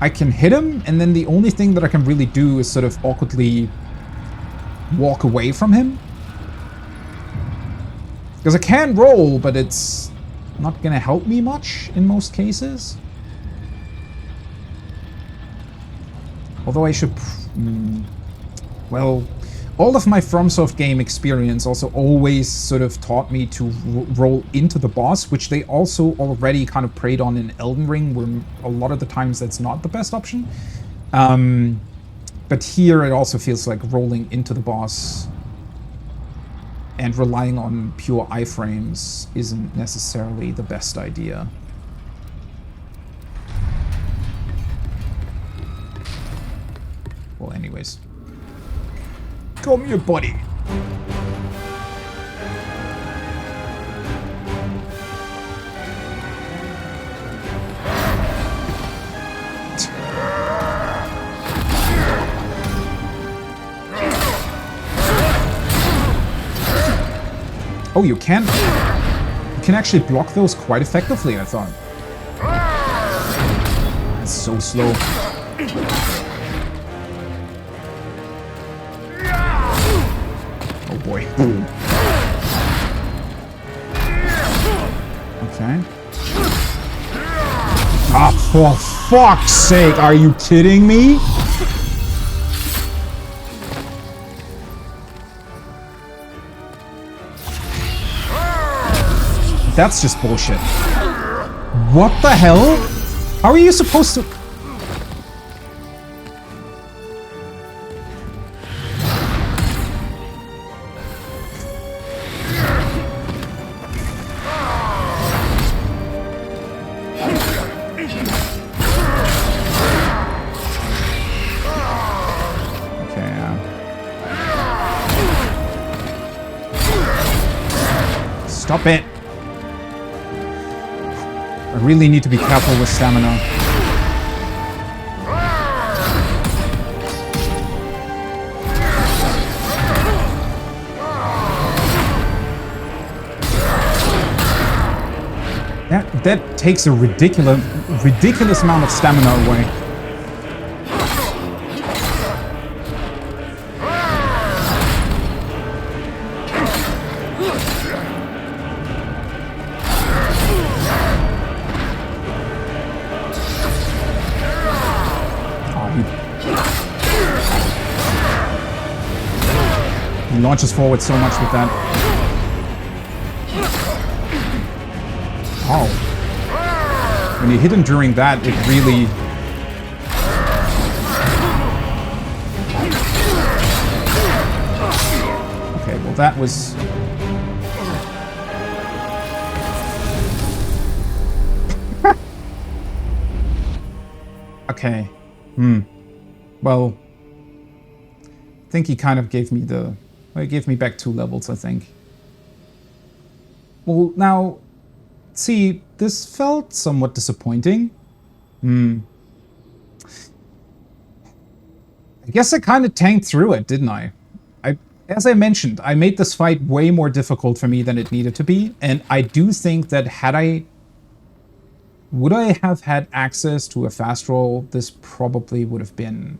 Speaker 1: I can hit him, and then the only thing that I can really do is sort of awkwardly walk away from him. Because I can roll, but it's not gonna help me much in most cases. Although I should... well, all of my FromSoft game experience also always sort of taught me to roll into the boss, which they also already kind of preyed on in Elden Ring, where a lot of the times that's not the best option. But here it also feels like rolling into the boss and relying on pure iframes isn't necessarily the best idea. Well, anyways. Come here, buddy. Oh, you can actually block those quite effectively, I thought. It's so slow. Oh boy. Okay. Ah, for fuck's sake, are you kidding me? That's just bullshit. What the hell? How are you supposed to... Stop it. I really need to be careful with stamina. That takes a ridiculous amount of stamina away. He launches forward so much with that. Oh. When you hit him during that, it really... Okay, well that was... Okay. Well... I think he kind of gave me the... Well, he gave me back 2 levels, I think. Well, now... See, this felt somewhat disappointing. I guess I kind of tanked through it, didn't I? As I mentioned, I made this fight way more difficult for me than it needed to be, and I do think that would I have had access to a fast roll, this probably would have been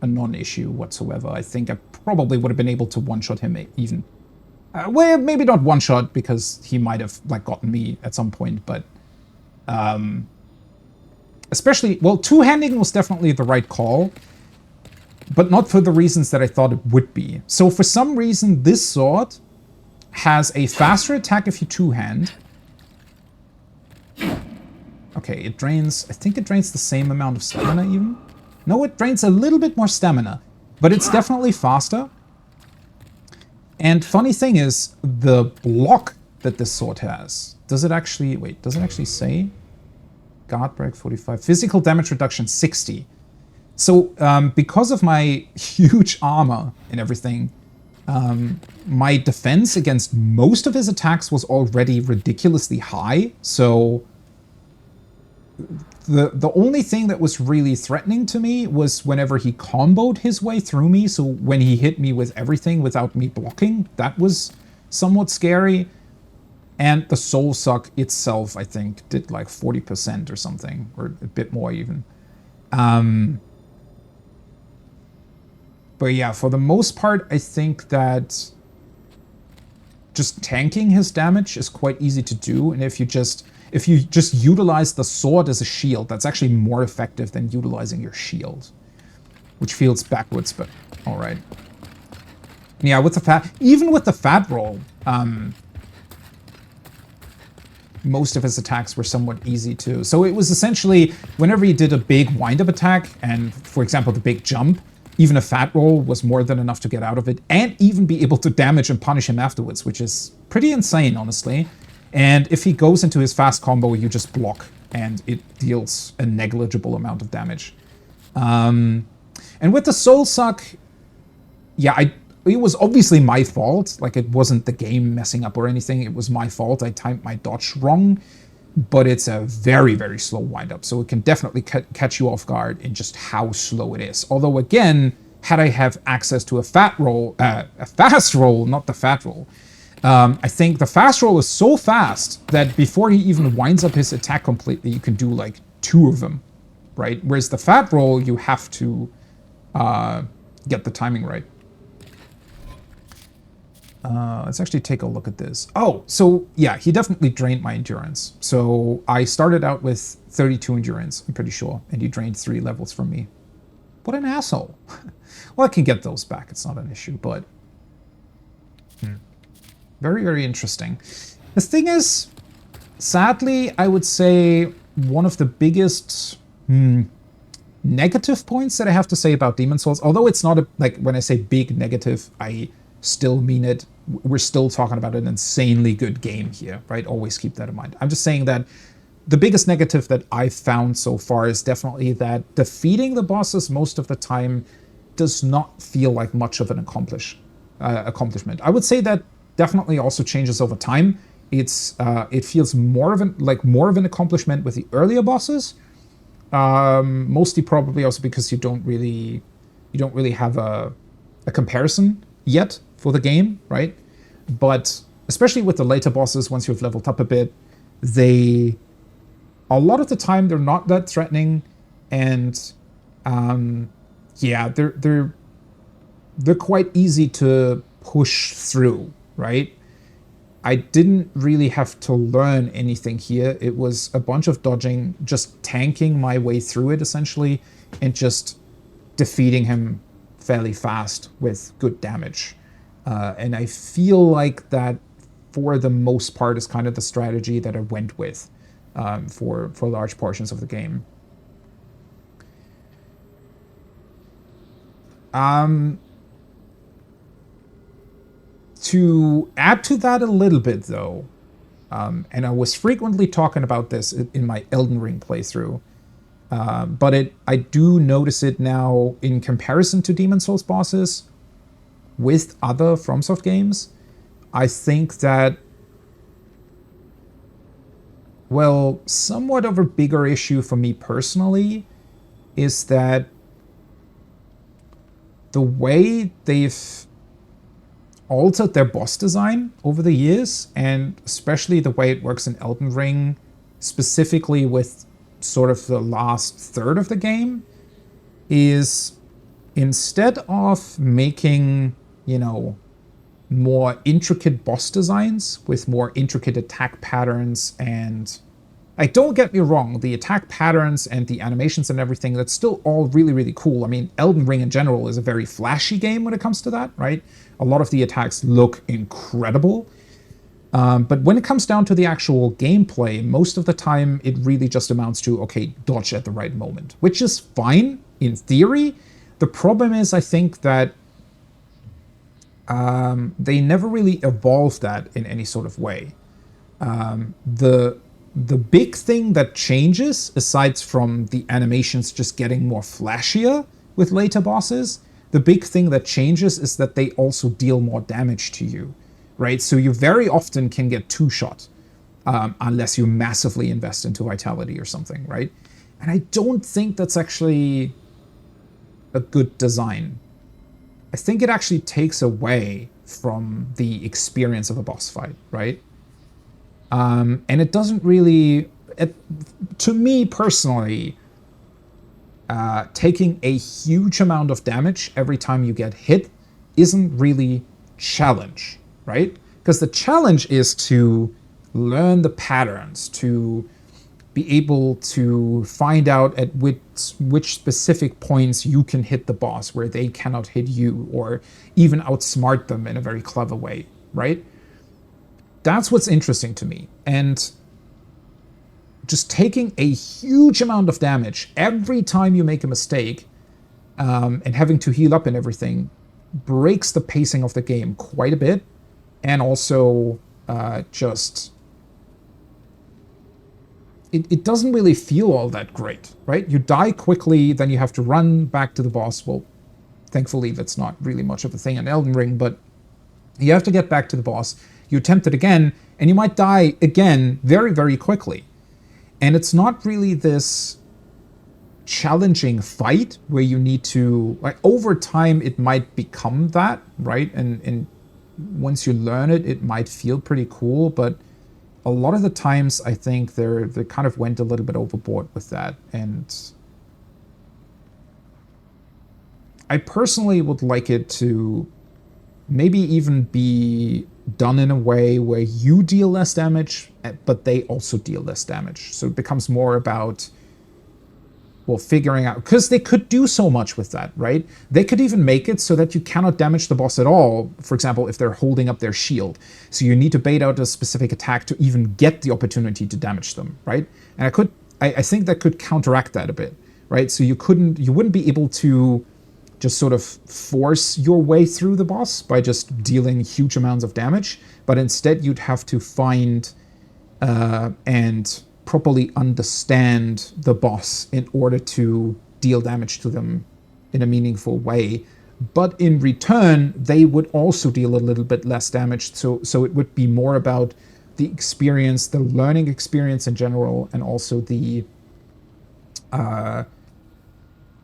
Speaker 1: a non-issue whatsoever. I think I probably would have been able to one-shot him even. Well, maybe not one-shot, because he might have, like, gotten me at some point, but... especially... Well, two-handing was definitely the right call, but not for the reasons that I thought it would be. So, for some reason, this sword has a faster attack if you two-hand. Okay, it drains... I think it drains the same amount of stamina, even. No, it drains a little bit more stamina, but it's definitely faster. And funny thing is, the block that this sword has. Does it actually... Wait, does it actually say? Guard break 45. Physical damage reduction 60. So, because of my huge armor and everything, my defense against most of his attacks was already ridiculously high. So, the only thing that was really threatening to me was whenever he comboed his way through me. So, when he hit me with everything without me blocking, that was somewhat scary. And the Soul Suck itself, I think, did like 40% or something, or a bit more even. But yeah, for the most part, I think that just tanking his damage is quite easy to do. And if you just utilize the sword as a shield, that's actually more effective than utilizing your shield. Which feels backwards, but all right. Yeah, with the even with the fat roll, most of his attacks were somewhat easy too. So it was essentially, whenever he did a big wind-up attack, and for example, the big jump, even a fat roll was more than enough to get out of it, and even be able to damage and punish him afterwards, which is pretty insane, honestly. And if he goes into his fast combo, you just block, and it deals a negligible amount of damage. And with the Soul Suck, yeah, it was obviously my fault. Like, it wasn't the game messing up or anything. It was my fault. I timed my dodge wrong. But it's a very, very slow wind-up. So it can definitely catch you off guard in just how slow it is. Although, again, had I have access to a fast roll, not the fat roll, I think the fast roll is so fast that before he even winds up his attack completely, you can do like 2 of them, right? Whereas the fat roll, you have to get the timing right. Let's actually take a look at this. Oh, so yeah, he definitely drained my endurance. So I started out with 32 endurance, I'm pretty sure, and he drained 3 levels from me. What an asshole. Well, I can get those back, it's not an issue, but... Very, very interesting. The thing is, sadly, I would say one of the biggest negative points that I have to say about Demon's Souls, although it's not like, when I say big negative, I still mean it. We're still talking about an insanely good game here, right? Always keep that in mind. I'm just saying that the biggest negative that I've found so far is definitely that defeating the bosses most of the time does not feel like much of an accomplishment. I would say that definitely also changes over time. It feels more of an accomplishment with the earlier bosses. Mostly probably also because you don't really have a comparison yet for the game, right? But especially with the later bosses, once you've leveled up a bit, a lot of the time they're not that threatening, and yeah, they're quite easy to push through, right? I didn't really have to learn anything here. It was a bunch of dodging, just tanking my way through it essentially, and just defeating him fairly fast with good damage. And I feel like that, for the most part, is kind of the strategy that I went with for large portions of the game. To add to that a little bit, though, and I was frequently talking about this in my Elden Ring playthrough, but I do notice it now in comparison to Demon's Souls bosses with other FromSoft games. I think that, well, somewhat of a bigger issue for me personally is that the way they've altered their boss design over the years, and especially the way it works in Elden Ring, specifically with sort of the last third of the game, is instead of making, more intricate boss designs with more intricate attack patterns, and like, don't get me wrong, the attack patterns and the animations and everything, that's still all really, really cool. I mean, Elden Ring in general is a very flashy game when it comes to that, right? A lot of the attacks look incredible. But when it comes down to the actual gameplay, most of the time it really just amounts to, okay, dodge at the right moment, which is fine in theory. The problem is, I think that they never really evolved that in any sort of way. The big thing that changes, aside from the animations just getting more flashier with later bosses, the big thing that changes is that they also deal more damage to you, right? So you very often can get two-shot, unless you massively invest into vitality or something, right? And I don't think that's actually a good design. I think it actually takes away from the experience of a boss fight, right? And it doesn't really, to me personally, taking a huge amount of damage every time you get hit isn't really challenge, right? Because the challenge is to learn the patterns, to be able to find out at which specific points you can hit the boss where they cannot hit you, or even outsmart them in a very clever way, right? That's what's interesting to me. And just taking a huge amount of damage every time you make a mistake, and having to heal up and everything, breaks the pacing of the game quite a bit. And also it doesn't really feel all that great, right? You die quickly, then you have to run back to the boss. Well, thankfully that's not really much of a thing in Elden Ring, but you have to get back to the boss. You attempt it again, and you might die again very, very quickly. And it's not really this challenging fight where you need to, like, over time it might become that, right? And once you learn it, it might feel pretty cool, but a lot of the times I think they kind of went a little bit overboard with that. And I personally would like it to maybe even be done in a way where you deal less damage, but they also deal less damage. So it becomes more about, well, figuring out, because they could do so much with that, right? They could even make it so that you cannot damage the boss at all, for example, if they're holding up their shield. So you need to bait out a specific attack to even get the opportunity to damage them, right? And I think that could counteract that a bit, right? So you wouldn't be able to just sort of force your way through the boss by just dealing huge amounts of damage, but instead you'd have to find and properly understand the boss in order to deal damage to them in a meaningful way. But in return, they would also deal a little bit less damage, so it would be more about the experience, the learning experience in general, and also the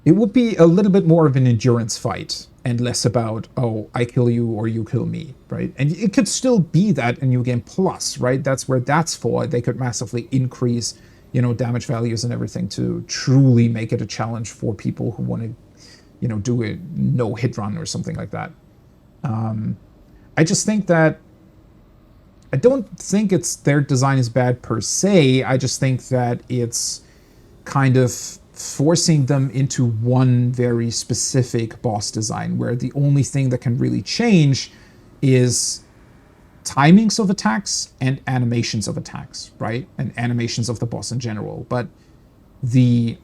Speaker 1: it would be a little bit more of an endurance fight and less about, oh, I kill you or you kill me, right? And it could still be that in New Game Plus, right? That's where that's for. They could massively increase, damage values and everything to truly make it a challenge for people who want to, do a no-hit run or something like that. I just think that I don't think their design is bad per se. I just think that it's kind of forcing them into one very specific boss design where the only thing that can really change is timings of attacks and animations of attacks, right? And animations of the boss in general. But the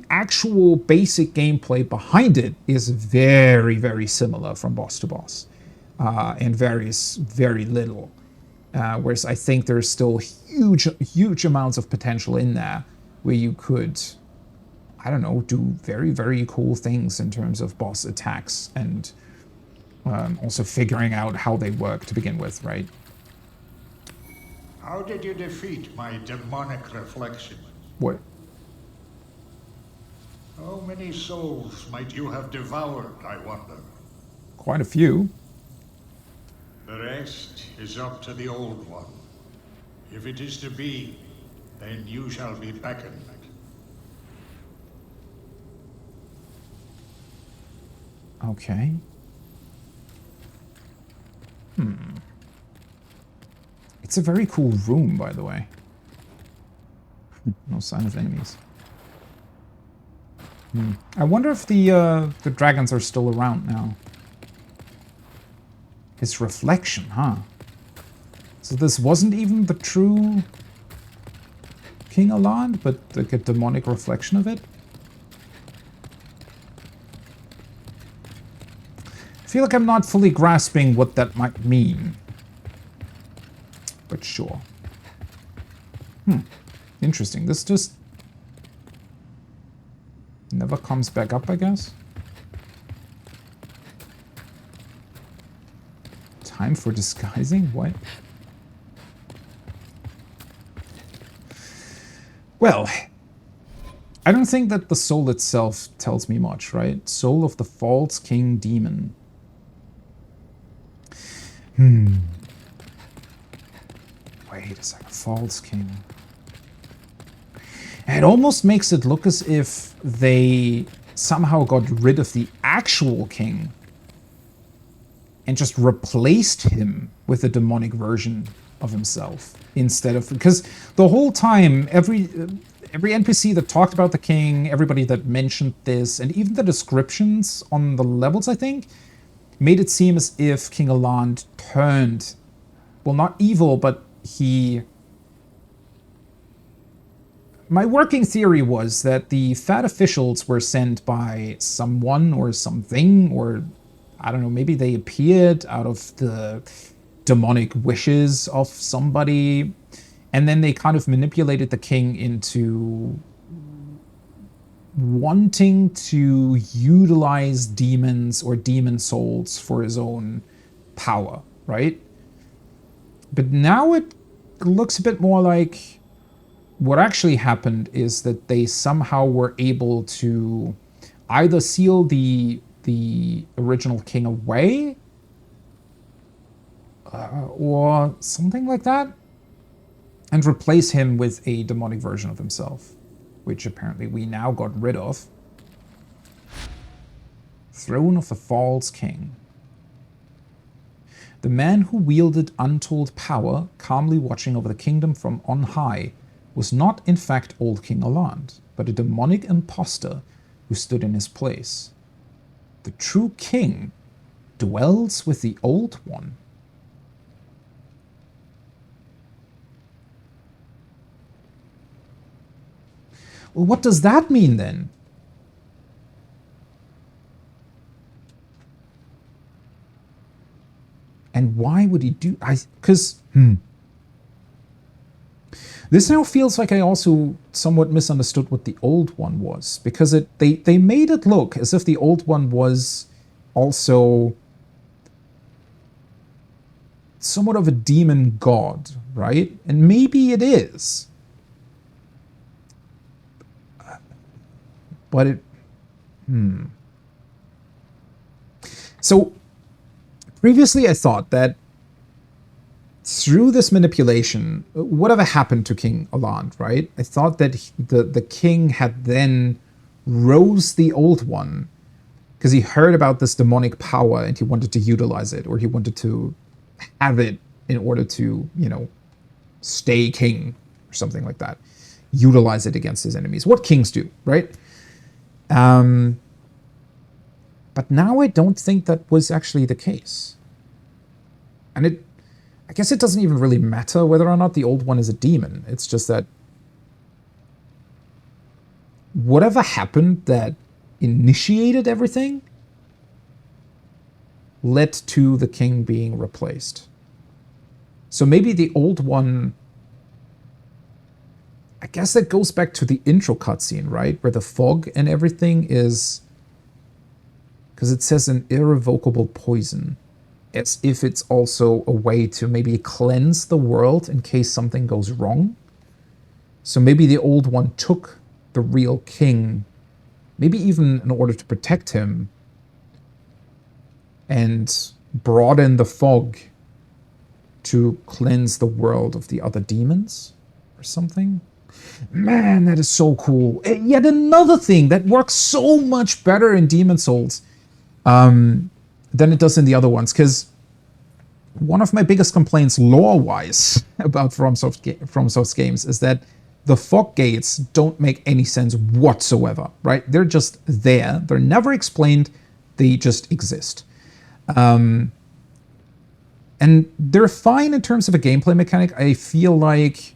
Speaker 1: actual basic gameplay behind it is very, very similar from boss to boss, and varies very little. Whereas I think there's still huge amounts of potential in there where you could, I don't know, do very, very cool things in terms of boss attacks and also figuring out how they work to begin with, right?
Speaker 5: How did you defeat my demonic reflection?
Speaker 1: What?
Speaker 5: How many souls might you have devoured, I wonder?
Speaker 1: Quite a few.
Speaker 5: The rest is up to the Old One. If it is to be, then you shall be beckoned.
Speaker 1: Okay. It's a very cool room, by the way. No sign of enemies. I wonder if the dragons are still around now. His reflection, huh? So this wasn't even the true King Alad, but like a demonic reflection of it? I feel like I'm not fully grasping what that might mean. but sure. Interesting. This just never comes back up, I guess. Time for disguising? What? Well, I don't think that the soul itself tells me much, right? Soul of the false king demon. Wait a second. False king. It almost makes it look as if they somehow got rid of the actual king and just replaced him with a demonic version of himself instead of, because the whole time every NPC that talked about the king, everybody that mentioned this, and even the descriptions on the levels, I think, made it seem as if King Aland turned, well, not evil, but he... My working theory was that the fat officials were sent by someone or something, or I don't know, maybe they appeared out of the demonic wishes of somebody, and then they kind of manipulated the king into wanting to utilize demons or demon souls for his own power, right? But now it looks a bit more like what actually happened is that they somehow were able to either seal the original king away or something like that, and replace him with a demonic version of himself, which apparently we now got rid of. Throne of the False King. The man who wielded untold power, calmly watching over the kingdom from on high, was not in fact old King Aland, but a demonic impostor who stood in his place. The true king dwells with the old one. Well, what does that mean then? And why would he do... This now feels like I also somewhat misunderstood what the old one was, because they made it look as if the old one was also somewhat of a demon god, right? And maybe it is. But it... So, previously I thought that through this manipulation, whatever happened to King Aland, right? I thought that the king had then rose the old one because he heard about this demonic power and he wanted to utilize it, or he wanted to have it in order to, you know, stay king or something like that. Utilize it against his enemies. What kings do, right? But now I don't think that was actually the case. And I guess it doesn't even really matter whether or not the old one is a demon. It's just that whatever happened that initiated everything led to the king being replaced. So maybe the old one... I guess that goes back to the intro cutscene, right? Where the fog and everything is... Because it says an irrevocable poison. As if it's also a way to maybe cleanse the world in case something goes wrong. So maybe the old one took the real king, maybe even in order to protect him, and brought in the fog to cleanse the world of the other demons or something. Man, that is so cool. Yet another thing that works so much better in Demon Souls than it does in the other ones, because one of my biggest complaints lore-wise about FromSoft's games is that the fog gates don't make any sense whatsoever, right? They're just there. They're never explained. They just exist. And they're fine in terms of a gameplay mechanic. I feel like,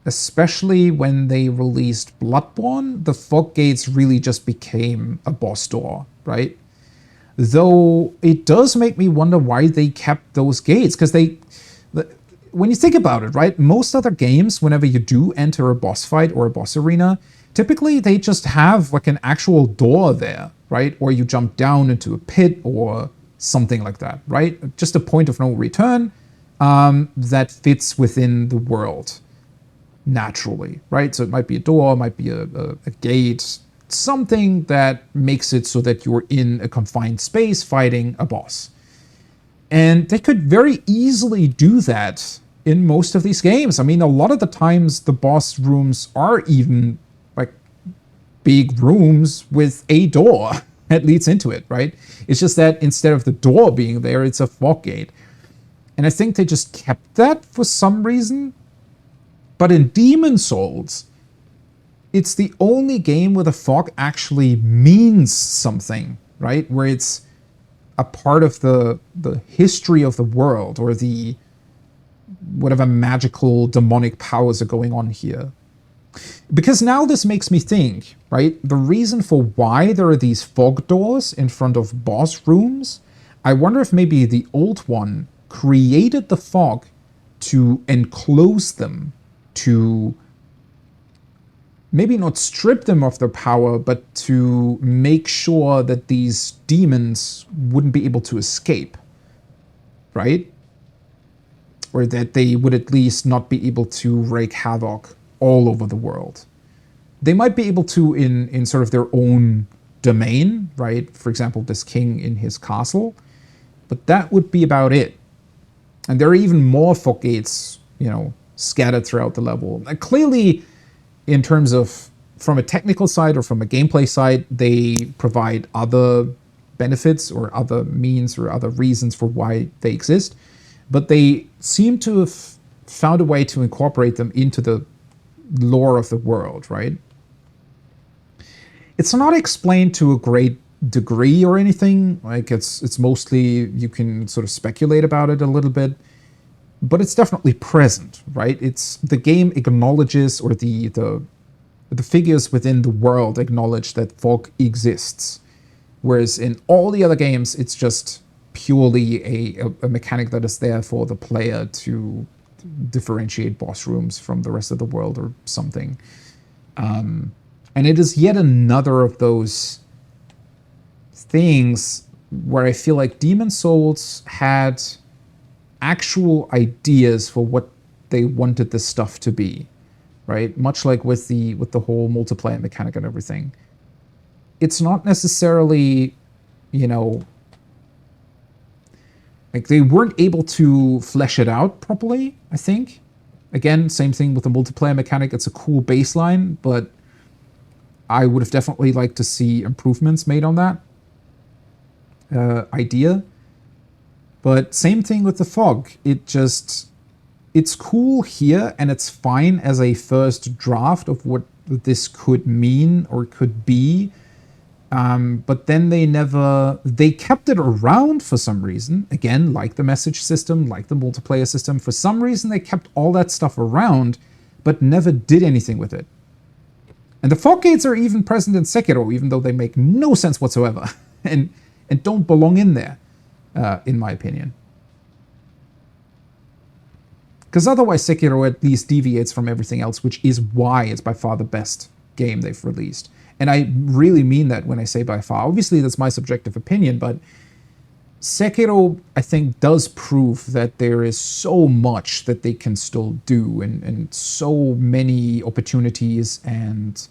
Speaker 1: especially when they released Bloodborne, the fog gates really just became a boss door, right? Though it does make me wonder why they kept those gates, because when you think about it, right, most other games, whenever you do enter a boss fight or a boss arena, typically they just have like an actual door there, right? Or you jump down into a pit or something like that, right? Just a point of no return that fits within the world naturally, right? So it might be a door, it might be a gate, something that makes it so that you're in a confined space fighting a boss. And they could very easily do that in most of these games. I mean, a lot of the times the boss rooms are even like big rooms with a door that leads into it, right? It's just that instead of the door being there, it's a fog gate. And I think they just kept that for some reason. But in Demon Souls, it's the only game where the fog actually means something, right? Where it's a part of the history of the world, or the whatever magical demonic powers are going on here. Because now this makes me think, right? The reason for why there are these fog doors in front of boss rooms, I wonder if maybe the old one created the fog to enclose them, to maybe not strip them of their power, but to make sure that these demons wouldn't be able to escape, right? Or that they would at least not be able to wreak havoc all over the world. They might be able to in sort of their own domain, right? For example, this king in his castle, but that would be about it. And there are even more fog gates, you know, scattered throughout the level. Clearly, in terms of from a technical side or from a gameplay side, they provide other benefits or other means or other reasons for why they exist. But they seem to have found a way to incorporate them into the lore of the world, right? It's not explained to a great degree or anything. Like it's mostly, you can sort of speculate about it a little bit. But it's definitely present, right? It's the game acknowledges, or the figures within the world acknowledge that fog exists. Whereas in all the other games, it's just purely a mechanic that is there for the player to differentiate boss rooms from the rest of the world or something. And it is yet another of those things where I feel like Demon Souls had actual ideas for what they wanted this stuff to be, right? Much like with the whole multiplayer mechanic and everything. It's not necessarily, you know, like they weren't able to flesh it out properly, I think. Again, same thing with the multiplayer mechanic. It's a cool baseline, but I would have definitely liked to see improvements made on that idea. But same thing with the fog. It's cool here, and it's fine as a first draft of what this could mean or could be. But then they kept it around for some reason. Again, like the message system, like the multiplayer system. For some reason, they kept all that stuff around, but never did anything with it. And the fog gates are even present in Sekiro, even though they make no sense whatsoever and don't belong in there. In my opinion. Because otherwise Sekiro at least deviates from everything else, which is why it's by far the best game they've released. And I really mean that when I say by far. Obviously, that's my subjective opinion, but Sekiro, I think, does prove that there is so much that they can still do, and so many opportunities and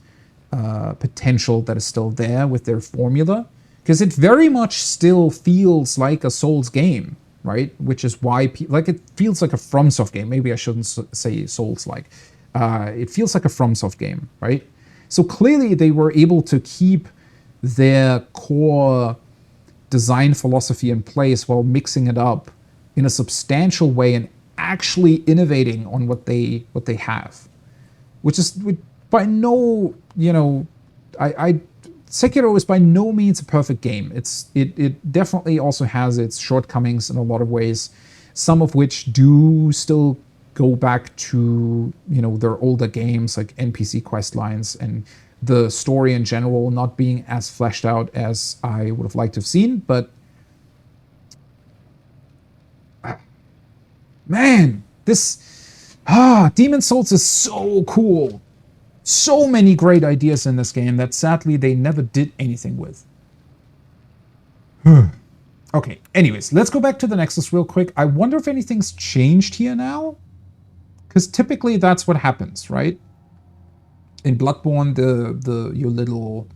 Speaker 1: potential that is still there with their formula. Because it very much still feels like a Souls game, right? Which is why, like, it feels like a FromSoft game. Maybe I shouldn't say Souls-like. It feels like a FromSoft game, right? So clearly they were able to keep their core design philosophy in place while mixing it up in a substantial way and actually innovating on what they have. Which is by no, you know, Sekiro is by no means a perfect game. It definitely also has its shortcomings in a lot of ways, some of which do still go back to, you know, their older games like NPC quest lines and the story in general not being as fleshed out as I would have liked to have seen, but man, this Demon's Souls is so cool. So many great ideas in this game that sadly they never did anything with. Okay, anyways, let's go back to the Nexus real quick. I wonder if anything's changed here now? Because typically that's what happens, right? In Bloodborne, your little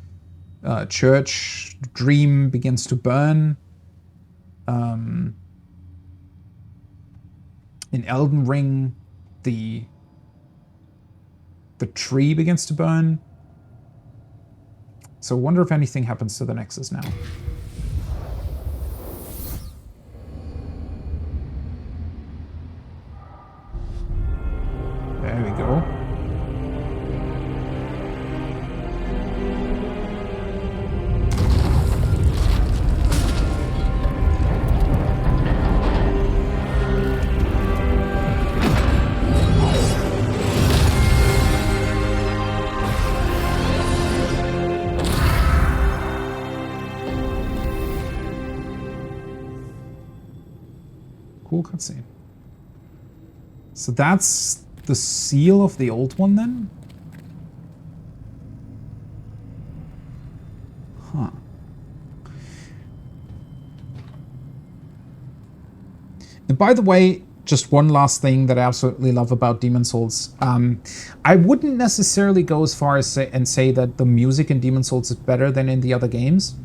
Speaker 1: church dream begins to burn. In Elden Ring, the tree begins to burn. So I wonder if anything happens to the Nexus now. There we go. Cool cutscene. So that's the seal of the old one then? Huh. And by the way, just one last thing that I absolutely love about Demon's Souls. I wouldn't necessarily go as far as say that the music in Demon's Souls is better than in the other games.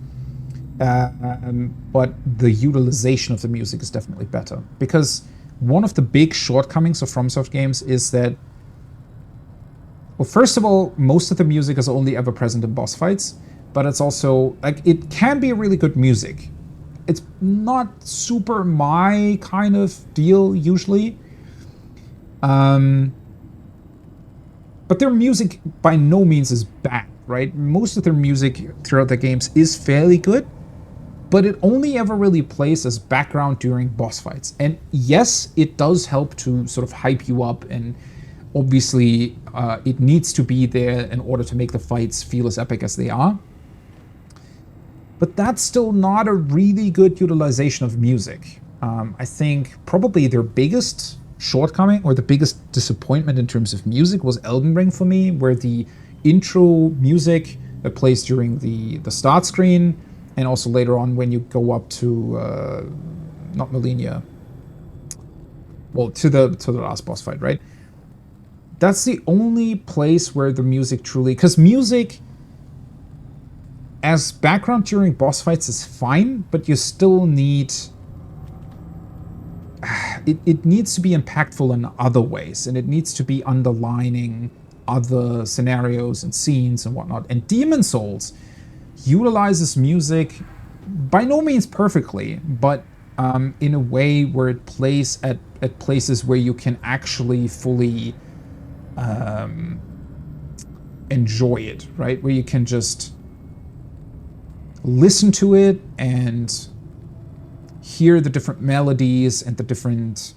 Speaker 1: But the utilization of the music is definitely better. Because one of the big shortcomings of FromSoft games is that, well, first of all, most of the music is only ever present in boss fights, but it's also, like, it can be really good music. It's not super my kind of deal, usually. But their music by no means is bad, right? Most of their music throughout the games is fairly good, but it only ever really plays as background during boss fights. And yes, it does help to sort of hype you up, and obviously it needs to be there in order to make the fights feel as epic as they are. But that's still not a really good utilization of music. I think probably their biggest shortcoming or the biggest disappointment in terms of music was Elden Ring for me, where the intro music that plays during the start screen, and also later on when you go up to, not Melania, well, to the last boss fight, right? That's the only place where the music truly, because music as background during boss fights is fine, but you still need, it needs to be impactful in other ways, and it needs to be underlining other scenarios and scenes and whatnot. And Demon's Souls utilizes music by no means perfectly, but in a way where it plays at places where you can actually fully enjoy it, right? Where you can just listen to it and hear the different melodies and the different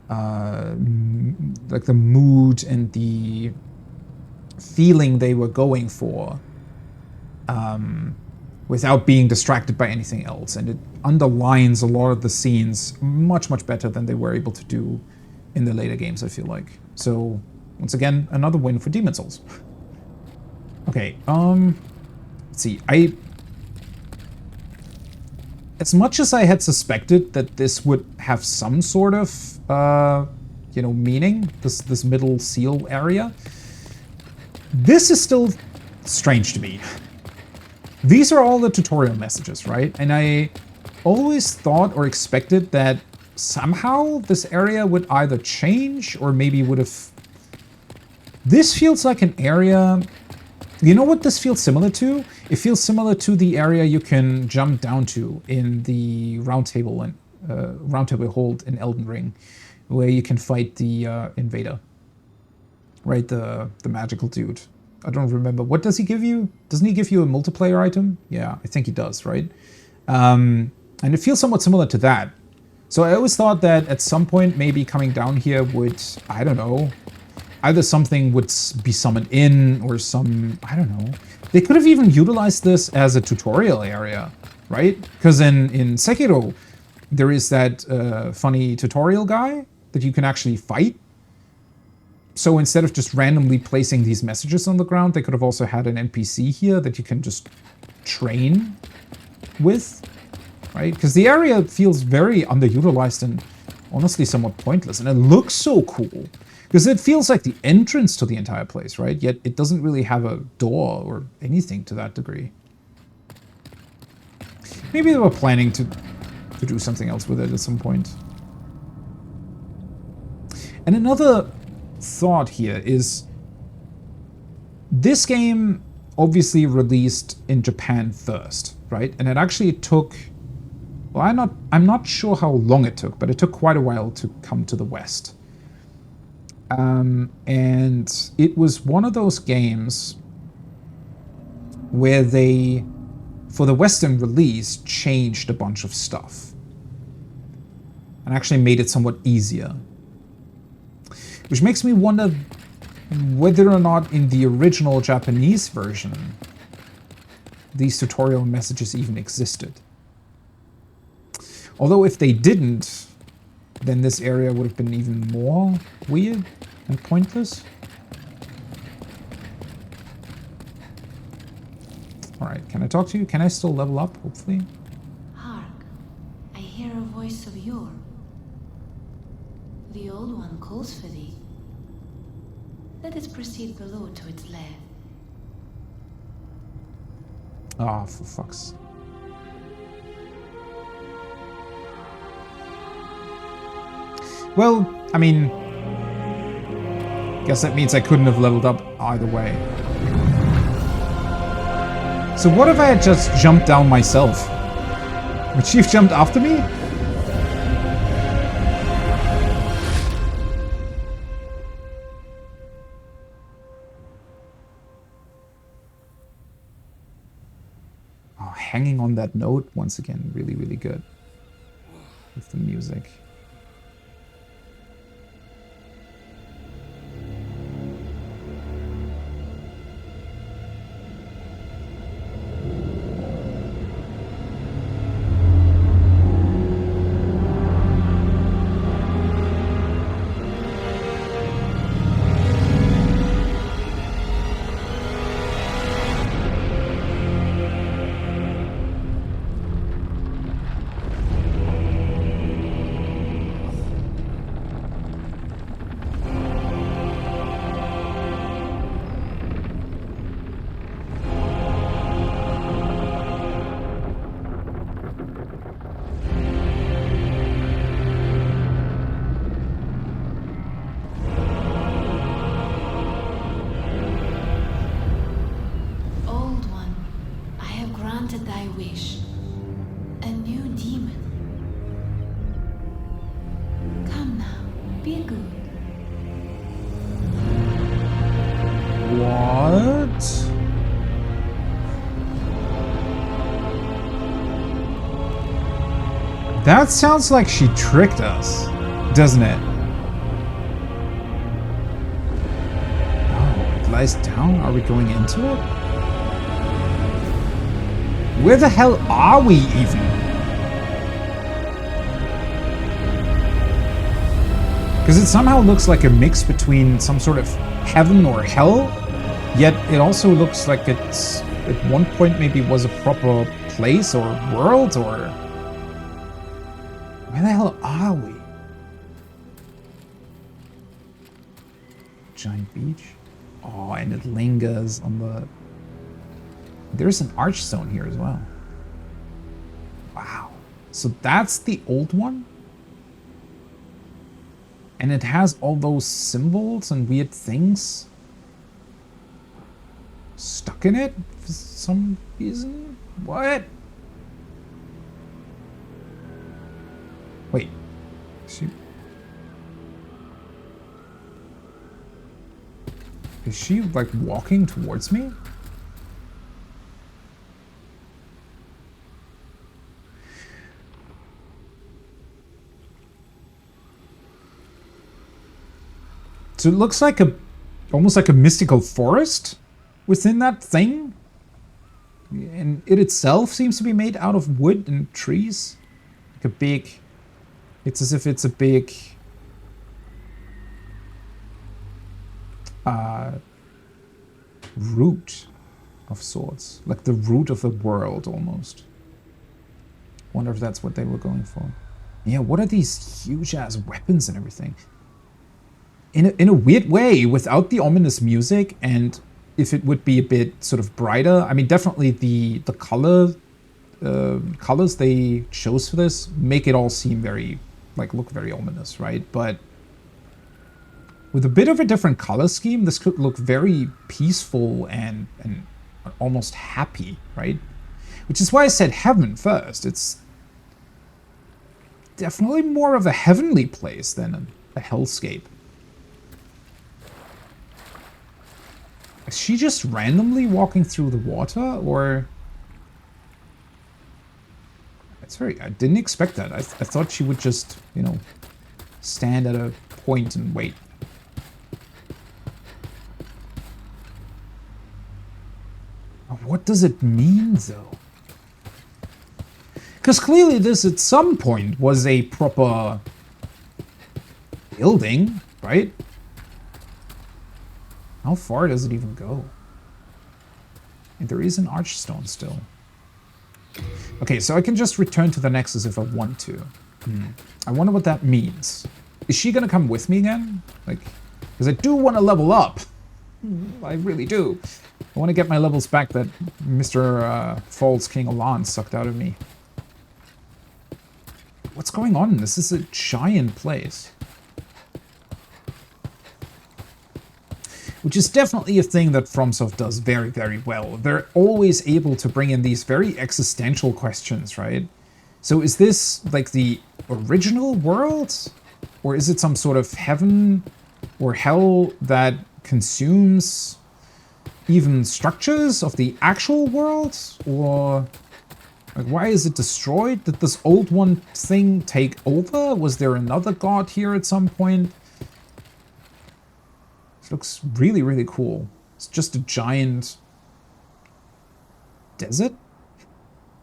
Speaker 1: like the mood and the feeling they were going for, without being distracted by anything else. And it underlines a lot of the scenes much, much better than they were able to do in the later games, I feel like. So, once again, another win for Demon's Souls. Okay, let's see. As much as I had suspected that this would have some sort of, meaning, this middle seal area, this is still strange to me. These are all the tutorial messages, right? And I always thought or expected that somehow this area would either change or maybe would have... This feels like an area... You know what this feels similar to? It feels similar to the area you can jump down to in the round table hold in Elden Ring, where you can fight the invader, right? The magical dude. I don't remember. What does he give you? Doesn't he give you a multiplayer item? Yeah, I think he does, right? And it feels somewhat similar to that. So I always thought that at some point maybe coming down here would, I don't know, either something would be summoned in or some, I don't know. They could have even utilized this as a tutorial area, right? Because in Sekiro, there is that funny tutorial guy that you can actually fight. So instead of just randomly placing these messages on the ground, they could have also had an NPC here that you can just train with, right? Because the area feels very underutilized and honestly somewhat pointless. And it looks so cool. Because it feels like the entrance to the entire place, right? Yet it doesn't really have a door or anything to that degree. Maybe they were planning to do something else with it at some point. And another thought here is this game obviously released in Japan first, right? And it actually took, well, I'm not sure how long it took, but it took quite a while to come to the West. And it was one of those games where they, for the Western release, changed a bunch of stuff and actually made it somewhat easier. Which makes me wonder whether or not in the original Japanese version these tutorial messages even existed. Although if they didn't, then this area would have been even more weird and pointless. Alright, can I talk to you? Can I still level up, hopefully?
Speaker 6: Hark, I hear a voice of yore. The old one calls for thee. Let us proceed below to its lair.
Speaker 1: Ah, for fuck's. Well, I mean, guess that means I couldn't have leveled up either way. So what if I had just jumped down myself? Would she have jumped after me? Oh, hanging on that note once again, really, really good with the music. That sounds like she tricked us, doesn't it? Oh, it lies down? Are we going into it? Where the hell are we even? Because it somehow looks like a mix between some sort of heaven or hell, yet it also looks like it's at one point maybe was a proper place or world or... Where the hell are we? Giant beach? Oh, and it lingers on the... There's an archstone here as well. Wow. So that's the old one? And it has all those symbols and weird things stuck in it for some reason? What? Wait. Is she like walking towards me? So it looks like a almost like a mystical forest within that thing. And it itself seems to be made out of wood and trees. Like a big... It's as if it's a big... root of sorts. Like the root of the world, almost. Wonder if that's what they were going for. Yeah, what are these huge-ass weapons and everything? In a weird way, without the ominous music, and if it would be a bit sort of brighter, I mean, definitely the colors they chose for this make it all seem very, like, look very ominous, right? But with a bit of a different color scheme, this could look very peaceful and almost happy, right? Which is why I said heaven first. It's definitely more of a heavenly place than a hellscape. Is she just randomly walking through the water, or... It's very... I didn't expect that. I thought she would just, you know, stand at a point and wait. What does it mean, though? Because clearly this, at some point, was a proper building, right? How far does it even go? And there is an archstone still. Okay, so I can just return to the Nexus if I want to. I wonder what that means. Is she gonna come with me again? Like, because I do want to level up. I really do. I want to get my levels back that Mr. Falls King Alan sucked out of me. What's going on? This is a giant place. Which is definitely a thing that FromSoft does very, very well. They're always able to bring in these very existential questions, right? So is this like the original world? Or is it some sort of heaven or hell that consumes even structures of the actual world? Or like, why is it destroyed? Did this old one thing take over? Was there another god here at some point? It looks really, really cool. It's just a giant desert?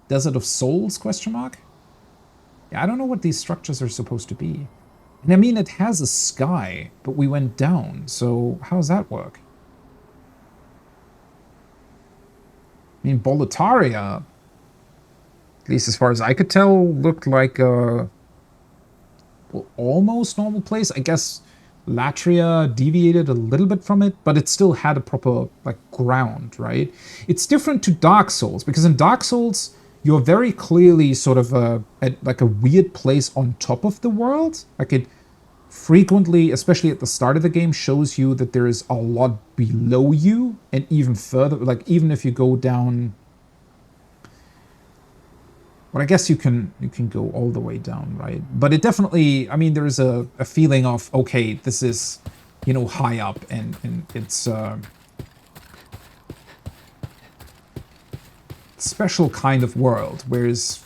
Speaker 1: Desert of souls, question mark? Yeah, I don't know what these structures are supposed to be. And I mean, it has a sky, but we went down, so how does that work? I mean, Boletaria, at least as far as I could tell, looked like a well, almost normal place. I guess Latria deviated a little bit from it, but it still had a proper like ground, right? It's different to Dark Souls, because in Dark Souls, you're very clearly sort of at a weird place on top of the world. Like it frequently, especially at the start of the game, shows you that there is a lot below you, and even further, like even if you go down, well, I guess you can go all the way down, right? But it definitely, I mean, there's a feeling of, okay, this is, you know, high up, and it's special kind of world, whereas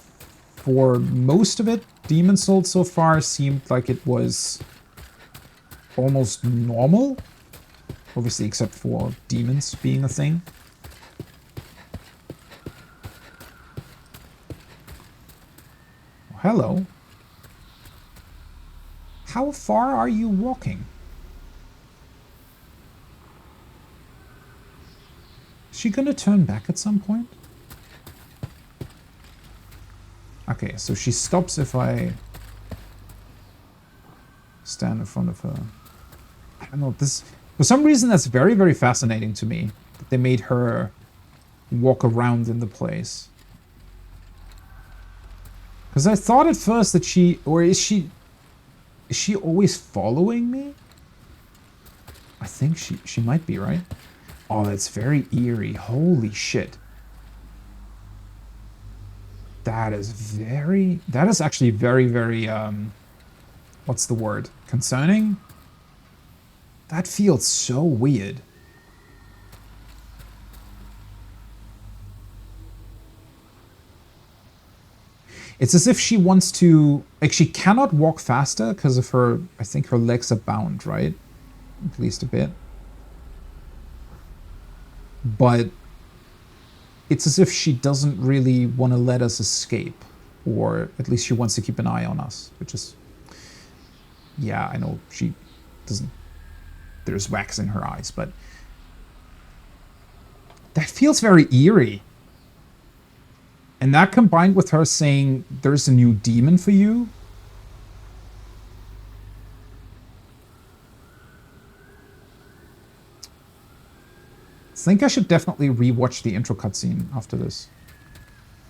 Speaker 1: for most of it, Demon's Souls so far seemed like it was almost normal, obviously except for demons being a thing. Hello. How far are you walking? Is she gonna turn back at some point? Okay, so she stops if I stand in front of her. I don't know, this... For some reason, that's very, very fascinating to me, that they made her walk around in the place. Because I thought at first that she... Or is she always following me? I think she might be, right? Oh, that's very eerie. Holy shit. That is very... That is actually very, very... what's the word? Concerning? That feels so weird. It's as if she wants to... Like, she cannot walk faster because of her... I think her legs are bound, right? At least a bit. but it's as if she doesn't really want to let us escape, or at least she wants to keep an eye on us, which is, yeah, I know she doesn't, there's wax in her eyes, but that feels very eerie. And that combined with her saying there's a new demon for you. I think I should definitely rewatch the intro cutscene after this.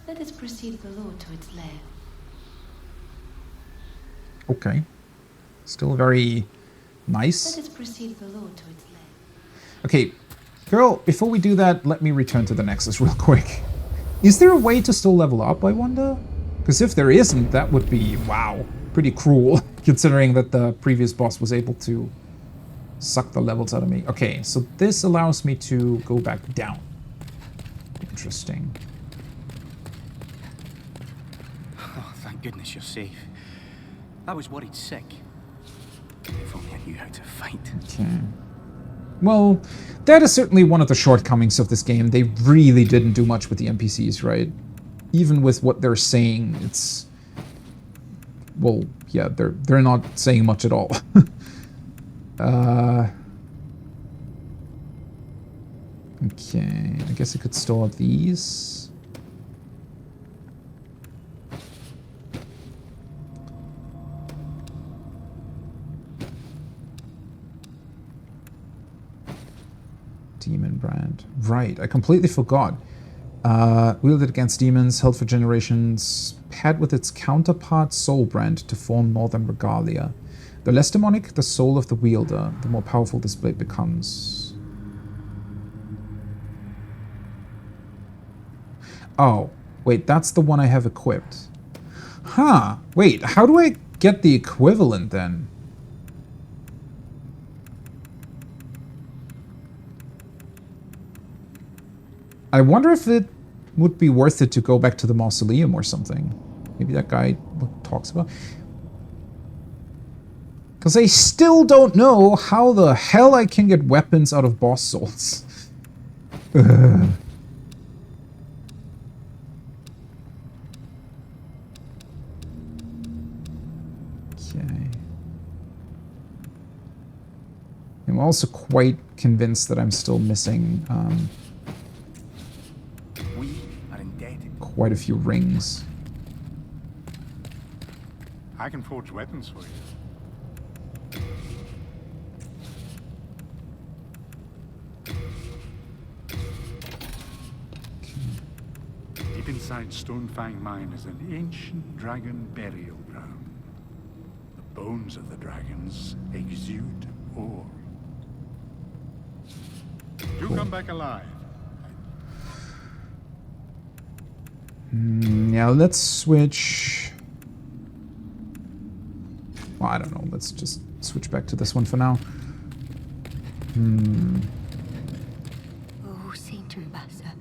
Speaker 6: Let us proceed below to its lair.
Speaker 1: Okay. Still very nice.
Speaker 6: Let us proceed below to its lair.
Speaker 1: Okay, girl, before we do that, let me return to the Nexus real quick. Is there a way to still level up, I wonder? Because if there isn't, that would be, wow, pretty cruel, considering that the previous boss was able to suck the levels out of me. Okay, so this allows me to go back down. Interesting.
Speaker 7: Oh, thank goodness you're safe. I was worried sick. If only I knew how to fight.
Speaker 1: Okay. Well, that is certainly one of the shortcomings of this game. They really didn't do much with the NPCs, right? Even with what they're saying, it's... Well, yeah, they're not saying much at all. Okay, I guess I could store these. Demon brand. Right, I completely forgot. Wielded against demons, held for generations, paired with its counterpart soul brand to form Northern Regalia. The less demonic the soul of the wielder, the more powerful this blade becomes. Oh, wait, that's the one I have equipped. Huh, wait, how do I get the equivalent then? I wonder if it would be worth it to go back to the mausoleum or something. Maybe that guy talks about... Because I still don't know how the hell I can get weapons out of boss souls. Ugh. Okay. I'm also quite convinced that I'm still missing
Speaker 7: We are indebted.
Speaker 1: quite a few rings.
Speaker 5: I can forge weapons for you. Deep inside Stonefang Mine is an ancient dragon burial ground. The bones of the dragons exude ore. Do come back alive.
Speaker 1: Yeah, let's switch. Well, I don't know. Let's just switch back to this one for now.
Speaker 8: Oh, Saint Umbasa.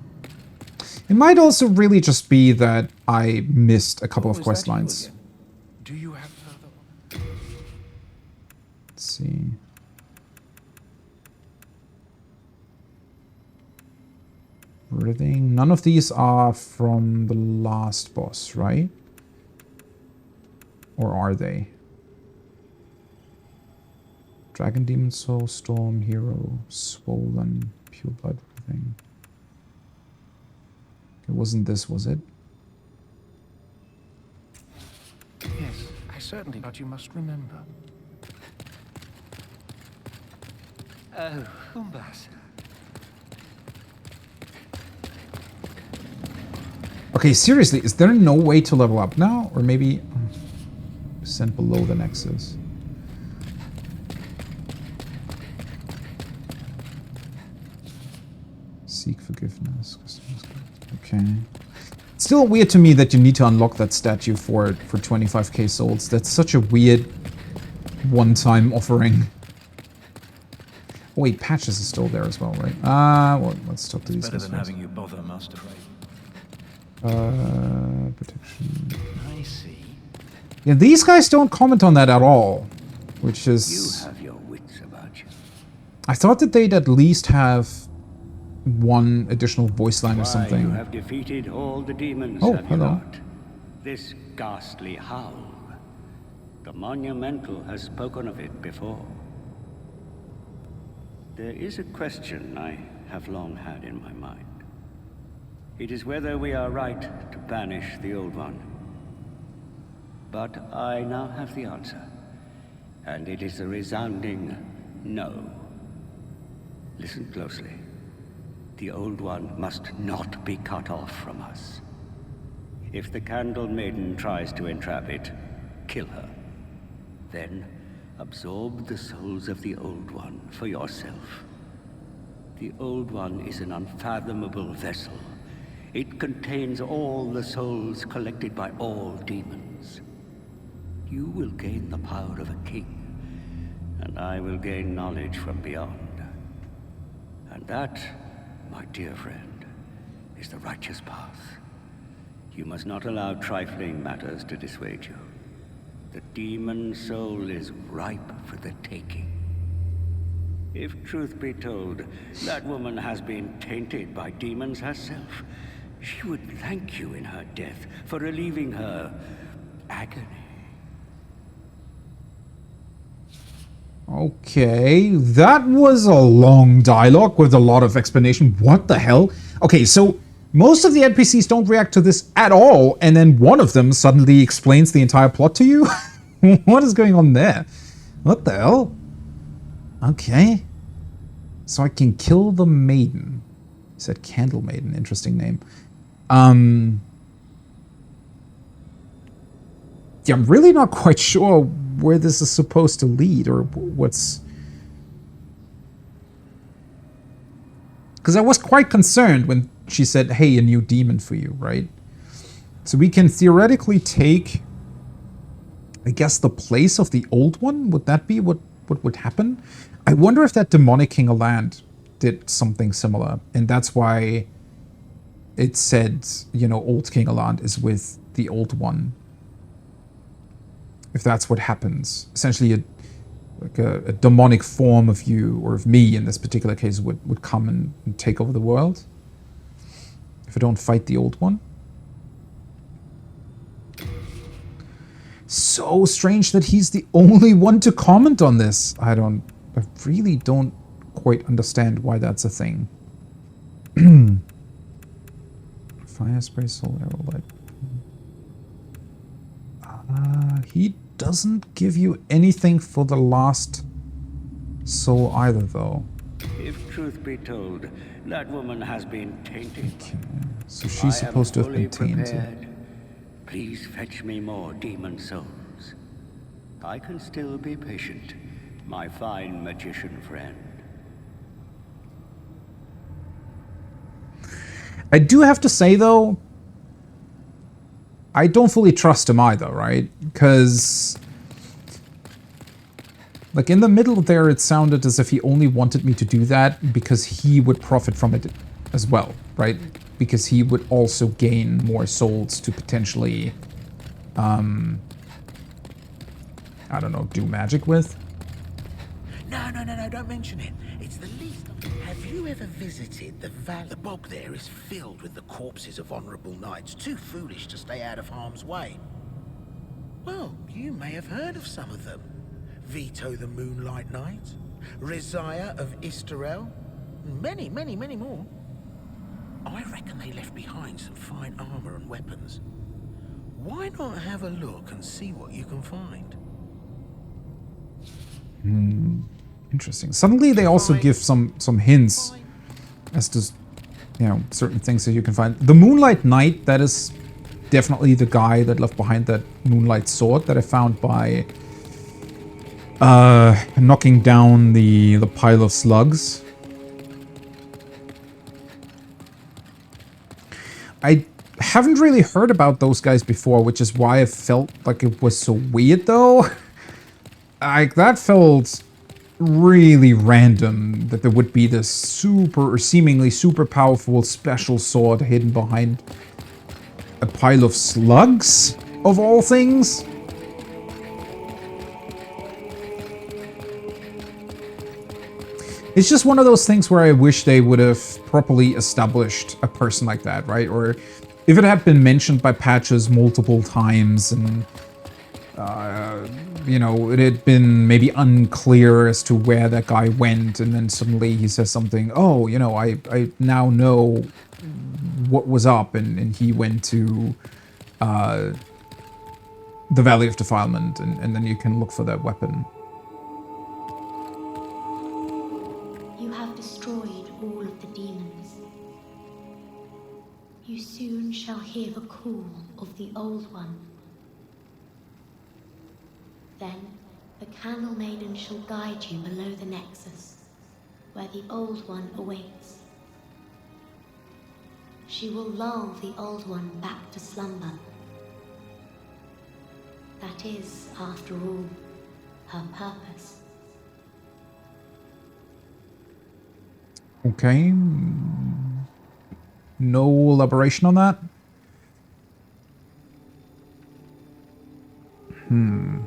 Speaker 1: It might also really just be that I missed a couple of quest lines.
Speaker 7: Do you have further?
Speaker 1: Let's see. Breathing. None of these are from the last boss, right? Or are they? Dragon, Demon Soul, Storm, Hero, Swollen, Pure Blood Breathing. It wasn't this, was it?
Speaker 7: Yes, I certainly, but you must remember. Oh, Umbasa.
Speaker 1: Okay, seriously, is there no way to level up now? Or maybe sent below the Nexus? Seek forgiveness. Okay. It's still weird to me that you need to unlock that statue for 25k souls. That's such a weird one-time offering. Oh, wait, Patches is still there as well, right? Well, let's talk to these guys
Speaker 2: Better than
Speaker 1: first.
Speaker 2: having you bother, Master.
Speaker 1: Protection.
Speaker 7: I see.
Speaker 1: Yeah, these guys don't comment on that at all, which is...
Speaker 4: You have your wits about you.
Speaker 1: I thought that they'd at least have one additional voice line or
Speaker 4: Why,
Speaker 1: something.
Speaker 4: you have defeated all the demons,
Speaker 1: Oh,
Speaker 4: have you
Speaker 1: hello.
Speaker 4: not? This ghastly howl. The Monumental has spoken of it before. There is a question I have long had in my mind. It is whether we are right to banish the Old One. But I now have the answer. And it is a resounding no. Listen closely. The Old One must not be cut off from us. If the Candle Maiden tries to entrap it, kill her. Then, absorb the souls of the Old One for yourself. The Old One is an unfathomable vessel. It contains all the souls collected by all demons. You will gain the power of a king, and I will gain knowledge from beyond. And that, my dear friend, is the righteous path. You must not allow trifling matters to dissuade you. The demon soul is ripe for the taking. If truth be told, that woman has been tainted by demons herself. She would thank you in her death for relieving her agony.
Speaker 1: Okay, that was a long dialogue with a lot of explanation. What the hell? Okay, so most of the NPCs don't react to this at all, and then one of them suddenly explains the entire plot to you? What is going on there? What the hell? Okay. So I can kill the Maiden. He said Candle Maiden, interesting name. Yeah, I'm really not quite sure where this is supposed to lead, or what's... Because I was quite concerned when she said, hey, a new demon for you, right? So we can theoretically take, I guess, the place of the old one? Would that be what would happen? I wonder if that demonic King of Land did something similar, and that's why it said, you know, old King of Land is with the old one. If that's what happens. Essentially, a demonic form of you, or of me in this particular case, would come and take over the world. If I don't fight the old one. So strange that he's the only one to comment on this. I really don't quite understand why that's a thing. Fire spray, soul arrow light. He doesn't give you anything for the last soul either, though.
Speaker 4: If truth be told, that woman has been tainted.
Speaker 1: Okay. So she's supposed to have been tainted.
Speaker 4: Prepared. Please fetch me more demon souls. I can still be patient, my fine magician friend.
Speaker 1: I do have to say, though, I don't fully trust him either, right? Because, like, in the middle there, it sounded as if he only wanted me to do that because he would profit from it as well, right? Because he would also gain more souls to potentially, I don't know, do magic with.
Speaker 3: No, don't mention it. It's the least of it. Have you ever visited the valley? The bog there is filled with the corpses of honorable knights, too foolish to stay out of harm's way. Well, you may have heard of some of them. Vito the Moonlight Knight, Rizaya of Istarel, and many more. I reckon they left behind some fine armor and weapons. Why not have a look and see what you can find?
Speaker 1: Interesting. Suddenly they also give some hints as to, you know, certain things that you can find. The Moonlight Knight, that is definitely the guy that left behind that Moonlight Sword that I found by knocking down the pile of slugs. I haven't really heard about those guys before, which is why I felt like it was so weird, though. Like, that felt really random, that there would be this super, or seemingly super powerful special sword hidden behind a pile of slugs, of all things. It's just one of those things where I wish they would have properly established a person like that, right? Or if it had been mentioned by Patches multiple times and, you know, it had been maybe unclear as to where that guy went, and then suddenly he says something, oh, you know, I now know what was up, and he went to the Valley of Defilement, and then you can look for that weapon.
Speaker 6: You have destroyed all of the demons. You soon shall hear the call of the Old One. Then the Candle Maiden shall guide you below the Nexus, where the Old One awaits. She will lull the Old One back to slumber. That is, after all, her purpose.
Speaker 1: Okay. No elaboration on that?
Speaker 6: You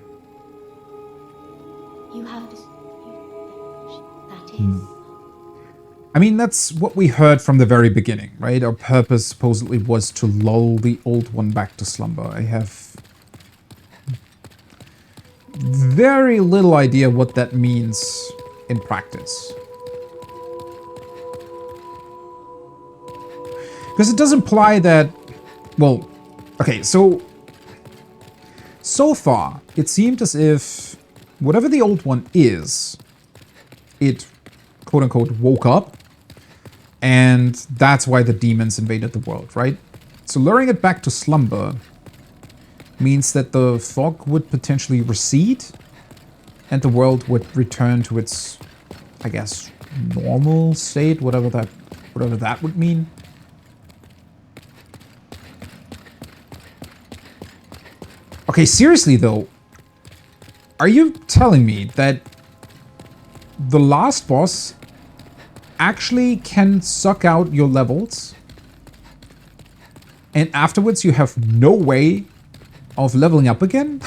Speaker 6: have that is.
Speaker 1: I mean, that's what we heard from the very beginning, right? Our purpose supposedly was to lull the Old One back to slumber. I have very little idea what that means in practice. Because it does imply that, well, okay, so far, it seemed as if whatever the Old One is, it, quote-unquote, woke up, and that's why the demons invaded the world, right? So luring it back to slumber means that the fog would potentially recede, and the world would return to its, I guess, normal state, whatever that would mean. Okay, seriously though, are you telling me that the last boss actually can suck out your levels, and afterwards you have no way of leveling up again?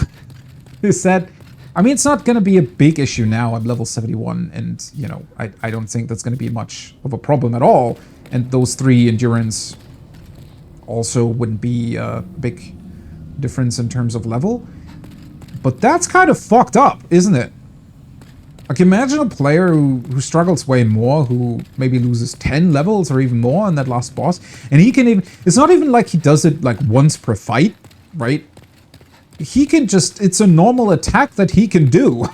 Speaker 1: Is that... I mean, it's not going to be a big issue now. I'm level 71, and, you know, I don't think that's going to be much of a problem at all. And those 3 endurance also wouldn't be a big difference in terms of level. But that's kind of fucked up, isn't it? Like, imagine a player who struggles way more, who maybe loses 10 levels or even more on that last boss, and he can even... It's not even like he does it, like, once per fight, right? He can just... It's a normal attack that he can do.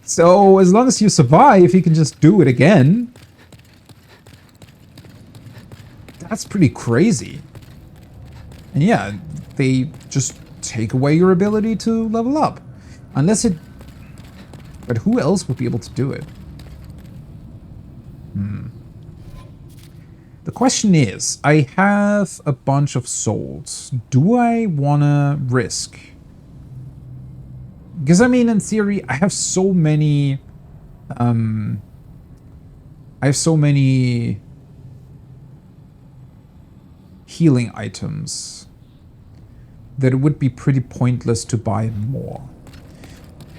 Speaker 1: So, as long as you survive, he can just do it again. That's pretty crazy. And yeah, they just take away your ability to level up. Unless it... But who else would be able to do it? The question is, I have a bunch of souls. Do I wanna risk? Because I mean, in theory, I have so many... healing items that it would be pretty pointless to buy more.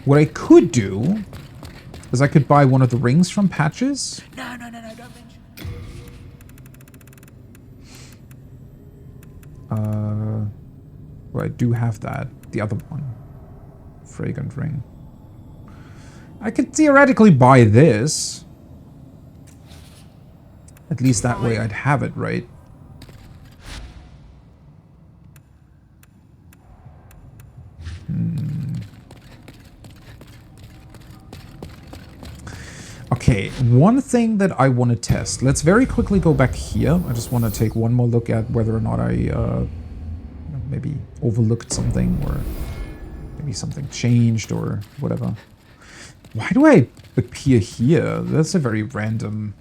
Speaker 1: What I could do is I could buy one of the rings from Patches.
Speaker 3: No, don't mention it.
Speaker 1: Well, I do have that. The other one. Fragrant ring. I could theoretically buy this. At least that way I'd have it, right? Okay, one thing that I want to test. Let's very quickly go back here. I just want to take one more look at whether or not I maybe overlooked something, or maybe something changed or whatever. Why do I appear here? That's a very random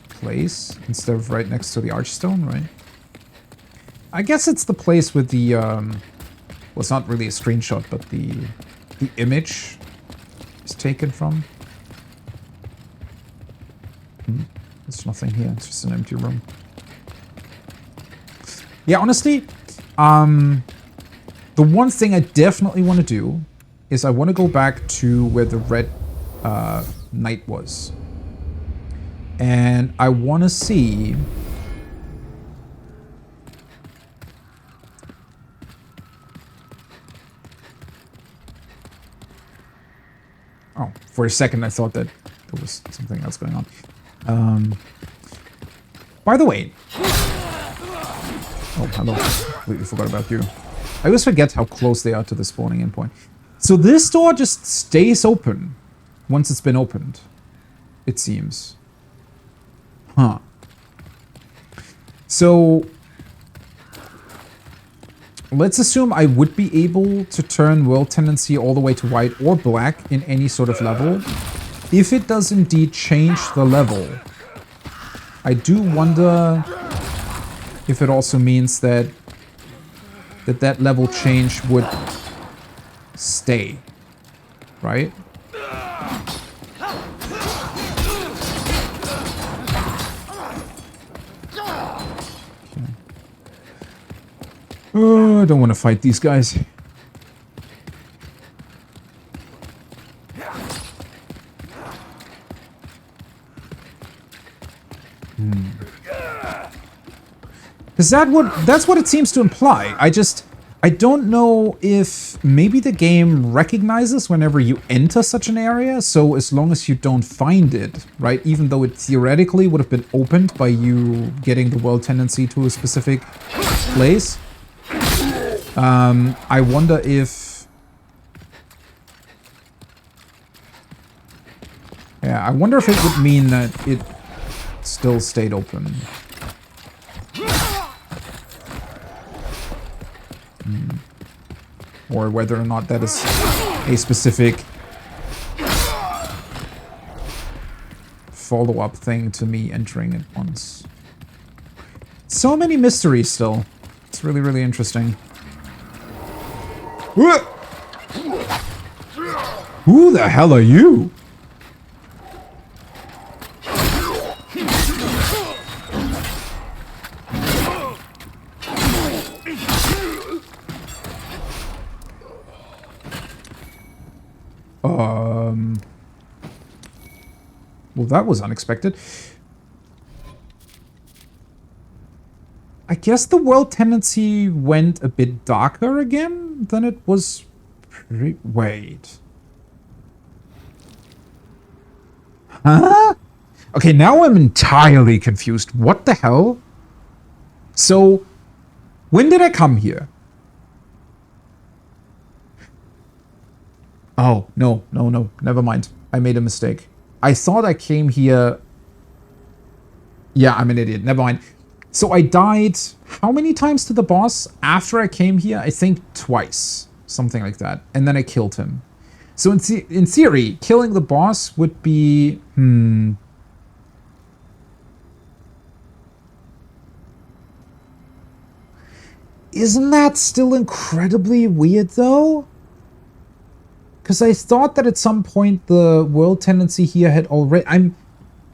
Speaker 1: place instead of right next to the archstone, right? I guess it's the place with the well, it's not really a screenshot, but the image is taken from. There's nothing here. It's just an empty room. Yeah, honestly, the one thing I definitely want to do is I want to go back to where the red knight was. And I want to see... Oh, for a second I thought that there was something else going on. By the way... Oh, hello. Completely forgot about you. I always forget how close they are to the spawning in point. So this door just stays open once it's been opened, it seems. Huh. So... let's assume I would be able to turn world tendency all the way to white or black in any sort of level. If it does indeed change the level, I do wonder if it also means that that level change would stay, right? Oh, I don't want to fight these guys. Because that's what it seems to imply. I don't know if maybe the game recognizes whenever you enter such an area, so as long as you don't find it, right? Even though it theoretically would have been opened by you getting the world tendency to a specific place. I wonder if... yeah, I wonder if it would mean that it still stayed open. Or whether or not that is a specific follow-up thing to me entering it once. So many mysteries still. It's really, really interesting. Who the hell are you? Well, that was unexpected. I guess the world tendency went a bit darker again than it was wait. Huh? Okay, now I'm entirely confused. What the hell? So, when did I come here? Oh, no, never mind. I made a mistake. I thought I came here... yeah, I'm an idiot. Never mind. So I died how many times to the boss after I came here? I think twice. Something like that. And then I killed him. So in theory, killing the boss would be... Isn't that still incredibly weird, though? Because I thought that at some point the world tendency here had already...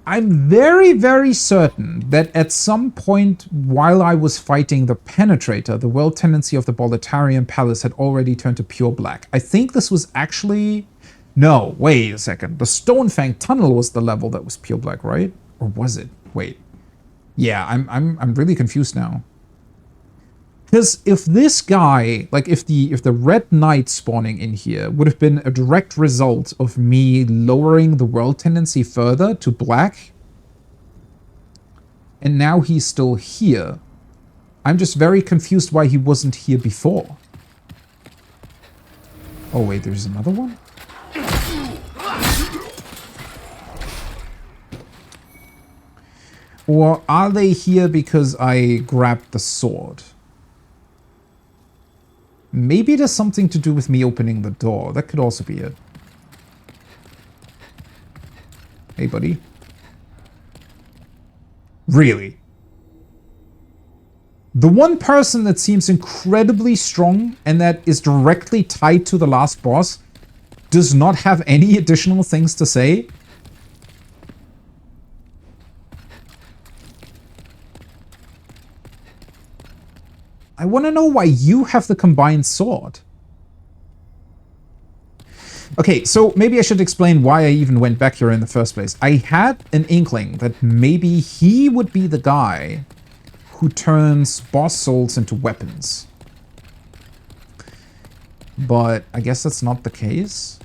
Speaker 1: I'm very, very certain that at some point while I was fighting the Penetrator, the world tendency of the Boletarian Palace had already turned to pure black. I think this was actually... no, wait a second. The Stonefang Tunnel was the level that was pure black, right? Or was it? Wait. Yeah, I'm really confused now. Because if this guy, like if the Red Knight spawning in here would have been a direct result of me lowering the world tendency further to black, and now he's still here, I'm just very confused why he wasn't here before. Oh wait, there's another one? Or are they here because I grabbed the sword? Maybe it has something to do with me opening the door. That could also be it. Hey, buddy. Really? The one person that seems incredibly strong and that is directly tied to the last boss does not have any additional things to say? I want to know why you have the combined sword. Okay, so maybe I should explain why I even went back here in the first place. I had an inkling that maybe he would be the guy who turns boss souls into weapons. But I guess that's not the case.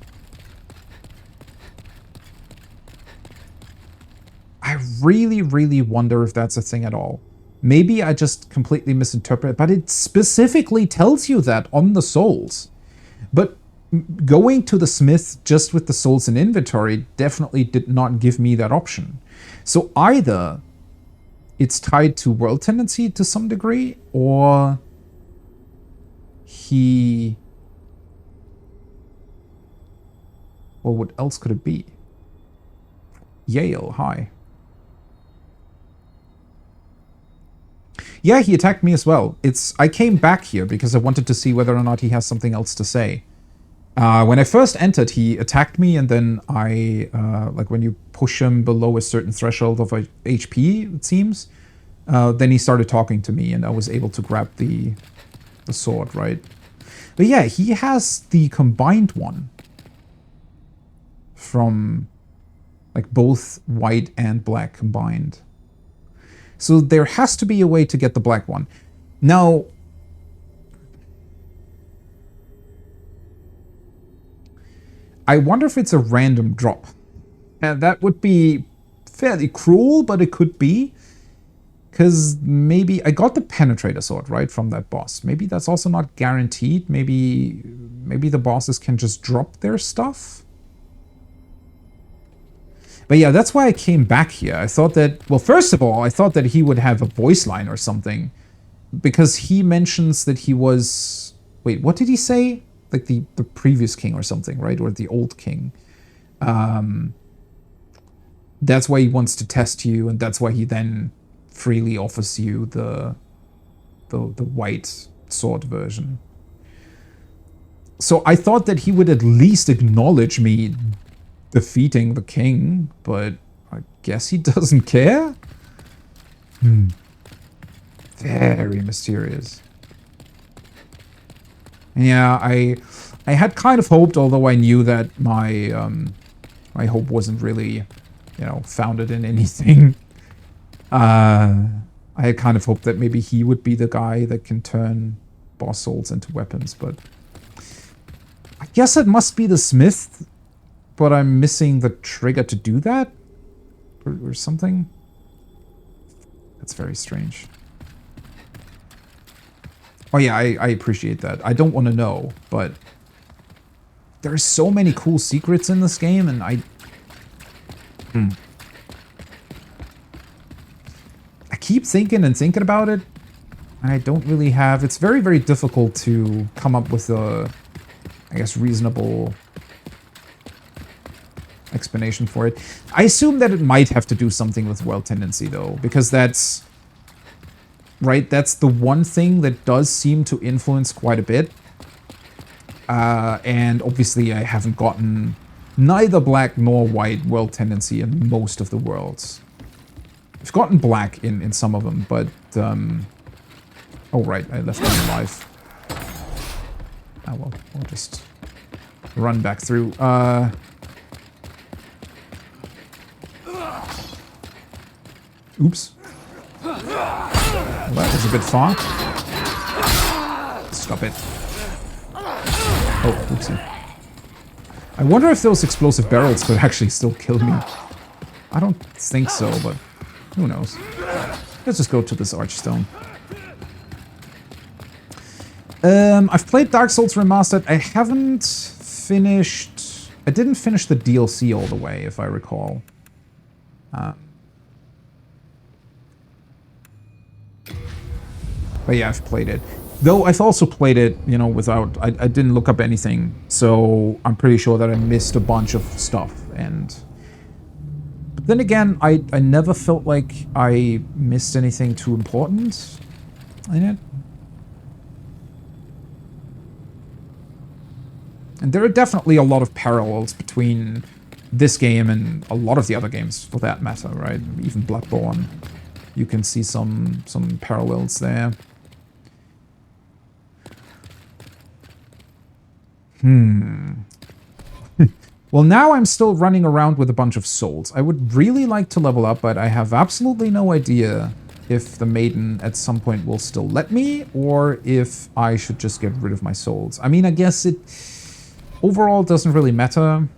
Speaker 1: I really, really wonder if that's a thing at all. Maybe I just completely misinterpret it, but it specifically tells you that on the souls. But going to the smith just with the souls in inventory definitely did not give me that option. So either it's tied to world tendency to some degree, or he... Well, what else could it be? Yale, hi. Yeah, he attacked me as well. I came back here because I wanted to see whether or not he has something else to say. When I first entered, he attacked me, and then like when you push him below a certain threshold of HP, it seems, then he started talking to me, and I was able to grab the sword, right? But yeah, he has the combined one from like both white and black combined. So there has to be a way to get the black one. Now, I wonder if it's a random drop. And that would be fairly cruel, but it could be. Because maybe I got the penetrator sword, right, from that boss. Maybe that's also not guaranteed. Maybe the bosses can just drop their stuff. But yeah, that's why I came back here. I thought that, well, first of all, I thought that he would have a voice line or something. Because he mentions that he was... Wait, what did he say? Like the previous king or something, right? Or the old king. That's why he wants to test you, and that's why he then freely offers you the white sword version. So I thought that he would at least acknowledge me defeating the king, but I guess he doesn't care? Very mysterious. Yeah, I had kind of hoped, although I knew that my my hope wasn't really, founded in anything. I had kind of hoped that maybe he would be the guy that can turn boss souls into weapons, but I guess it must be the smith, but I'm missing the trigger to do that? Or something? That's very strange. Oh yeah, I appreciate that. I don't want to know, but there's so many cool secrets in this game, and I keep thinking about it, and I don't really have... It's very, very difficult to come up with a, I guess, reasonable explanation for it. I assume that it might have to do something with world tendency, though, because that's... Right, that's the one thing that does seem to influence quite a bit. And obviously I haven't gotten neither black nor white world tendency in most of the worlds. I've gotten black in some of them, but... oh, right, I left them alive. Oh, well, we'll just run back through. Oops. Well, that was a bit far. Stop it. Oh, oopsie. I wonder if those explosive barrels could actually still kill me. I don't think so, but who knows. Let's just go to this archstone. I've played Dark Souls Remastered. I haven't finished... I didn't finish the DLC all the way, if I recall. But yeah, I've played it. Though I've also played it, without... I didn't look up anything, so I'm pretty sure that I missed a bunch of stuff. And... But then again, I never felt like I missed anything too important in it. And there are definitely a lot of parallels between this game and a lot of the other games, for that matter, right? Even Bloodborne. You can see some parallels there. Well, now I'm still running around with a bunch of souls. I would really like to level up, but I have absolutely no idea if the Maiden at some point will still let me, or if I should just get rid of my souls. I mean, I guess it overall doesn't really matter.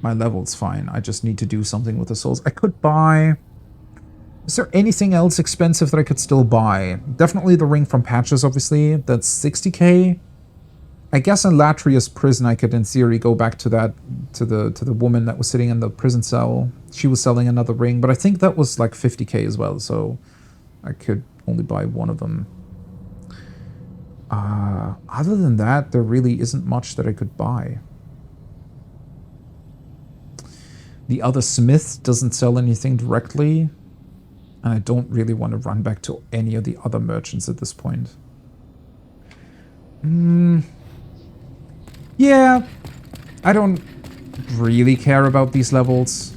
Speaker 1: My level's fine. I just need to do something with the souls. I could buy... Is there anything else expensive that I could still buy? Definitely the ring from Patches, obviously. That's 60k. I guess in Latria's prison, I could, in theory, go back to that, to the woman that was sitting in the prison cell. She was selling another ring, but I think that was like 50k as well, so I could only buy one of them. Other than that, there really isn't much that I could buy. The other smith doesn't sell anything directly, and I don't really want to run back to any of the other merchants at this point. Yeah, I don't really care about these levels.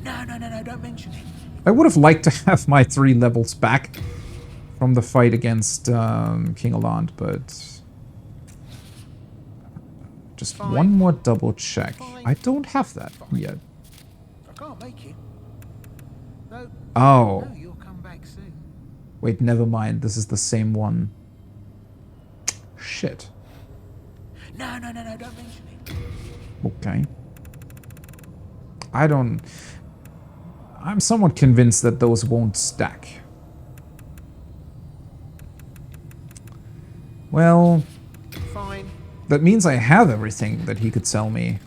Speaker 3: No, don't mention it.
Speaker 1: I would have liked to have my 3 levels back from the fight against King Oland, but... Just one more double check. I don't have that yet.
Speaker 3: I can't make it. No.
Speaker 1: Oh.
Speaker 3: No, you'll come back soon.
Speaker 1: Wait, never mind. This is the same one. Shit.
Speaker 3: No, don't mention it.
Speaker 1: Okay. I'm somewhat convinced that those won't stack. Well...
Speaker 3: Fine.
Speaker 1: That means I have everything that he could sell me.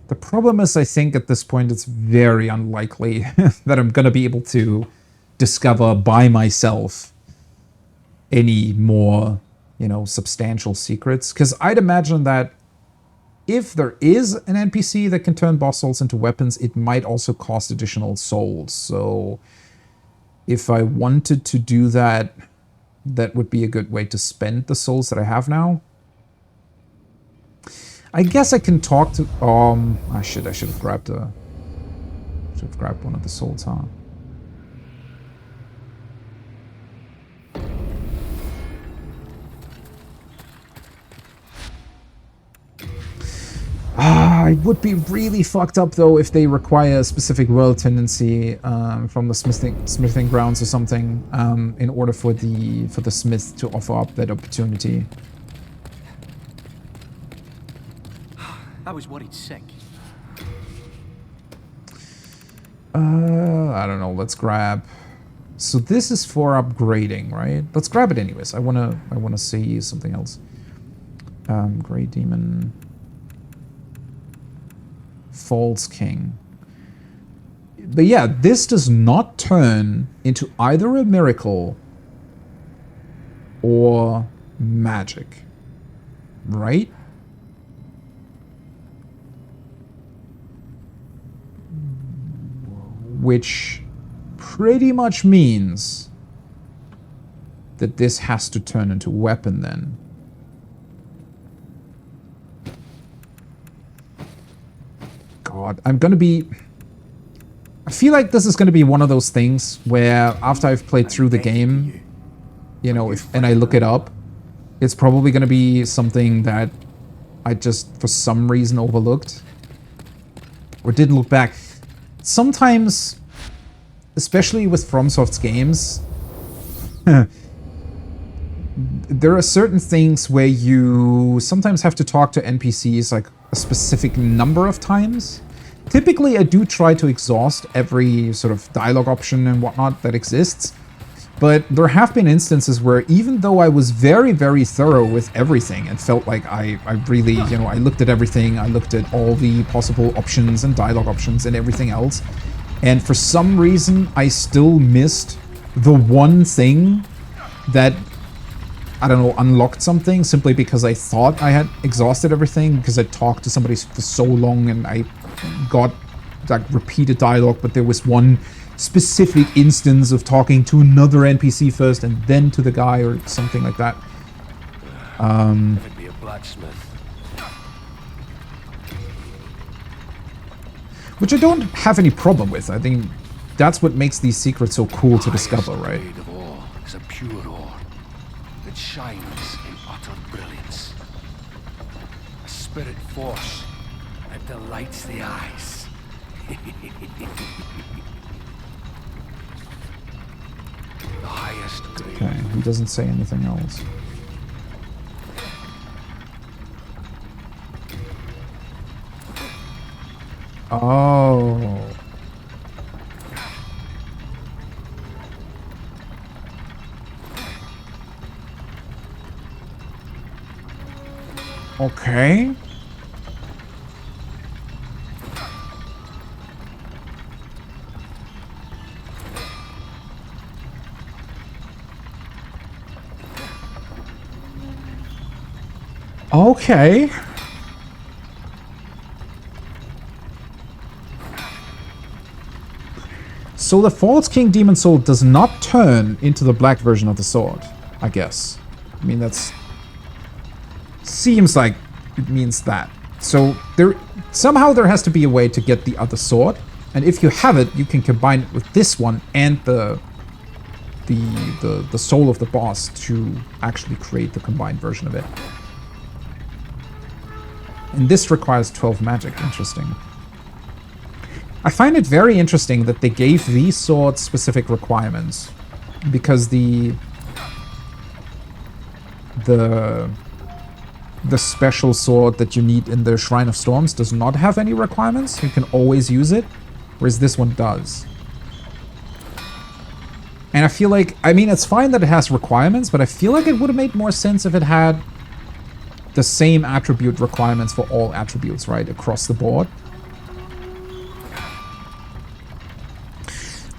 Speaker 1: The problem is, I think at this point it's very unlikely that I'm gonna be able to discover by myself any more, you know, substantial secrets. Because I'd imagine that if there is an NPC that can turn boss souls into weapons, it might also cost additional souls. So if I wanted to do that, that would be a good way to spend the souls that I have now. I guess I can talk to... I should have grabbed one of the souls, huh? It would be really fucked up though if they require a specific world tendency from the smithing grounds or something in order for the smith to offer up that opportunity.
Speaker 7: I was worried sick.
Speaker 1: I don't know. Let's grab. So this is for upgrading, right? Let's grab it anyways. I wanna see something else. Grey Demon. False King. But yeah, this does not turn into either a miracle or magic, right? Which pretty much means that this has to turn into weapon then. God, I'm gonna be... I feel like this is gonna be one of those things where after I've played through the game, you know, and I look it up, it's probably gonna be something that I just for some reason overlooked or didn't look back. Sometimes, especially with FromSoft's games, there are certain things where you sometimes have to talk to NPCs like a specific number of times. Typically, I do try to exhaust every sort of dialogue option and whatnot that exists, but there have been instances where even though I was very, very thorough with everything and felt like I really, you know, I looked at everything, I looked at all the possible options and dialogue options and everything else, and for some reason, I still missed the one thing that, I don't know, unlocked something simply because I thought I had exhausted everything, because I talked to somebody for so long and I got like repeated dialogue, but there was one specific instance of talking to another NPC first and then to the guy or something like that.
Speaker 3: Could be a blacksmith.
Speaker 1: Which I don't have any problem with. I think that's what makes these secrets so cool to discover, right?
Speaker 9: The highest grade of all is a pure ore that shines in utter brilliance. A spirit force that delights the eyes. The highest grade.
Speaker 1: Okay, he doesn't say anything else. Oh. Okay. Okay. So the False King Demon Soul does not turn into the black version of the sword, I guess. I mean, that's... seems like it means that. So there somehow there has to be a way to get the other sword. And if you have it, you can combine it with this one and the soul of the boss to actually create the combined version of it. And this requires 12 magic. Interesting. I find it very interesting that they gave these swords specific requirements, because the special sword that you need in the Shrine of Storms does not have any requirements. You can always use it, whereas this one does. And I feel like, I mean, it's fine that it has requirements, but I feel like it would have made more sense if it had the same attribute requirements for all attributes, right, across the board.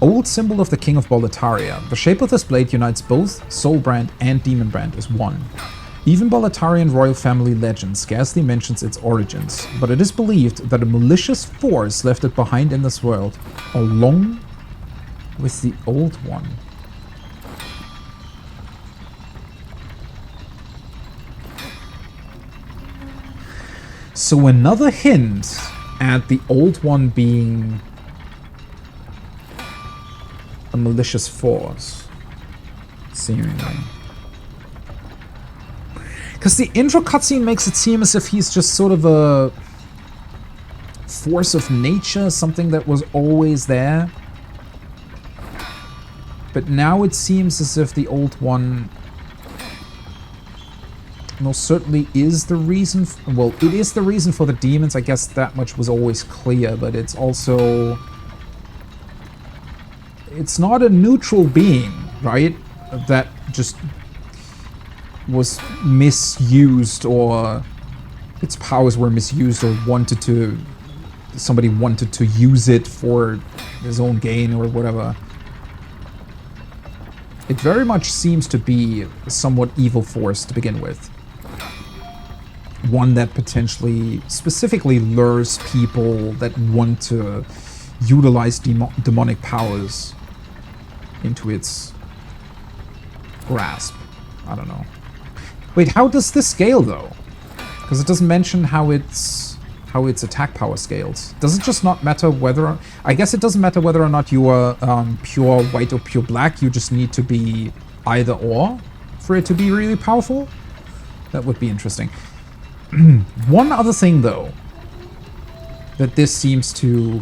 Speaker 1: Old symbol of the King of Boletaria. The shape of this blade unites both Soul Brand and Demon Brand as one. Even Boletarian royal family legend scarcely mentions its origins, but it is believed that a malicious force left it behind in this world, along with the Old One. So another hint at the Old One being a malicious force, seemingly. Because the intro cutscene makes it seem as if he's just sort of a force of nature, something that was always there. But now it seems as if the Old One most certainly is the reason. Well, it is the reason for the demons. I guess that much was always clear, but it's also... it's not a neutral being, right? That just was misused, or its powers were misused, or somebody wanted to use it for his own gain or whatever. It very much seems to be a somewhat evil force to begin with. One that potentially specifically lures people that want to utilize demonic powers into its grasp. I don't know. Wait, how does this scale though? Because it doesn't mention how its attack power scales. Does it just not matter whether... I guess it doesn't matter whether or not you are pure white or pure black. You just need to be either or for it to be really powerful? That would be interesting. One other thing though that this seems to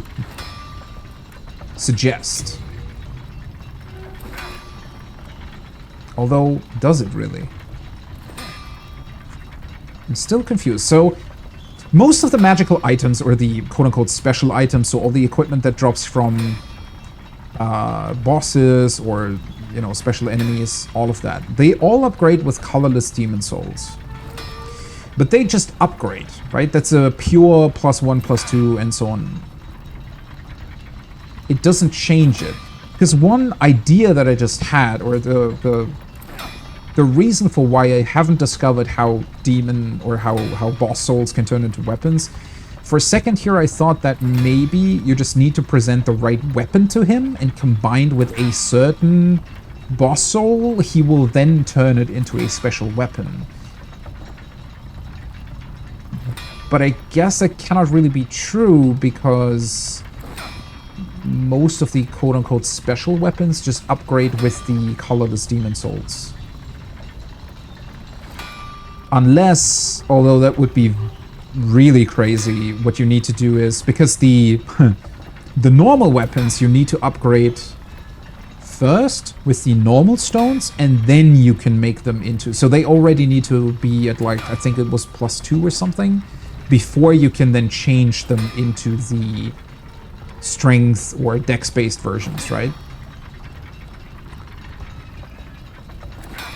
Speaker 1: suggest, although does it really? I'm still confused. So most of the magical items, or the quote-unquote special items, so all the equipment that drops from bosses or, you know, special enemies, all of that, they all upgrade with colorless demon souls. But they just upgrade, right? That's a pure +1, +2, and so on. It doesn't change it. Because one idea that I just had, or the reason for why I haven't discovered how demon or how boss souls can turn into weapons, for a second here I thought that maybe you just need to present the right weapon to him, and combined with a certain boss soul, he will then turn it into a special weapon. But I guess that cannot really be true, because most of the quote-unquote special weapons just upgrade with the colorless demon souls. Unless, although that would be really crazy, what you need to do is, because the the normal weapons you need to upgrade first with the normal stones, and then you can make them into, so they already need to be at like, I think it was +2 or something, before you can then change them into the strength or dex-based versions, right?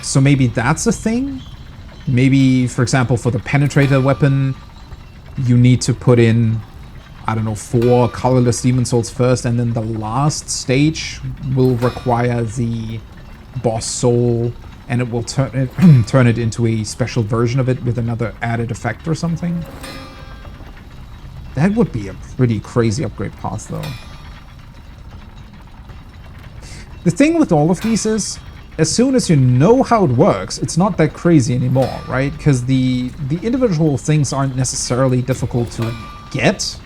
Speaker 1: So maybe that's a thing. Maybe, for example, for the penetrator weapon, you need to put in, I don't know, 4 colorless demon souls first, and then the last stage will require the boss soul, and it will turn it into a special version of it with another added effect or something. That would be a pretty crazy upgrade path, though. The thing with all of these is, as soon as you know how it works, it's not that crazy anymore, right? Because the individual things aren't necessarily difficult to get,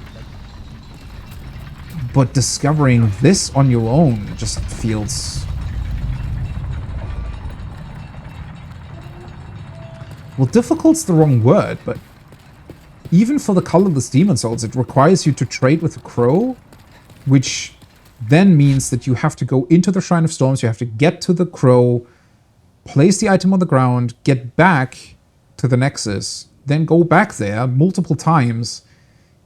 Speaker 1: but discovering this on your own just feels... Well, difficult's the wrong word, but even for the colorless demon souls, it requires you to trade with a crow, which then means that you have to go into the Shrine of Storms, you have to get to the crow, place the item on the ground, get back to the Nexus, then go back there multiple times,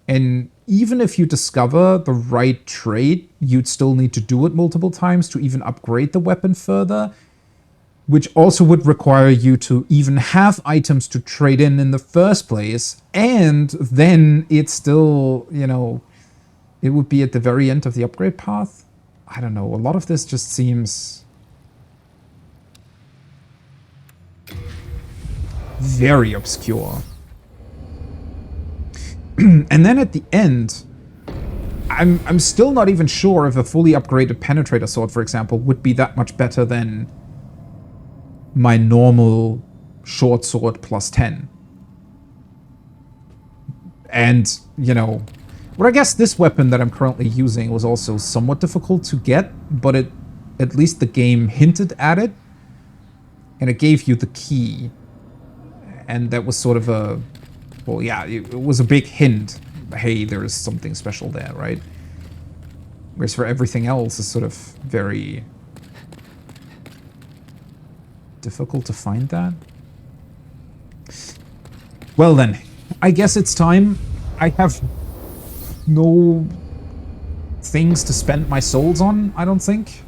Speaker 1: and even if you discover the right trait, you'd still need to do it multiple times to even upgrade the weapon further, which also would require you to even have items to trade in the first place, and then it's still, you know, it would be at the very end of the upgrade path. I don't know, a lot of this just seems very obscure. And then at the end, I'm still not even sure if a fully upgraded penetrator sword, for example, would be that much better than my normal short sword +10. And, you know, well, I guess this weapon that I'm currently using was also somewhat difficult to get, but at least the game hinted at it, and it gave you the key. And that was sort of a, well, yeah, it was a big hint. Hey, there is something special there, right? Whereas for everything else, it's sort of very difficult to find that. Well then, I guess it's time. I have no things to spend my souls on, I don't think.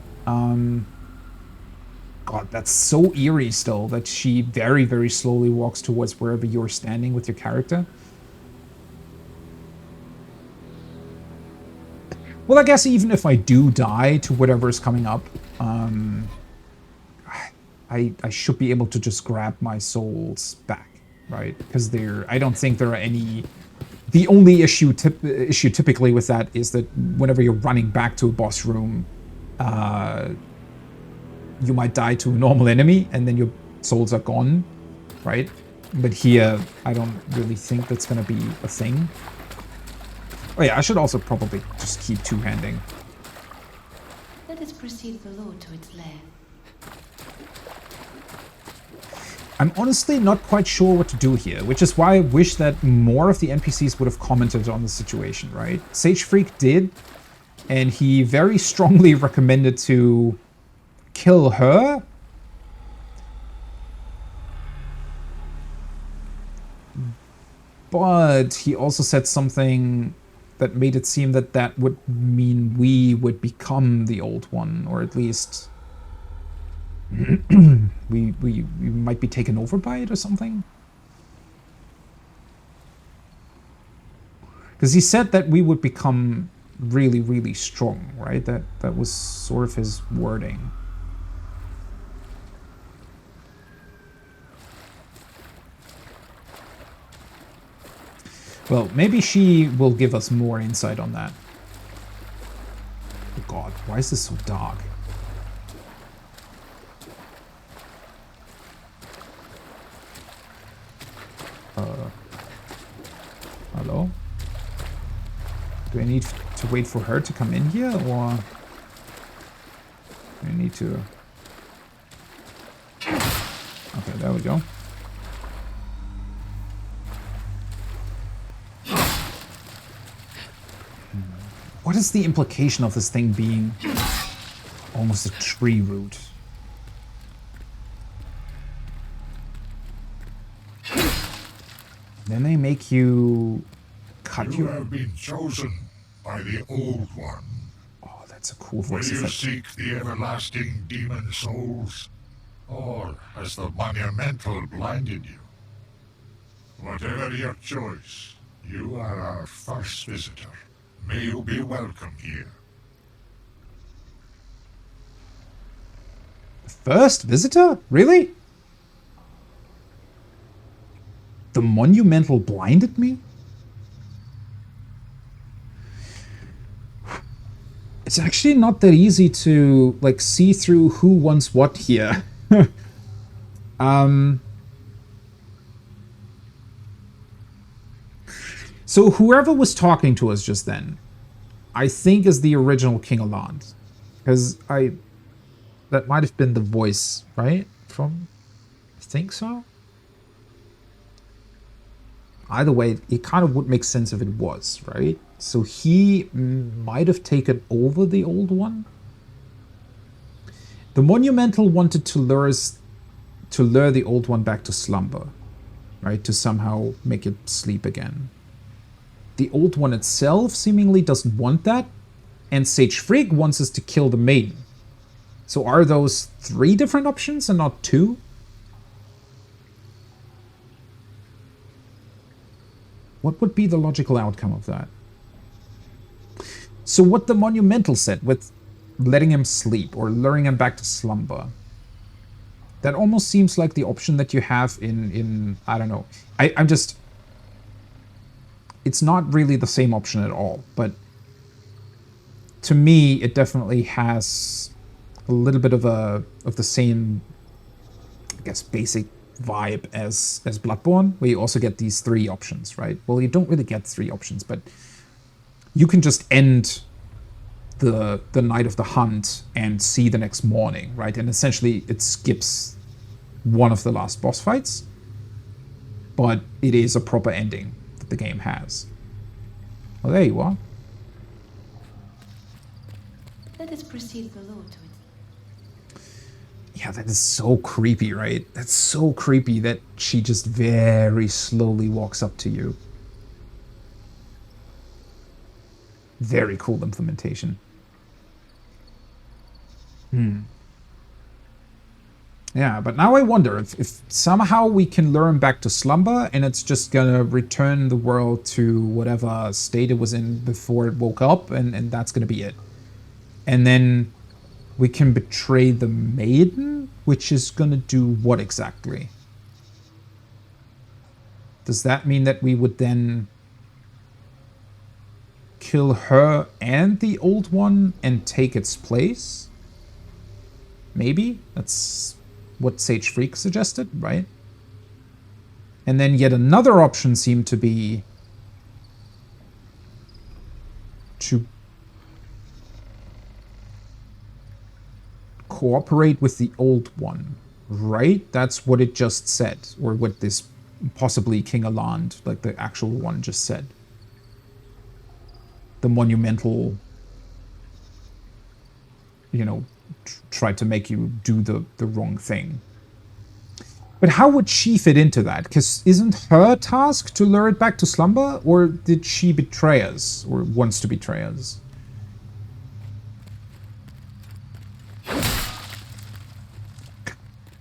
Speaker 1: God, that's so eerie still, that she very, very slowly walks towards wherever you're standing with your character. Well, I guess even if I do die to whatever's coming up, I should be able to just grab my souls back, right? Because I don't think there are any... The only issue typically with that is that whenever you're running back to a boss room, you might die to a normal enemy, and then your souls are gone, right? But here, I don't really think that's going to be a thing. Oh yeah, I should also probably just keep two-handing.
Speaker 6: Let us precede the Lord to its lair.
Speaker 1: I'm honestly not quite sure what to do here, which is why I wish that more of the NPCs would have commented on the situation, right? Sage Freak did, and he very strongly recommended to kill her. But he also said something that made it seem that that would mean we would become the old one, or at least we might be taken over by it or something. Because he said that we would become really, really strong, right? That was sort of his wording. Well, maybe she will give us more insight on that. Oh God, why is this so dark? Hello? Do I need to wait for her to come in here, or do I need to... Okay, there we go. What is the implication of this thing being almost a tree root? Then they make you cut
Speaker 10: You have been chosen by the Old One.
Speaker 1: Oh, that's a cool
Speaker 10: Will
Speaker 1: voice
Speaker 10: you
Speaker 1: effect.
Speaker 10: seek the everlasting demon souls? Or has the monumental blinded you? Whatever your choice, you are our first visitor. May you be welcome here.
Speaker 1: First visitor? Really? The monumental blinded me? It's actually not that easy to, like, see through who wants what here. So whoever was talking to us just then, I think is the original King Aland. Because that might have been the voice, right? From, I think so? Either way, it kind of would make sense if it was, right? So he might have taken over the Old One. The Monumental wanted to lure the Old One back to slumber, right? To somehow make it sleep again. The Old One itself seemingly doesn't want that, and Sage Frigg wants us to kill the Maiden. So are those 3 different options and not 2? What would be the logical outcome of that? So what the Monumental said with letting him sleep or luring him back to slumber, that almost seems like the option that you have in I don't know. I'm just... It's not really the same option at all, but to me, it definitely has a little bit of the same, I guess, basic vibe as Bloodborne, where you also get these 3 options, right? Well, you don't really get 3 options, but you can just end the night of the hunt and see the next morning, right? And essentially, it skips one of the last boss fights, but it is a proper ending that the game has. Well, there you are.
Speaker 6: Let us proceed the Lord to it.
Speaker 1: Yeah, that is so creepy, right? That's so creepy that she just very slowly walks up to you. Very cool implementation. Yeah, but now I wonder if somehow we can lure him back to slumber and it's just gonna return the world to whatever state it was in before it woke up, and that's gonna be it. And then we can betray the Maiden, which is gonna do what exactly? Does that mean that we would then kill her and the Old One and take its place? Maybe? That's what Sage Freak suggested, right? And then yet another option seemed to be to cooperate with the Old One, right? That's what it just said, or what this possibly King Aland, like the actual one, just said. The Monumental, you know, tried to make you do the wrong thing. But how would she fit into that? Because isn't her task to lure it back to slumber? Or did she betray us? Or wants to betray us?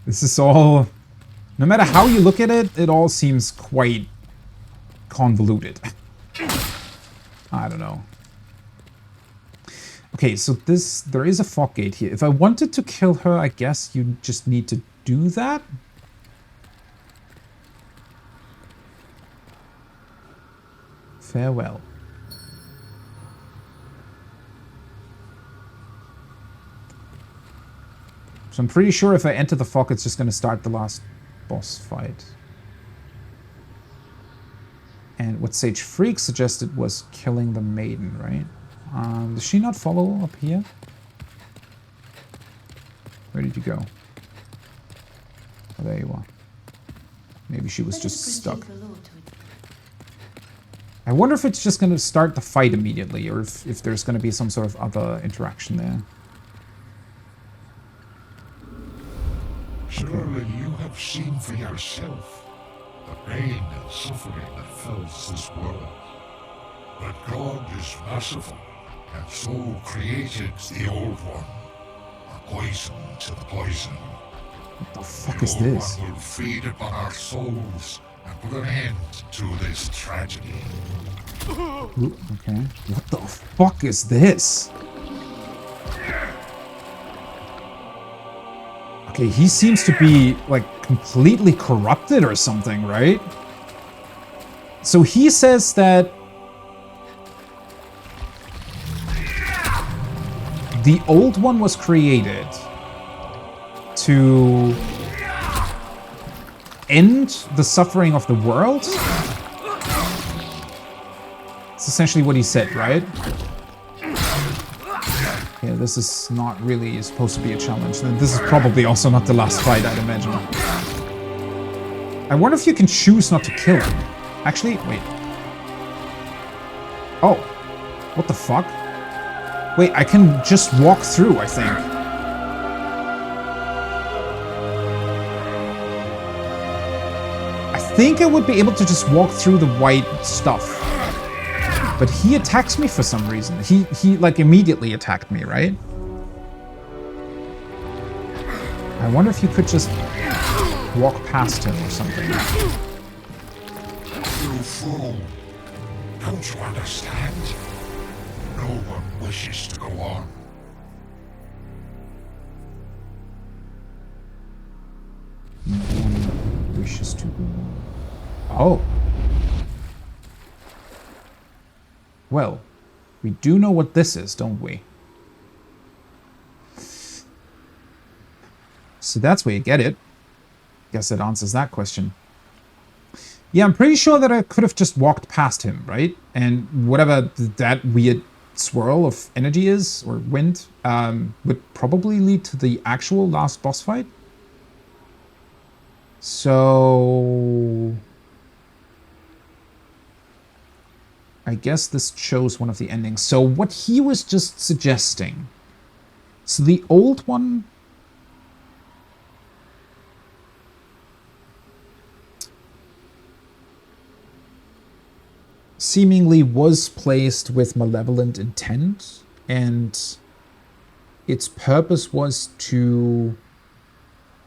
Speaker 1: This is all... No matter how you look at it, it all seems quite convoluted. I don't know. Okay, so there is a fog gate here. If I wanted to kill her, I guess you just need to do that. Farewell. So I'm pretty sure if I enter the fog, it's just going to start the last boss fight. And And what Sage Freak suggested was killing the Maiden, right? Does she not follow up here? Where did you go? Oh, there you are. Maybe she was just stuck. I wonder if it's just going to start the fight immediately, or if there's going to be some sort of other interaction there.
Speaker 10: Surely you have seen for yourself the pain and suffering that fills this world. But God is merciful, and so created the Old One, a poison to the poison.
Speaker 1: What the fuck is this?
Speaker 10: The Old One will feed upon our souls and put an end to this tragedy.
Speaker 1: Ooh, okay. What the fuck is this? Okay, he seems to be, like, completely corrupted or something, right? So he says that the Old One was created to end the suffering of the world? It's essentially what he said, right? Yeah, this is not really supposed to be a challenge. And this is probably also not the last fight, I'd imagine. I wonder if you can choose not to kill him. Actually, wait. Oh. What the fuck? Wait, I can just walk through, I think. I think I would be able to just walk through the white stuff. But he attacks me for some reason. He like immediately attacked me, right? I wonder if you could just walk past him or something.
Speaker 10: You fool! Don't you understand? No one wishes to go on.
Speaker 1: No one wishes to go on. Oh. Well, we do know what this is, don't we? So that's where you get it. Guess that answers that question. Yeah, I'm pretty sure that I could have just walked past him, right? And whatever that weird swirl of energy is, or wind, would probably lead to the actual last boss fight. So I guess this shows one of the endings. So what he was just suggesting. So the Old One seemingly was placed with malevolent intent, and its purpose was to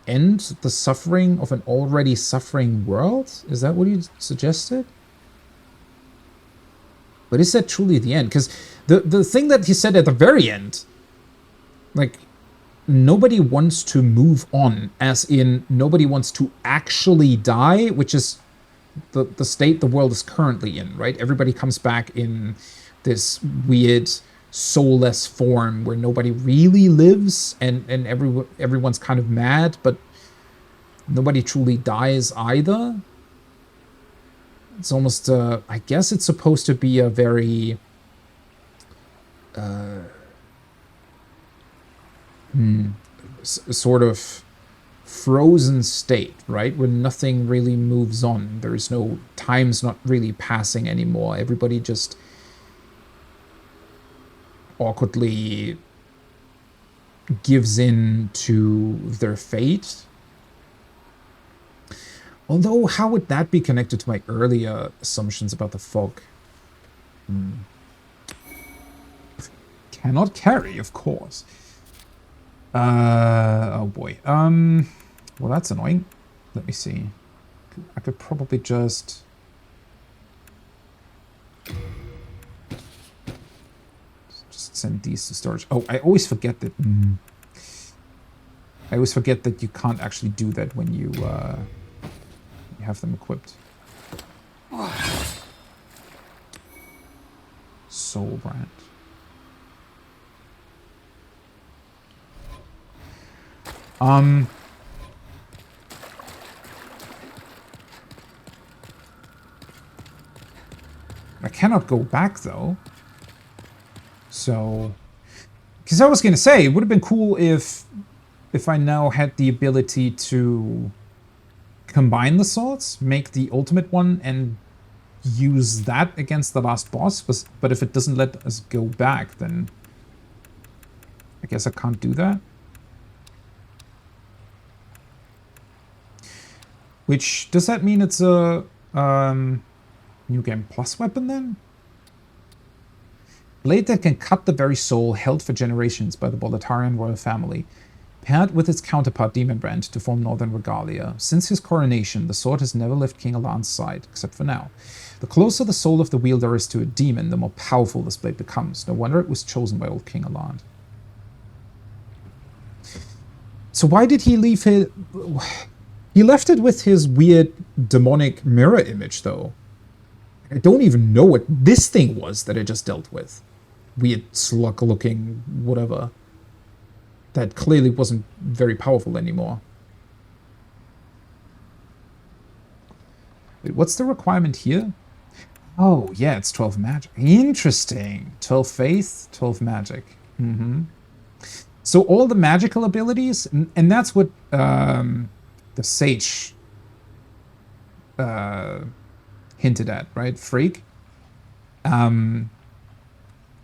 Speaker 1: end the suffering of an already suffering world? Is that what he suggested? But is that truly the end? Because the thing that he said at the very end, like, nobody wants to move on, as in nobody wants to actually die, which is the state the world is currently in, right? Everybody comes back in this weird soulless form where nobody really lives, and everyone's kind of mad, but nobody truly dies either. It's almost, I guess it's supposed to be a very, sort of frozen state, right? Where nothing really moves on. There's no, time's not really passing anymore. Everybody just awkwardly gives in to their fate. Although, how would that be connected to my earlier assumptions about the fog? Cannot carry, of course. Oh boy. Well, that's annoying. Let me see. I could probably just send these to storage. Oh, I always forget that. I always forget that you can't actually do that when you have them equipped. Soul brand. cannot go back, though. So... Because I was going to say, it would have been cool if I now had the ability to combine the swords, make the ultimate one, and use that against the last boss. But if it doesn't let us go back, then I guess I can't do that. Which, does that mean it's a New Game Plus weapon then? Blade that can cut the very soul held for generations by the Boletarian royal family, paired with its counterpart Demon Brand to form Northern Regalia. Since his coronation, the sword has never left King Alan's side, except for now. The closer the soul of the wielder is to a demon, the more powerful this blade becomes. No wonder it was chosen by old King Alan. So why did he leave his... He left it with his weird demonic mirror image, though. I don't even know what this thing was that I just dealt with. Weird slug-looking whatever. That clearly wasn't very powerful anymore. Wait, what's the requirement here? Oh, yeah, it's 12 magic. Interesting. 12 faith, 12 magic. So all the magical abilities, and that's what the sage hinted at, right? Freak.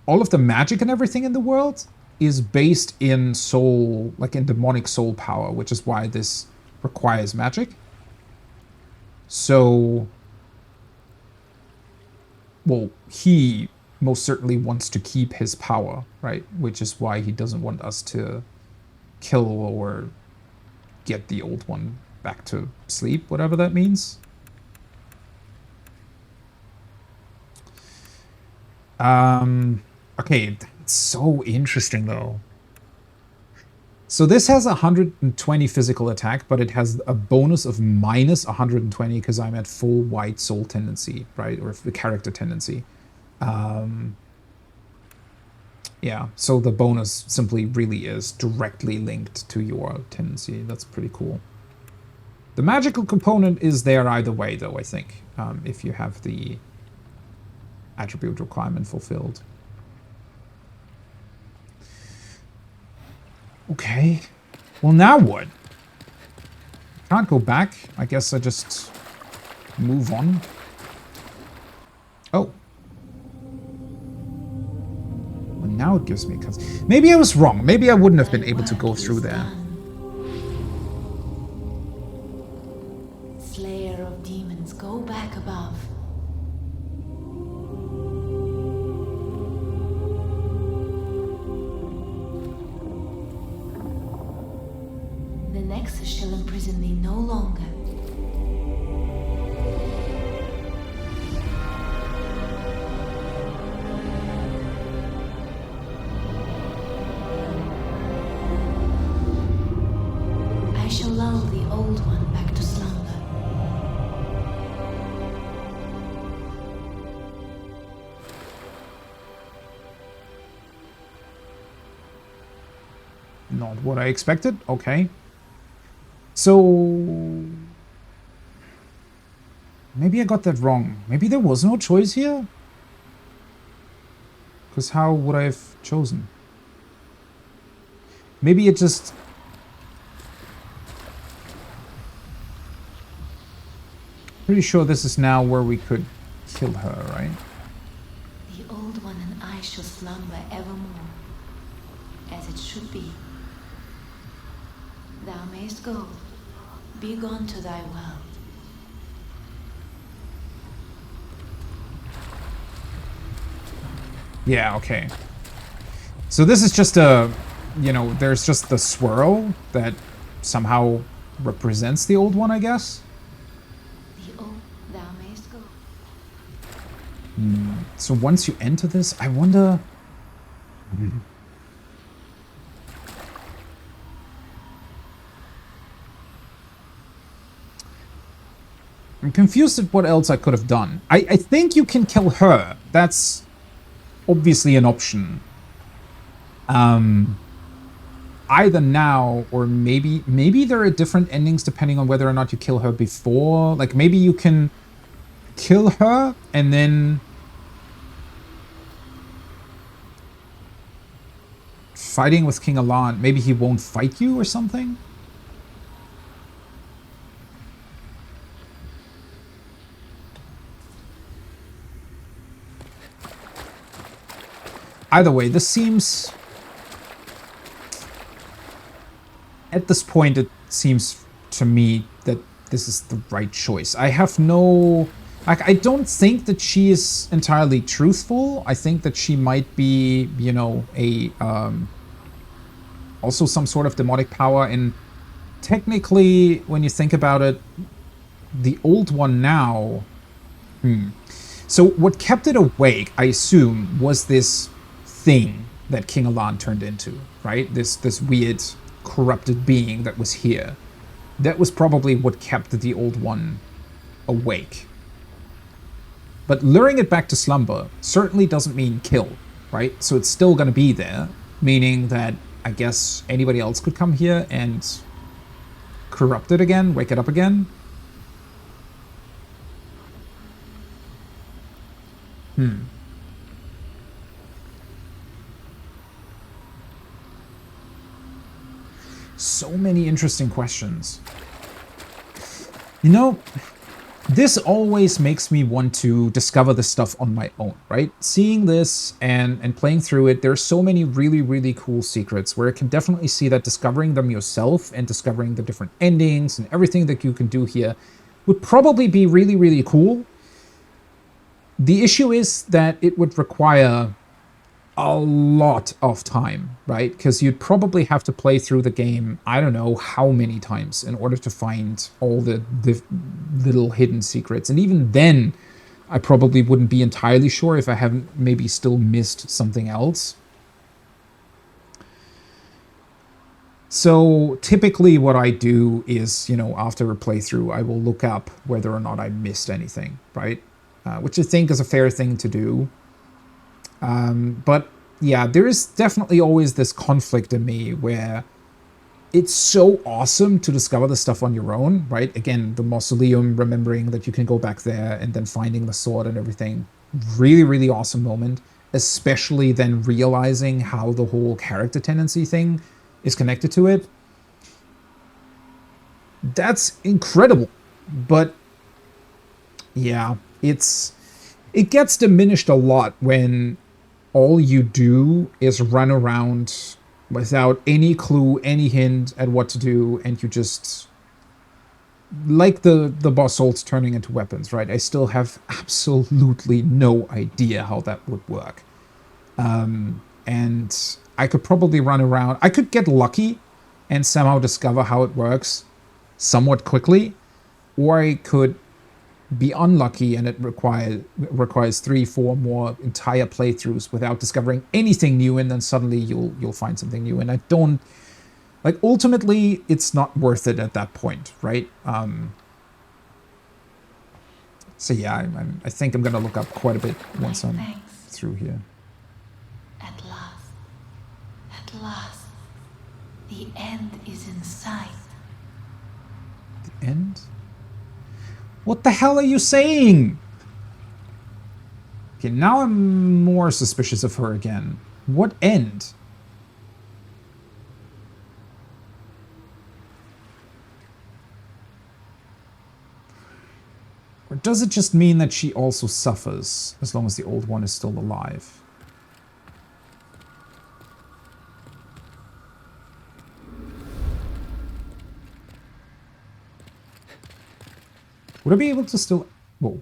Speaker 1: All of the magic and everything in the world is based in soul, like in demonic soul power, which is why this requires magic. So, well, he most certainly wants to keep his power, right? Which is why he doesn't want us to kill or get the old one back to sleep, whatever that means. Okay, it's so interesting though. So this has 120 physical attack, but it has a bonus of minus 120 because I'm at full white soul tendency, right? Or the character tendency. Yeah, so the bonus simply really is directly linked to your tendency. That's pretty cool. The magical component is there either way, though, I think, if you have the attribute requirement fulfilled. Okay. Well, now what? Can't go back. I guess I just move on. Oh. Well, now it gives me... Maybe I was wrong. Maybe I wouldn't have been able to go through there.
Speaker 6: Slayer of demons, go back above. The Nexus shall imprison thee no longer. I shall lull the old one back to slumber.
Speaker 1: Not what I expected. Okay. So... maybe I got that wrong. Maybe there was no choice here? Because how would I have chosen? Maybe it just... Pretty sure this is now where we could kill her, right?
Speaker 6: The old one and I shall slumber evermore, as it should be. Thou mayst go, be gone to thy world.
Speaker 1: Yeah, okay. So this is just a, you know, there's just the swirl that somehow represents the old one, I guess.
Speaker 6: The old, thou mayst go.
Speaker 1: So once you enter this, I wonder... I'm confused at what else I could have done. I think you can kill her. That's obviously an option. Either now or maybe there are different endings depending on whether or not you kill her before. Like maybe you can kill her and then fighting with King Alan, maybe he won't fight you or something? Either way, this seems... At this point, it seems to me that this is the right choice. I have no... I don't think that she is entirely truthful. I think that she might be, you know, a... also some sort of demonic power. And technically, when you think about it, the old one now... So what kept it awake, I assume, was this thing that King Alan turned into, right? This weird, corrupted being that was here. That was probably what kept the old one awake. But luring it back to slumber certainly doesn't mean kill, right? So it's still going to be there, meaning that I guess anybody else could come here and corrupt it again, wake it up again. So many interesting questions. You know, this always makes me want to discover this stuff on my own, right? Seeing this and playing through it, there are so many really, really cool secrets where I can definitely see that discovering them yourself and discovering the different endings and everything that you can do here would probably be really, really cool. The issue is that it would require a lot of time, right? Because you'd probably have to play through the game, I don't know how many times in order to find all the little hidden secrets. And even then, I probably wouldn't be entirely sure if I haven't maybe still missed something else. So typically what I do is, you know, after a playthrough, I will look up whether or not I missed anything, right? Which I think is a fair thing to do. But yeah, there is definitely always this conflict in me where it's so awesome to discover the stuff on your own, right? Again, the mausoleum, remembering that you can go back there and then finding the sword and everything. Really, really awesome moment, especially then realizing how the whole character tendency thing is connected to it. That's incredible. But yeah, it gets diminished a lot when all you do is run around without any clue, any hint at what to do, and you just... Like the boss souls turning into weapons, right? I still have absolutely no idea how that would work. And I could probably run around... I could get lucky and somehow discover how it works somewhat quickly, or I could be unlucky and it requires 3-4 more entire playthroughs without discovering anything new, and then suddenly you'll find something new. And I don't... Like, ultimately, it's not worth it at that point, right? So yeah, I think I'm gonna look up quite a bit once I'm through here.
Speaker 11: At last, the end is in sight.
Speaker 1: The end? What the hell are you saying? Okay, now I'm more suspicious of her again. What end? Or does it just mean that she also suffers, as long as the old one is still alive? Would I be able to still... Whoa.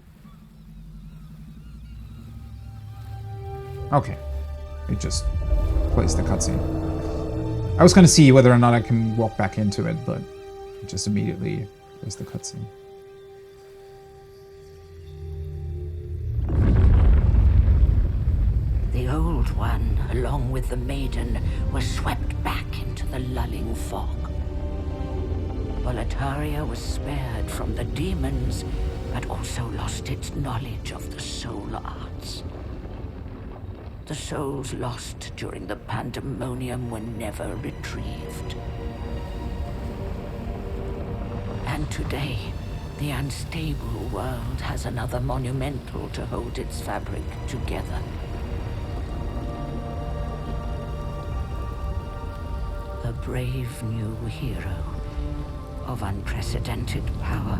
Speaker 1: Okay. It just plays the cutscene. I was going to see whether or not I can walk back into it, but it just immediately plays the cutscene.
Speaker 12: The Old One, along with the Maiden, was swept back into the lulling fog. Volataria was spared from the demons, but also lost its knowledge of the soul arts. The souls lost during the pandemonium were never retrieved. And today, the unstable world has another monumental to hold its fabric together. brave new hero of unprecedented power.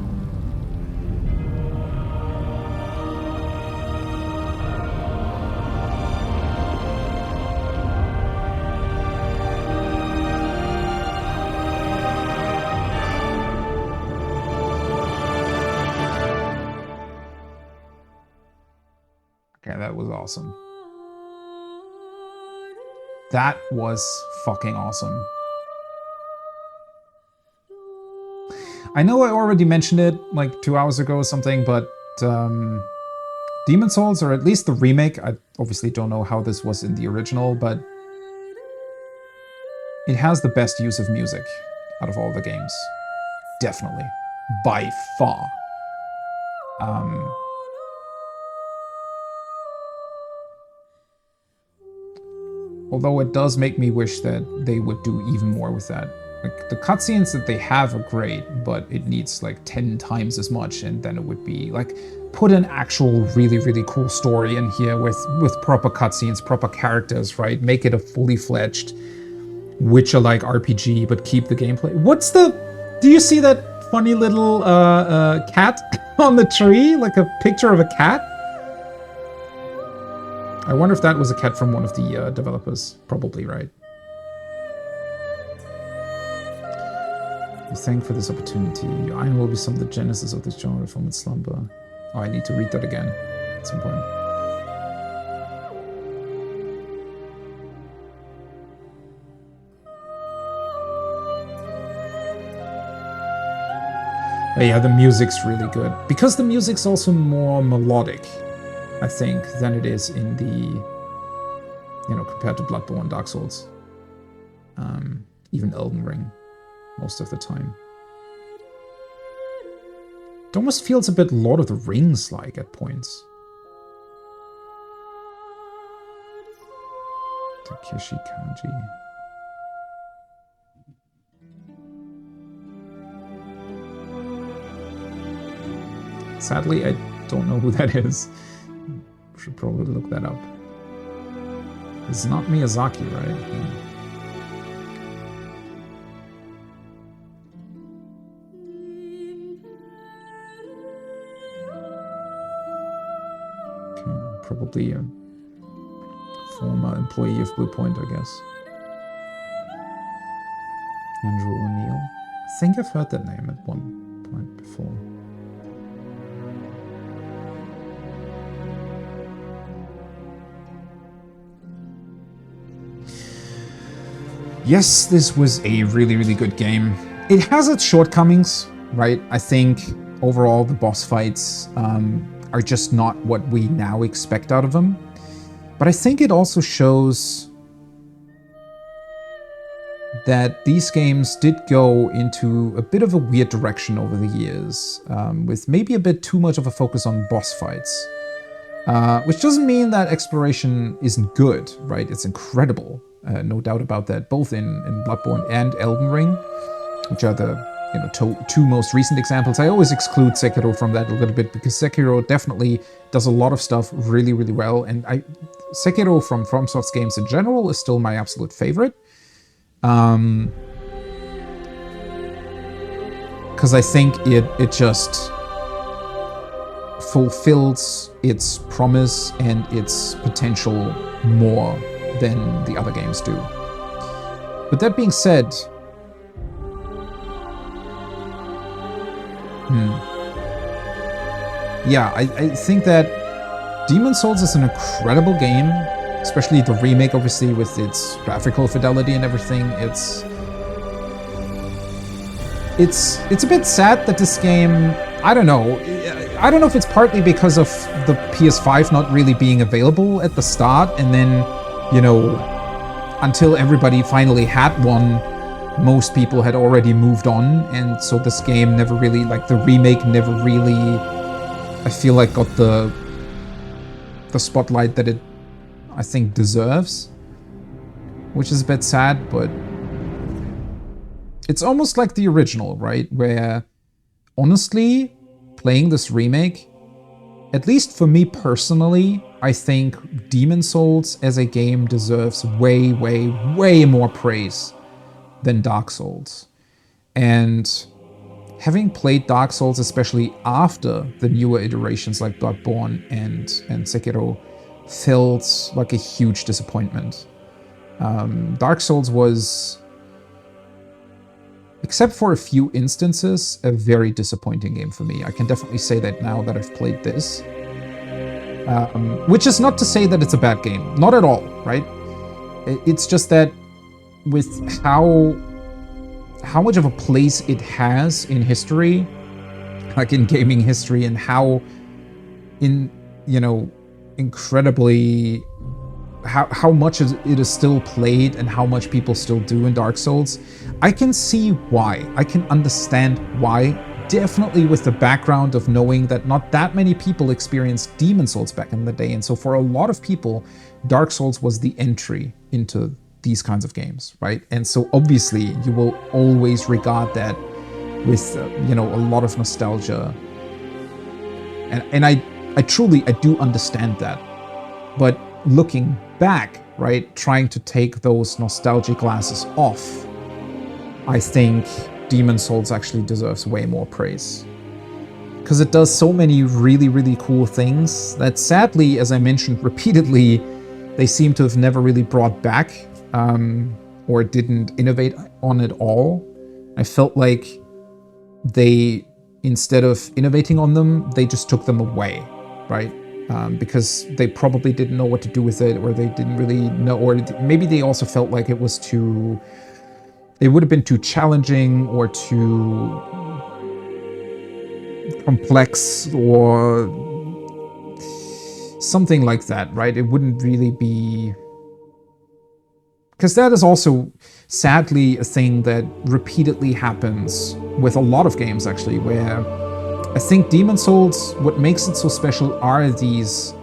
Speaker 1: Okay, that was awesome. That was fucking awesome. I know I already mentioned it like 2 hours ago or something, but Demon Souls, or at least the remake, I obviously don't know how this was in the original, but it has the best use of music out of all the games. Definitely. By far. Although it does make me wish that they would do even more with that. Like, the cutscenes that they have are great, but it needs like 10 times as much, and then it would be like, put an actual really, really cool story in here with proper cutscenes, proper characters, right? Make it a fully fledged Witcher-like RPG, but keep the gameplay. Do you see that funny little cat on the tree? Like a picture of a cat? I wonder if that was a cat from one of the developers. Probably, right? We thank for this opportunity. Your iron will be some of the genesis of this genre from its slumber. Oh, I need to read that again at some point. But yeah, the music's really good. Because the music's also more melodic, I think, than it is in the, compared to Bloodborne, Dark Souls. Even Elden Ring, most of the time. It almost feels a bit Lord of the Rings-like at points. Takeshi Kanji. Sadly, I don't know who that is. Should probably look that up. It's not Miyazaki, right? Okay, probably a former employee of Bluepoint, I guess. Andrew O'Neill. I think I've heard that name at one point before. Yes, this was a really, really good game. It has its shortcomings, right? I think overall the boss fights are just not what we now expect out of them. But I think it also shows that these games did go into a bit of a weird direction over the years, with maybe a bit too much of a focus on boss fights. Which doesn't mean that exploration isn't good, right? It's incredible. No doubt about that, both in Bloodborne and Elden Ring, which are the two most recent examples. I always exclude Sekiro from that a little bit, because Sekiro definitely does a lot of stuff really, really well, and Sekiro from FromSoft's games in general is still my absolute favorite. Because I think it just fulfills its promise and its potential more than the other games do. But that being said, yeah, I think that Demon Souls is an incredible game, especially the remake, obviously, with its graphical fidelity and everything. It's a bit sad that this game, I don't know if it's partly because of the PS5 not really being available at the start, and then until everybody finally had one, most people had already moved on, and so this game never really, the remake never really, I feel like, got the spotlight that it, I think, deserves. Which is a bit sad, but it's almost like the original, right? Where, honestly, playing this remake, at least for me personally, I think Demon Souls as a game deserves way, way, way more praise than Dark Souls. And having played Dark Souls, especially after the newer iterations like Bloodborne and Sekiro, felt like a huge disappointment. Dark Souls was, except for a few instances, a very disappointing game for me. I can definitely say that now that I've played this. Which is not to say that it's a bad game. Not at all, right? It's just that with how much of a place it has in history, like in gaming history, and how incredibly how much it is still played and how much people still do in Dark Souls, I can see why. I can understand why. Definitely with the background of knowing that not that many people experienced Demon Souls back in the day. And so for a lot of people, Dark Souls was the entry into these kinds of games, right? And so obviously you will always regard that with, a lot of nostalgia. And I do understand that. But looking back, right, trying to take those nostalgic glasses off, I think Demon Souls actually deserves way more praise. Because it does so many really, really cool things that sadly, as I mentioned repeatedly, they seem to have never really brought back or didn't innovate on at all. I felt like they, instead of innovating on them, they just took them away, right? Because they probably didn't know what to do with it, or they didn't really know, or maybe they also felt like it was too, it would have been too challenging or too complex or something like that, right? It wouldn't really be... Because that is also, sadly, a thing that repeatedly happens with a lot of games, actually, where I think Demon Souls, what makes it so special are these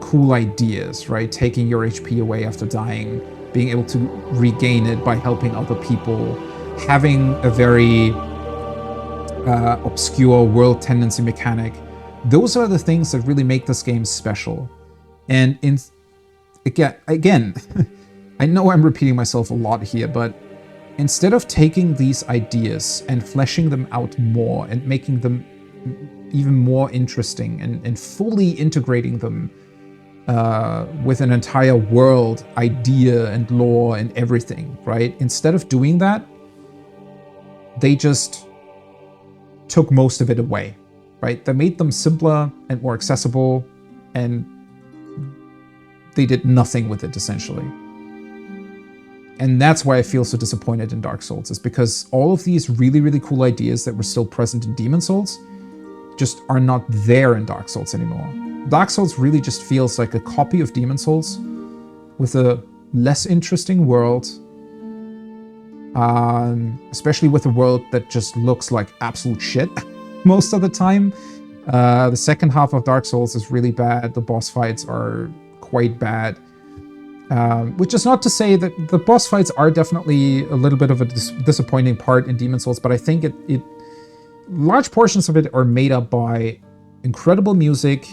Speaker 1: cool ideas, right? Taking your HP away after dying, being able to regain it by helping other people, having a very obscure world tendency mechanic. Those are the things that really make this game special. And again, I know I'm repeating myself a lot here, but instead of taking these ideas and fleshing them out more and making them even more interesting and fully integrating them with an entire world, idea and lore and everything, right? Instead of doing that, they just took most of it away, right? They made them simpler and more accessible, and they did nothing with it, essentially. And that's why I feel so disappointed in Dark Souls, is because all of these really, really cool ideas that were still present in Demon Souls just are not there in Dark Souls anymore. Dark Souls really just feels like a copy of Demon Souls with a less interesting world, especially with a world that just looks like absolute shit most of the time. The second half of Dark Souls is really bad. The boss fights are quite bad. Which is not to say that the boss fights are definitely a little bit of a disappointing part in Demon Souls, but I think large portions of it are made up by incredible music,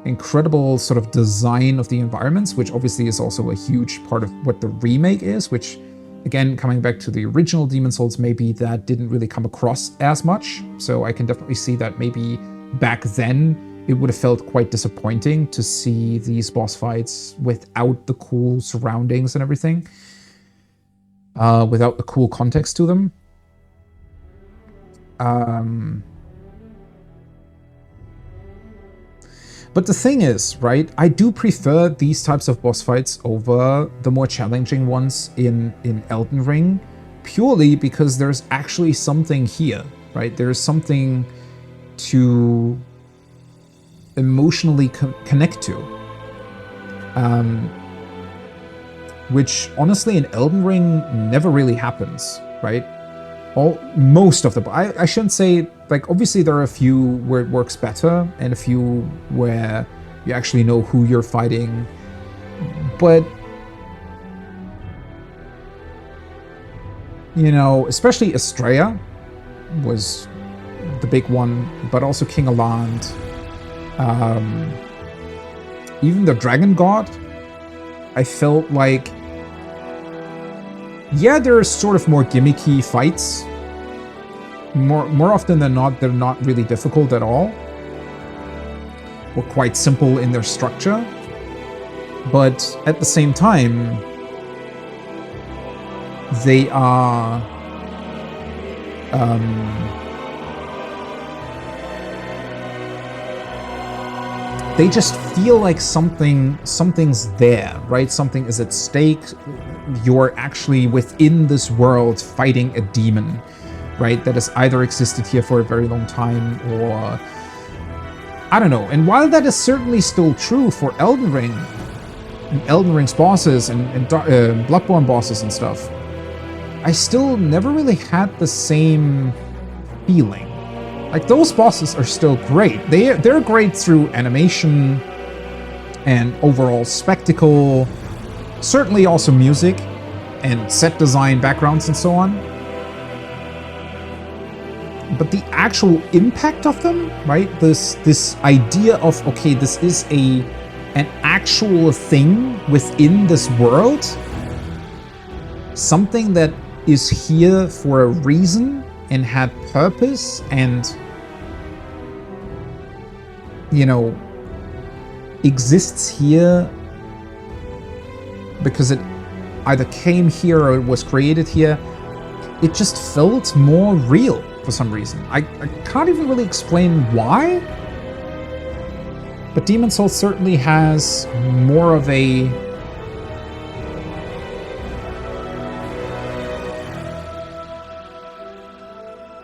Speaker 1: incredible sort of design of the environments, which obviously is also a huge part of what the remake is, which, again, coming back to the original Demon Souls, maybe that didn't really come across as much. So I can definitely see that maybe back then it would have felt quite disappointing to see these boss fights without the cool surroundings and everything, without the cool context to them. But the thing is, right, I do prefer these types of boss fights over the more challenging ones in Elden Ring, purely because there's actually something here, right? There's something to emotionally connect to, which honestly in Elden Ring never really happens, right? Most of the, I shouldn't say, like, obviously there are a few where it works better and a few where you actually know who you're fighting, but especially Estrella was the big one, but also King Aland. Even the Dragon God, I felt like Yeah, there are sort of more gimmicky fights. More often than not, they're not really difficult at all. Or quite simple in their structure. But at the same time, they are... they just feel like something's there, right? Something is at stake. You're actually within this world fighting a demon, right? That has either existed here for a very long time or... I don't know. And while that is certainly still true for Elden Ring, and Elden Ring's bosses and Bloodborne bosses and stuff, I still never really had the same feeling. Like, those bosses are still great. They're great through animation and overall spectacle, certainly also music and set design, backgrounds, and so on. But the actual impact of them, right? This idea of, okay, this is an actual thing within this world, something that is here for a reason and had purpose and, you know, exists here because it either came here or it was created here. It just felt more real for some reason. I can't even really explain why, but Demon's Souls certainly has more of a...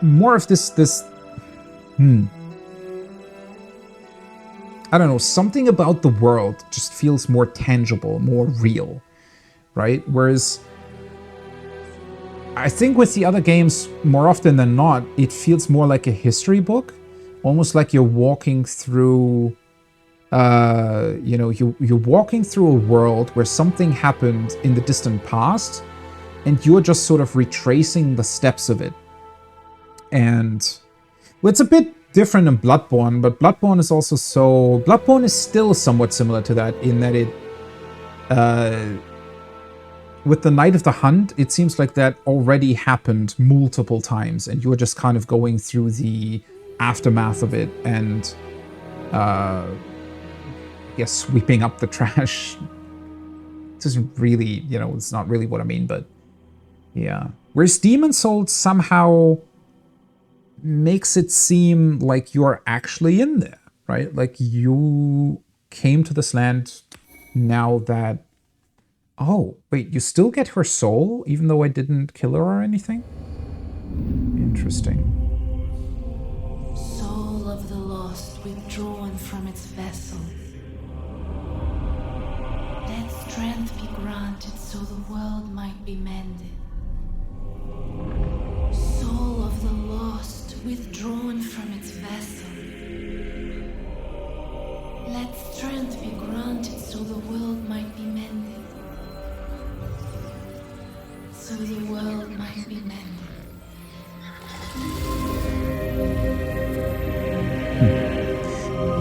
Speaker 1: more of this I don't know, something about the world just feels more tangible, more real, right? Whereas I think with the other games, more often than not, it feels more like a history book, almost like you're walking through, you know, you're walking through a world where something happened in the distant past, and you're just sort of retracing the steps of it. And well, it's a bit different in Bloodborne, but Bloodborne is also so... Bloodborne is still somewhat similar to that in that it... with the Night of the Hunt, it seems like that already happened multiple times, and you're just kind of going through the aftermath of it and, yeah, sweeping up the trash. It isn't really, you know, it's not really what I mean, but yeah. Whereas Demon's Souls somehow makes it seem like you're actually in there, right? Like you came to this land now that... Oh, wait, you still get her soul, even though I didn't kill her or anything? Interesting.
Speaker 11: Soul of the lost withdrawn from its vessel. Let strength be granted so the world might be mended. Soul of the lost withdrawn from its vessel. Let strength be granted so the world might be mended. So the world might be mended.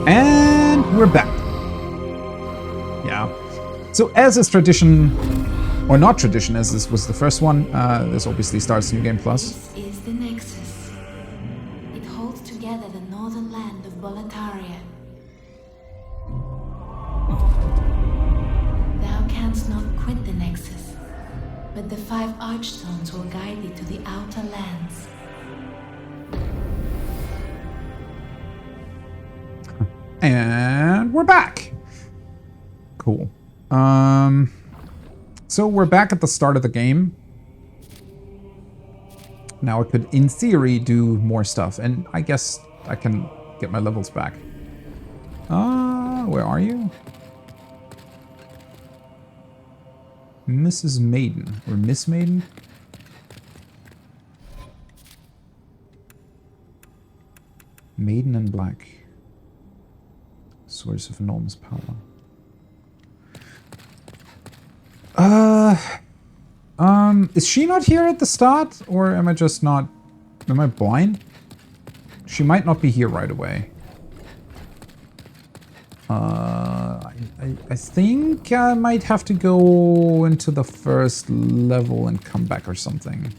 Speaker 1: And we're back. Yeah. So as is tradition, or not tradition, as this was the first one, this obviously starts New Game Plus.
Speaker 11: This is the Nexus. It holds together the northern land of Boletaria. Thou canst not quit the Nexus, but the 5 Archstones will guide thee to the outer lands.
Speaker 1: And we're back. Cool. So we're back at the start of the game. Now I could, in theory, do more stuff, and I guess I can get my levels back. Where are you? Mrs. Maiden, or Miss Maiden? Maiden in black. Source of enormous power. Is she not here at the start? Or am I just not... Am I blind? She might not be here right away. I think I might have to go into the first level and come back or something.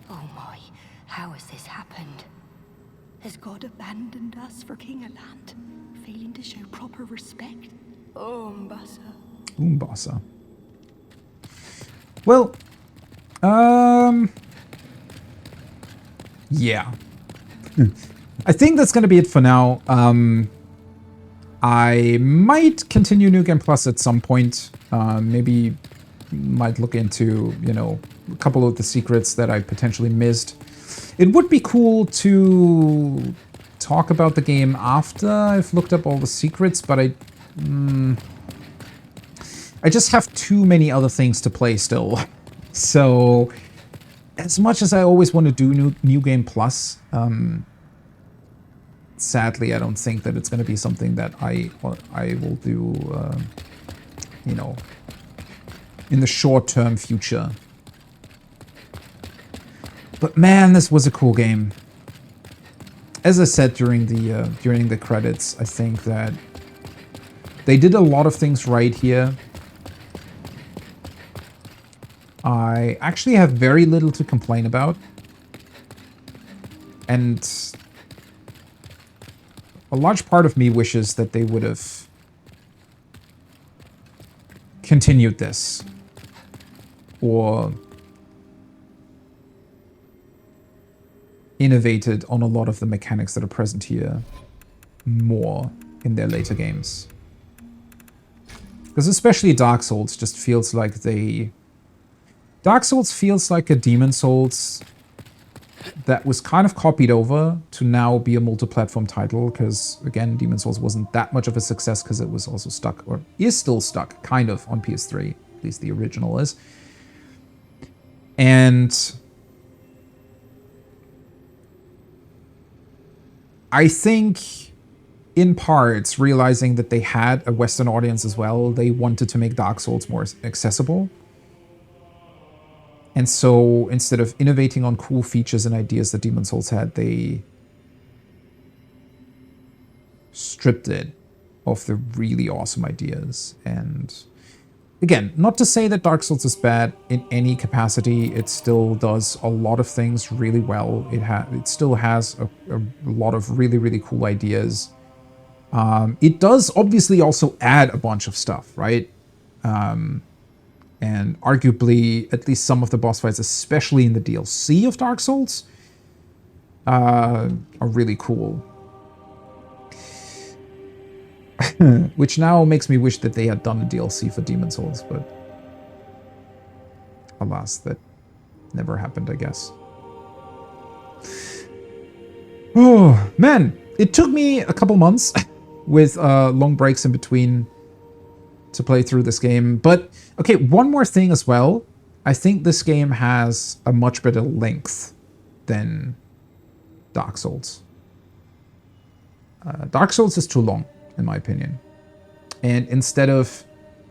Speaker 8: Oh my, how has this happened? Has God abandoned us for King Alant, failing to show proper respect? Oh, Umbasa.
Speaker 1: Umbasa. Well, yeah. I think that's going to be it for now. I might continue New Game Plus at some point. Maybe might look into, you know, a couple of the secrets that I potentially missed. It would be cool to talk about the game after I've looked up all the secrets, but I just have too many other things to play still. So, as much as I always want to do New Game Plus, sadly, I don't think that it's going to be something that I will do, you know, in the short-term future. But man, this was a cool game. As I said during the credits, I think that they did a lot of things right here. I actually have very little to complain about. And a large part of me wishes that they would have continued this. Or innovated on a lot of the mechanics that are present here more in their later games. Because especially Dark Souls just feels like Dark Souls feels like a Demon Souls that was kind of copied over to now be a multi-platform title, because again, Demon Souls wasn't that much of a success because it was also stuck, or is still stuck, kind of, on PS3. At least the original is. And I think, in parts, realizing that they had a Western audience as well, they wanted to make Dark Souls more accessible. And so, instead of innovating on cool features and ideas that Demon Souls had, they stripped it of the really awesome ideas. And again, not to say that Dark Souls is bad in any capacity. It still does a lot of things really well. It still has a lot of really, really cool ideas. It does obviously also add a bunch of stuff, right? And arguably, at least some of the boss fights, especially in the DLC of Dark Souls, are really cool. Which now makes me wish that they had done a DLC for Demon Souls, but alas, that never happened, I guess. Oh, man, it took me a couple months with long breaks in between to play through this game. But, okay, one more thing as well. I think this game has a much better length than Dark Souls. Dark Souls is too long, in my opinion. And instead of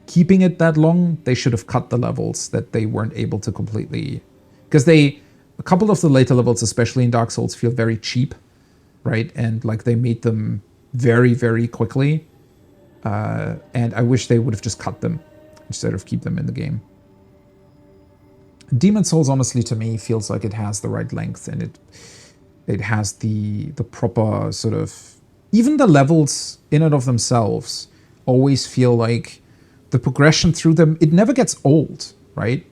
Speaker 1: keeping it that long, they should have cut the levels that they weren't able to completely... Because a couple of the later levels, especially in Dark Souls, feel very cheap, right? And like they made them very, very quickly. And I wish they would have just cut them instead of keep them in the game. Demon Souls, honestly, to me, feels like it has the right length, and it has the proper sort of... Even the levels in and of themselves always feel like the progression through them, it never gets old, right?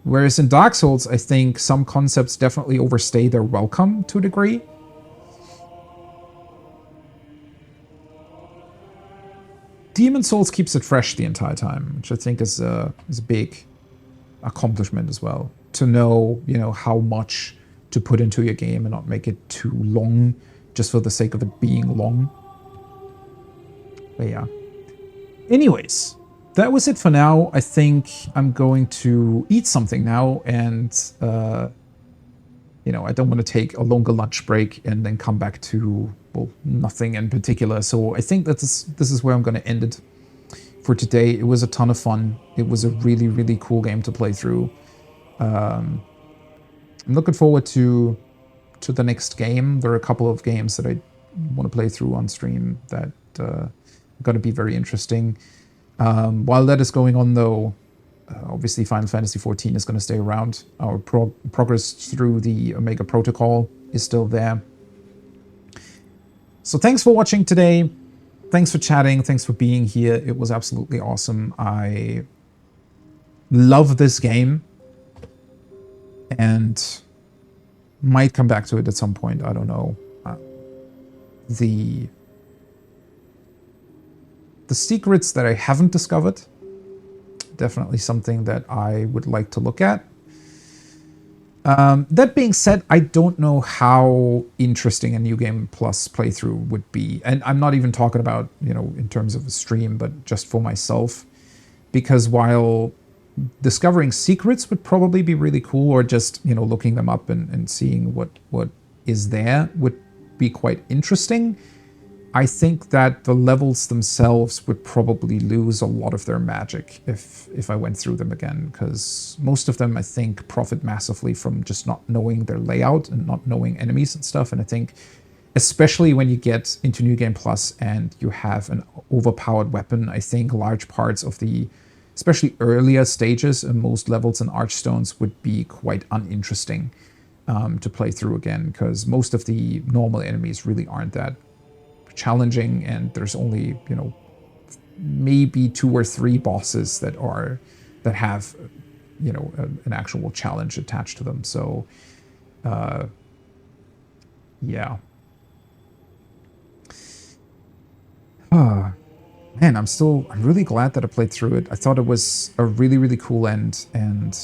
Speaker 1: Whereas in Dark Souls, I think some concepts definitely overstay their welcome to a degree. Demon Souls keeps it fresh the entire time, which I think is a big accomplishment as well. To know, you know, how much to put into your game and not make it too long just for the sake of it being long. But yeah. Anyways, that was it for now. I think I'm going to eat something now, and you know, I don't want to take a longer lunch break and then come back to, well, nothing in particular. So I think that this is where I'm going to end it for today. It was a ton of fun. It was a really, really cool game to play through. I'm looking forward to the next game. There are a couple of games that I want to play through on stream that going to be very interesting. While that is going on, though, obviously Final Fantasy XIV is going to stay around. Our progress through the Omega Protocol is still there. So thanks for watching today. Thanks for chatting. Thanks for being here. It was absolutely awesome. I love this game and might come back to it at some point. I don't know. The secrets that I haven't discovered, definitely something that I would like to look at. That being said, I don't know how interesting a New Game Plus playthrough would be. And I'm not even talking about, you know, in terms of a stream, but just for myself. Because while discovering secrets would probably be really cool, or just, you know, looking them up and seeing what is there would be quite interesting, I think that the levels themselves would probably lose a lot of their magic if I went through them again, because most of them, I think, profit massively from just not knowing their layout and not knowing enemies and stuff. And I think, especially when you get into New Game Plus and you have an overpowered weapon, I think large parts of the, especially earlier stages and most levels and Archstones would be quite uninteresting to play through again, because most of the normal enemies really aren't that challenging, and there's only, you know, maybe 2 or 3 bosses that have, you know, an actual challenge attached to them. So yeah. Man, I'm really glad that I played through it. I thought it was a really, really cool end, and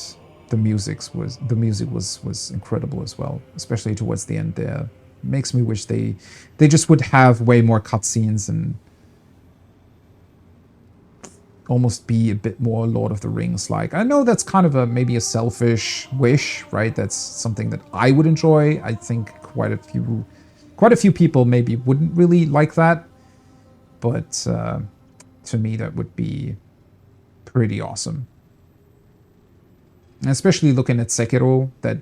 Speaker 1: the music was incredible as well, especially towards the end there. Makes me wish they just would have way more cutscenes and almost be a bit more Lord of the Rings like. I know that's kind of maybe a selfish wish, right? That's something that I would enjoy. I think quite a few people maybe wouldn't really like that, but to me that would be pretty awesome. And especially looking at Sekiro, that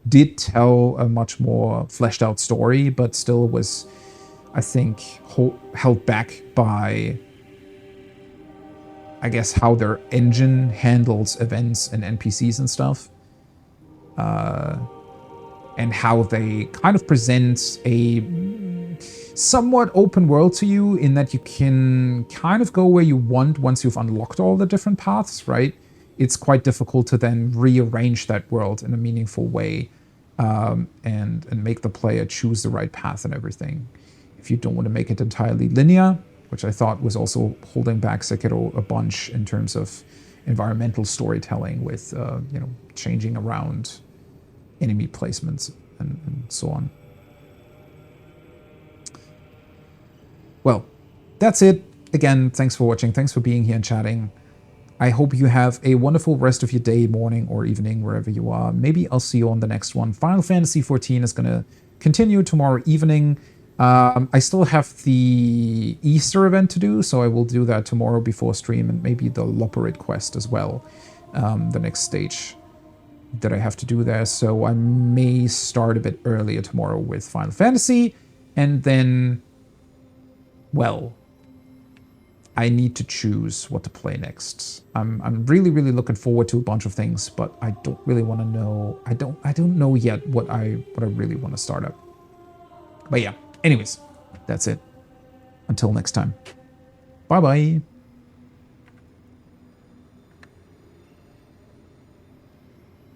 Speaker 1: did tell a much more fleshed out story, but still was, I think, held back by, I guess, how their engine handles events and NPCs and stuff. And how they kind of present a somewhat open world to you, in that you can kind of go where you want once you've unlocked all the different paths, right? It's quite difficult to then rearrange that world in a meaningful way, and make the player choose the right path and everything. If you don't want to make it entirely linear, which I thought was also holding back Sekiro a bunch in terms of environmental storytelling, with you know, changing around enemy placements and so on. Well, that's it. Again, thanks for watching. Thanks for being here and chatting. I hope you have a wonderful rest of your day, morning, or evening, wherever you are. Maybe I'll see you on the next one. Final Fantasy XIV is going to continue tomorrow evening. I still have the Easter event to do, so I will do that tomorrow before stream, and maybe the Loperid quest as well, the next stage that I have to do there. So I may start a bit earlier tomorrow with Final Fantasy, and then, well, I need to choose what to play next. I'm really, really looking forward to a bunch of things, but I don't really want to know. I don't know yet what I really want to start up. But yeah, anyways, that's it. Until next time. Bye-bye.